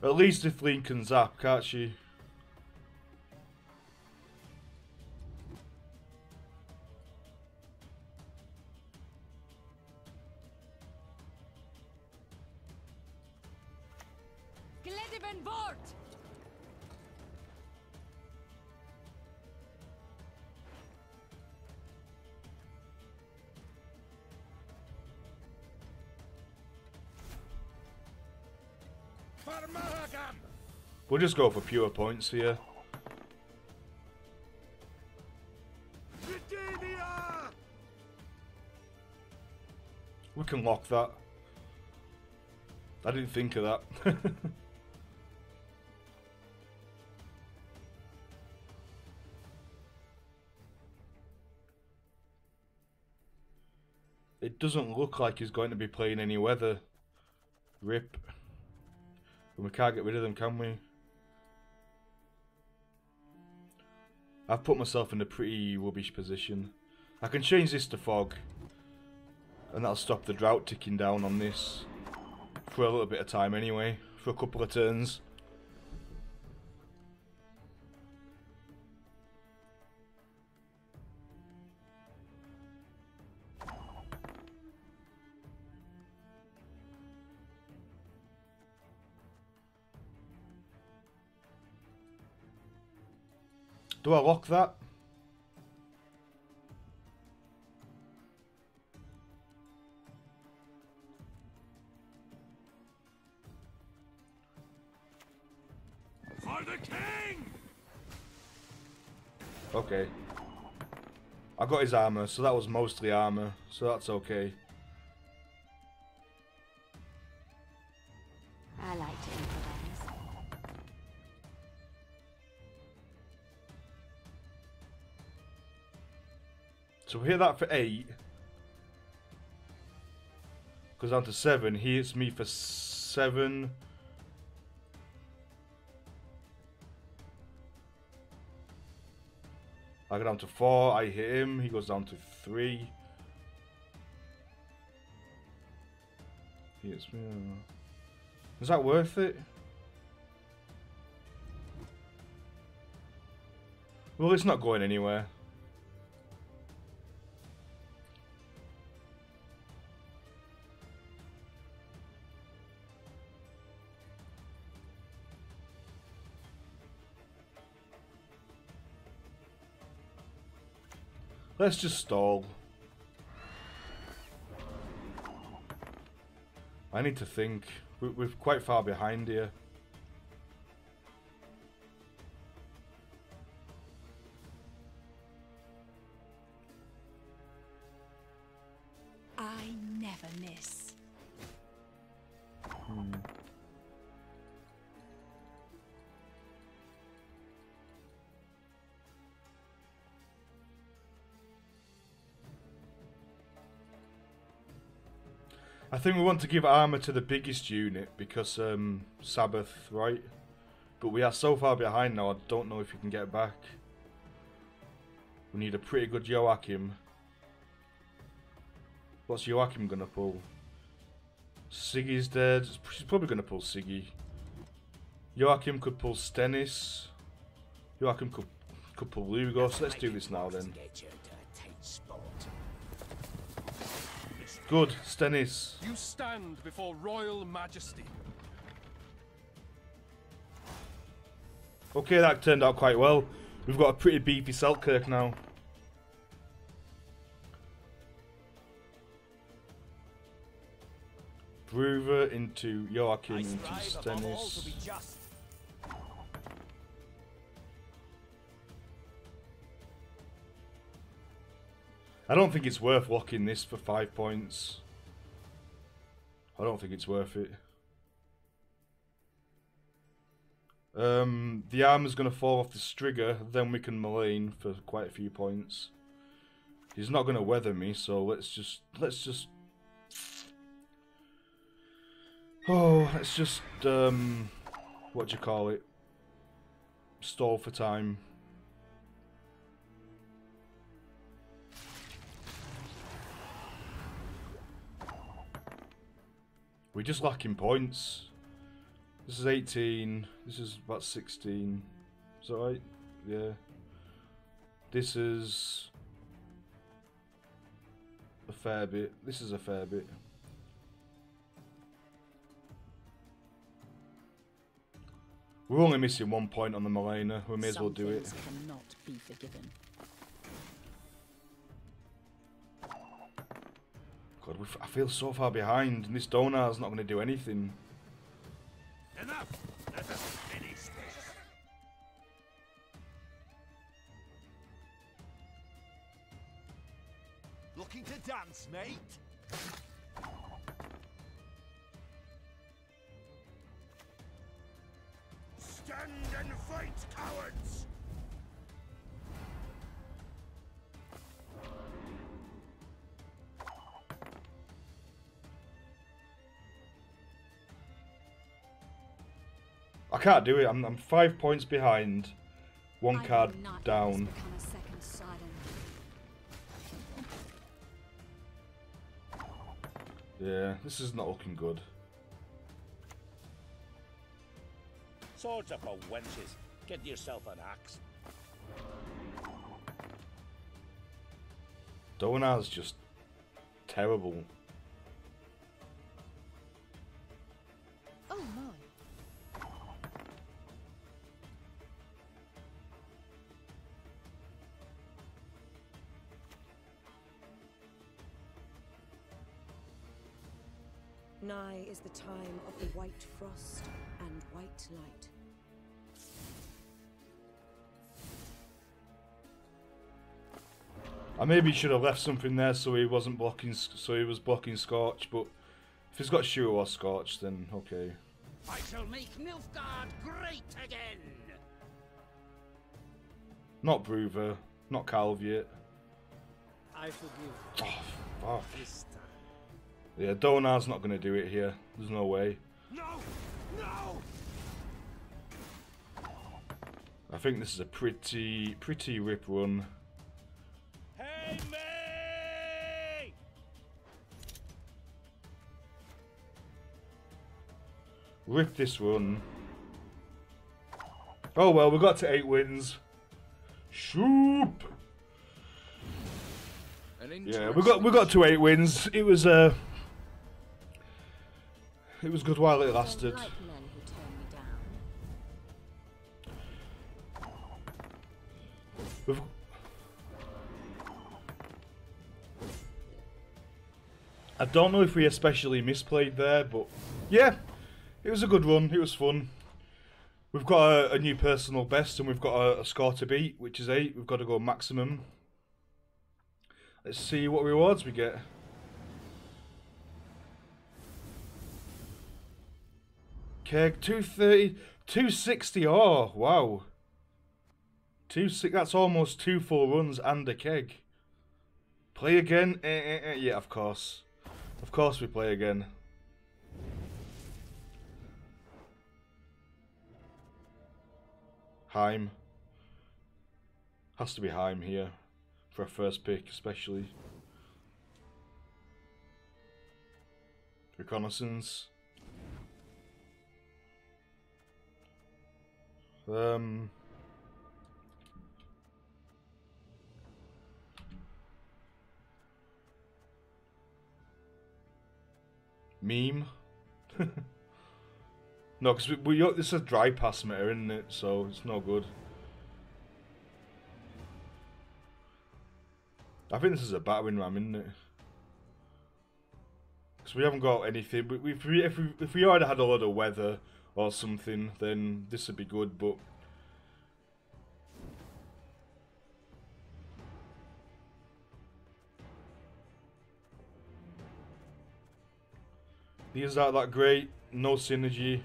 At least Ithleen can zap, can't she? We'll just go for pure points here. We can lock that. I didn't think of that. It doesn't look like he's going to be playing any weather. Rip. And we can't get rid of them, can we? I've put myself in a pretty rubbish position. I can change this to fog. And that'll stop the drought ticking down on this. For a little bit of time anyway. For a couple of turns. Do I lock that? For the king! Okay. I got his armor, so that was mostly armor, so that's okay. I like to improvise. So we hit that for 8. Goes down to 7. He hits me for 7. I go down to 4. I hit him. He goes down to 3. He hits me. Is that worth it? Well, it's not going anywhere. Let's just stall. I need to think. We're quite far behind here. I never miss. I think we want to give armor to the biggest unit because Sabbath, right? But we are so far behind now, I don't know if we can get back. We need a pretty good Joachim. What's Joachim gonna pull? Siggy's dead. She's probably gonna pull Siggy. Joachim could pull Stennis. Joachim could pull Lugo. So let's do this now then. Good, Stennis. You stand before royal majesty. Okay, that turned out quite well. We've got a pretty beefy Selkirk now. Bruver into Joachim into Stennis. I don't think it's worth locking this for 5 points. I don't think it's worth it. The armor's going to fall off the Striga, then we can Mullane for quite a few points. He's not going to weather me, so let's just what do you call it? Stall for time. We're just lacking points. This is 18. This is about 16. Is that right? Yeah. This is a fair bit. This is a fair bit. We're only missing 1 point on the Malena. We may as well do it. Cannot be forgiven. God, I feel so far behind, and this Donar's not going to do anything. Enough! Let us finish this. Looking to dance, mate? Stand and fight, cowards! I can't do it. I'm 5 points behind. One card down. Yeah, this is not looking good. Swords are for wenches. Get yourself an axe. Donar's just terrible. Oh my. Nigh is the time of the white frost and white light. I maybe should have left something there so he wasn't blocking. So he was blocking Scorch, but if he's got Shooter or Scorch, then okay. I shall make Nilfgaard great again. Not Bruver, not Calviet. I forgive. Oh, fuck. This time. Yeah, Donar's not going to do it here. There's no way. No! No! I think this is a pretty rip run. Hey, me! Rip this run. Oh well, we got to 8 wins. Shoop! Yeah, we got to 8 wins. It was good while it lasted. I don't know if we especially misplayed there, but yeah, it was a good run. It was fun. We've got a new personal best, and we've got a score to beat, which is 8. We've got to go maximum. Let's see what rewards we get. Keg 230, 260. Oh wow, 260. That's almost 2 full runs and a keg. Play again? Yeah, of course. Of course we play again. Heim. Has to be Heim here. For a first pick, especially. Reconnaissance. Meme. No, because this is a dry pass meta, isn't it? So it's no good. I think this is a battering ram, isn't it? Because we haven't got anything. But if we already had a lot of weather or something, then this would be good. But these aren't that great. No synergy.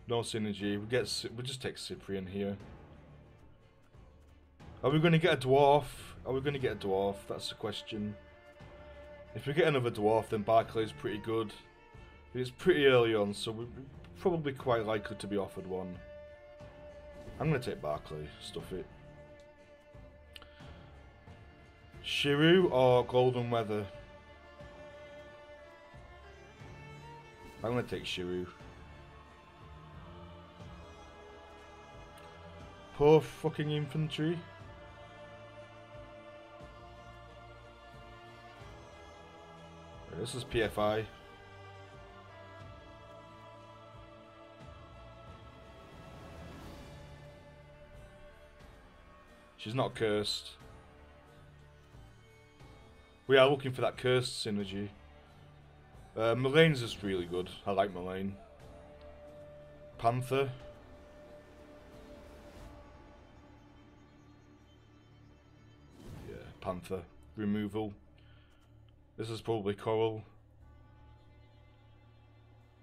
No synergy. We just take Cyprian here. Are we going to get a dwarf? Are we going to get a dwarf? That's the question. If we get another dwarf, then Barclay's pretty good. It's pretty early on, so we're probably quite likely to be offered one. I'm going to take Barclay. Stuff it. Shiru or Golden Weather? I'm going to take Shiru. Poor fucking infantry. This is PFI. She's not cursed. We are looking for that cursed synergy. Mullane's just really good. I like Mullane. Panther. Yeah, Panther. Removal. This is probably Coral.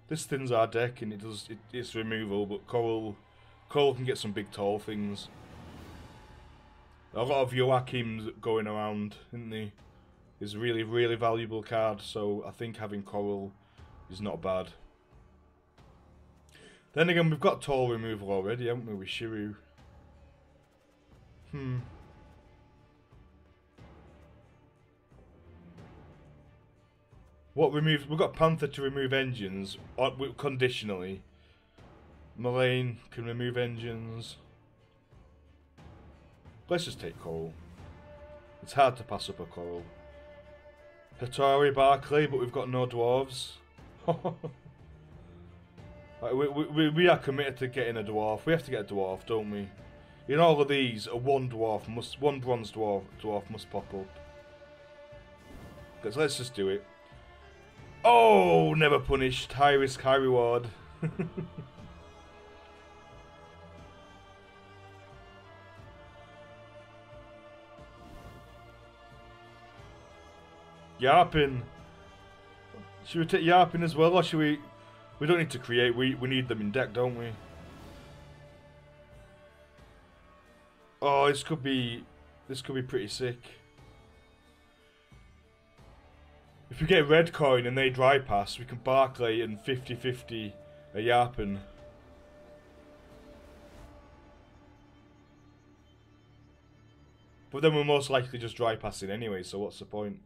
This thins our deck and it's removal, but Coral can get some big tall things. A lot of Joachim's going around, isn't he? Is a really, really valuable card, so I think having Coral is not bad. Then again, we've got tall removal already, haven't we, with Shiru? What removes? We've got Panther to remove engines, conditionally. Mullane can remove engines. Let's just take Coral. It's hard to pass up a Coral. Hattori, Barclay, but we've got no dwarves. we are committed to getting a dwarf. We have to get a dwarf, don't we? In all of these, one bronze dwarf must pop up. Because let's just do it. Oh, never punished. High risk, high reward. Yarpin. Should we take Yarpin as well, or should we? We don't need to create. We need them in deck, don't we? Oh, this could be pretty sick. If we get a red coin and they dry pass, we can Barclay and 50-50 a Yarpen. But then we're most likely just dry passing anyway, so what's the point?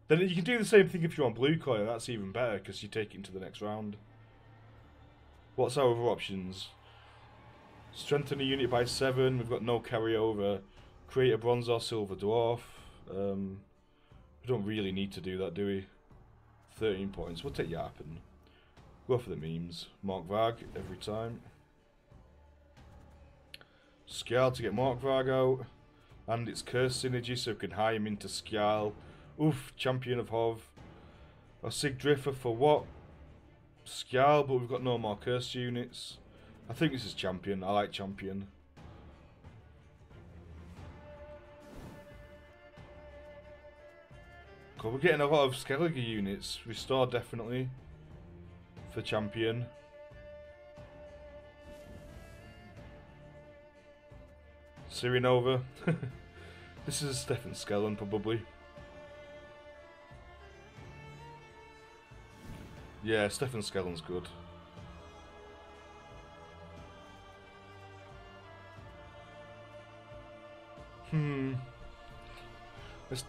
Then you can do the same thing if you want blue coin, and that's even better because you take it into the next round. What's our other options? Strengthen a unit by 7, we've got no carryover. Create a bronze or silver dwarf. We don't really need to do that, do we? 13 points, we'll take Yarpen. Go for the memes. Mark Varg every time. Skjal to get Mark Varg out. And it's curse synergy, so we can hire him into Skjal. Oof, Champion of Hov. Or Sigdriffer for what? Skjal, but we've got no more curse units. I think this is Champion. I like Champion. Cool, we're getting a lot of Skellige units. Restore definitely. For Champion. Sirinova. This is Stefan Skellen probably. Yeah, Stefan Skellen's good. Let's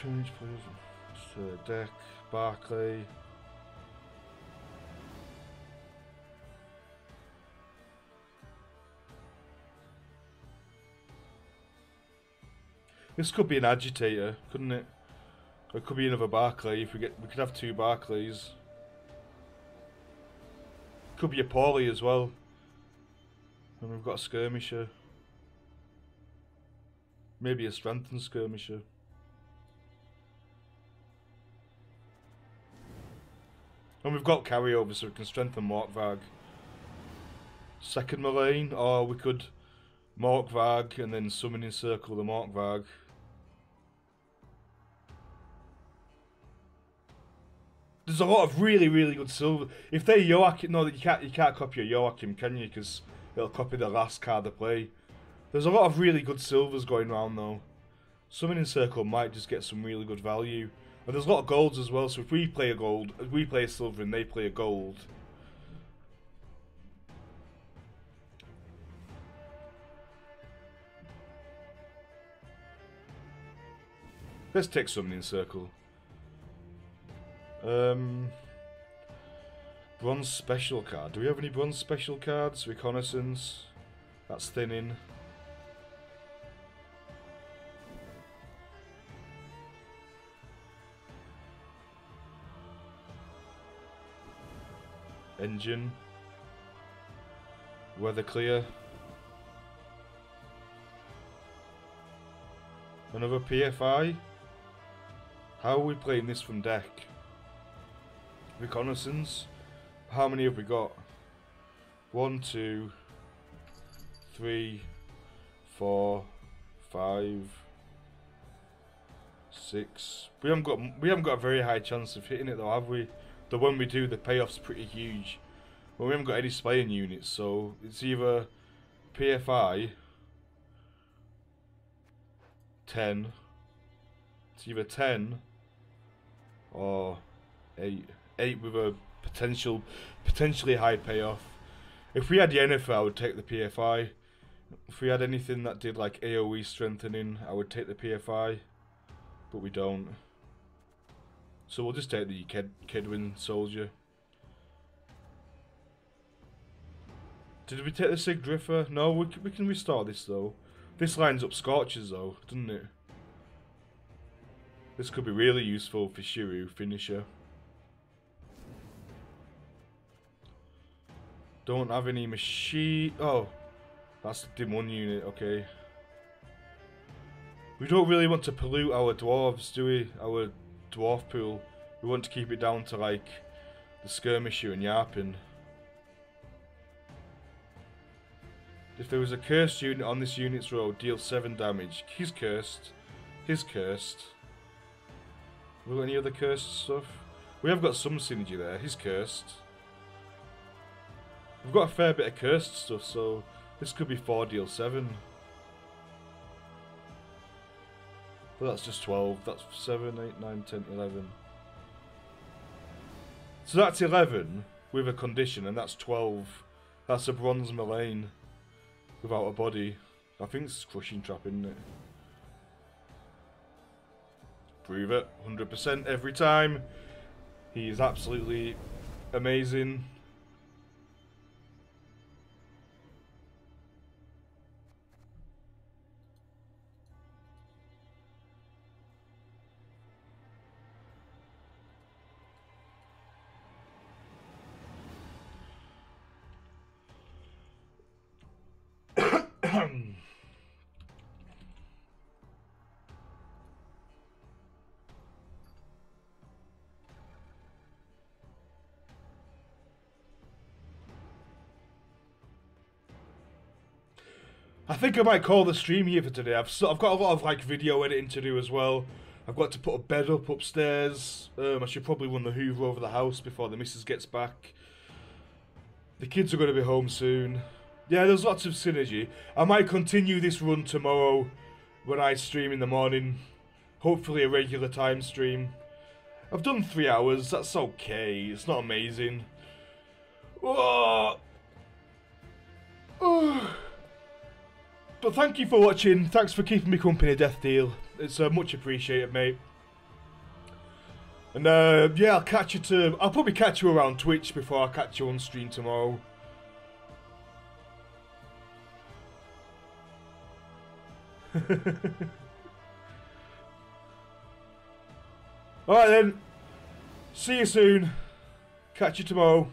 change players. Deck, Barclay. This could be an agitator, couldn't it? Or it could be another Barclay. If we could have 2 Barclays. Could be a Paulie as well. And we've got a Skirmisher. Maybe a strengthened Skirmisher. And we've got carryover, so we can strengthen Morkvarg. Second Mullane, or we could Morkvarg and then summon encircle the Morkvarg. There's a lot of really, really good silver. If they're Joachim, no, you can't copy a Joachim, can you? Because it'll copy the last card of play. There's a lot of really good silvers going around though. Summoning Circle might just get some really good value. And there's a lot of golds as well, so if we play a gold, if we play a silver and they play a gold. Let's take Summoning Circle. Bronze special card. Do we have any bronze special cards? Reconnaissance. That's thinning. Engine. Weather clear. Another PFI. How are we playing this from deck? Reconnaissance. How many have we got? 1, 2, 3, 4, 5, 6. We haven't got a very high chance of hitting it though, have we? Though when we do, the payoff's pretty huge. Well, we haven't got any splaying units, so it's either PFI 10. It's either 10 or 8. 8 with a potentially high payoff. If we had Yennefer, I would take the PFI. If we had anything that did like AoE strengthening, I would take the PFI. But we don't. So we'll just take the Kedwin Soldier. Did we take the Sigdriffer? No, we can restore this though. This lines up Scorchers though, doesn't it? This could be really useful for Shiru, finisher. Don't have any machine. Oh, that's the Dim 1 unit, okay. We don't really want to pollute our dwarves, do we? Our dwarf pool. We want to keep it down to like the Skirmisher and Yarpen. If there was a cursed unit on this unit's row, deal 7 damage. He's cursed. He's cursed. Have we got any other cursed stuff? We have got some synergy there. He's cursed. We've got a fair bit of cursed stuff, so this could be 4 deal 7. Well, that's just 12. That's 7, 8, 9, 10, 11. So that's 11 with a condition, and that's 12. That's a bronze Mullane without a body. I think it's Crushing Trap, isn't it? Prove it. 100% every time. He is absolutely amazing. I think I might call the stream here for today. I've got a lot of like video editing to do as well. I've got to put a bed up upstairs. I should probably run the Hoover over the house before the missus gets back. The kids are going to be home soon. Yeah, there's lots of synergy. I might continue this run tomorrow when I stream in the morning. Hopefully a regular time stream. I've done 3 hours. That's okay. It's not amazing. Oh. Oh. But thank you for watching. Thanks for keeping me company, Death Deal. It's much appreciated, mate. And yeah, I'll probably catch you around Twitch before I catch you on stream tomorrow. Alright then. See you soon. Catch you tomorrow.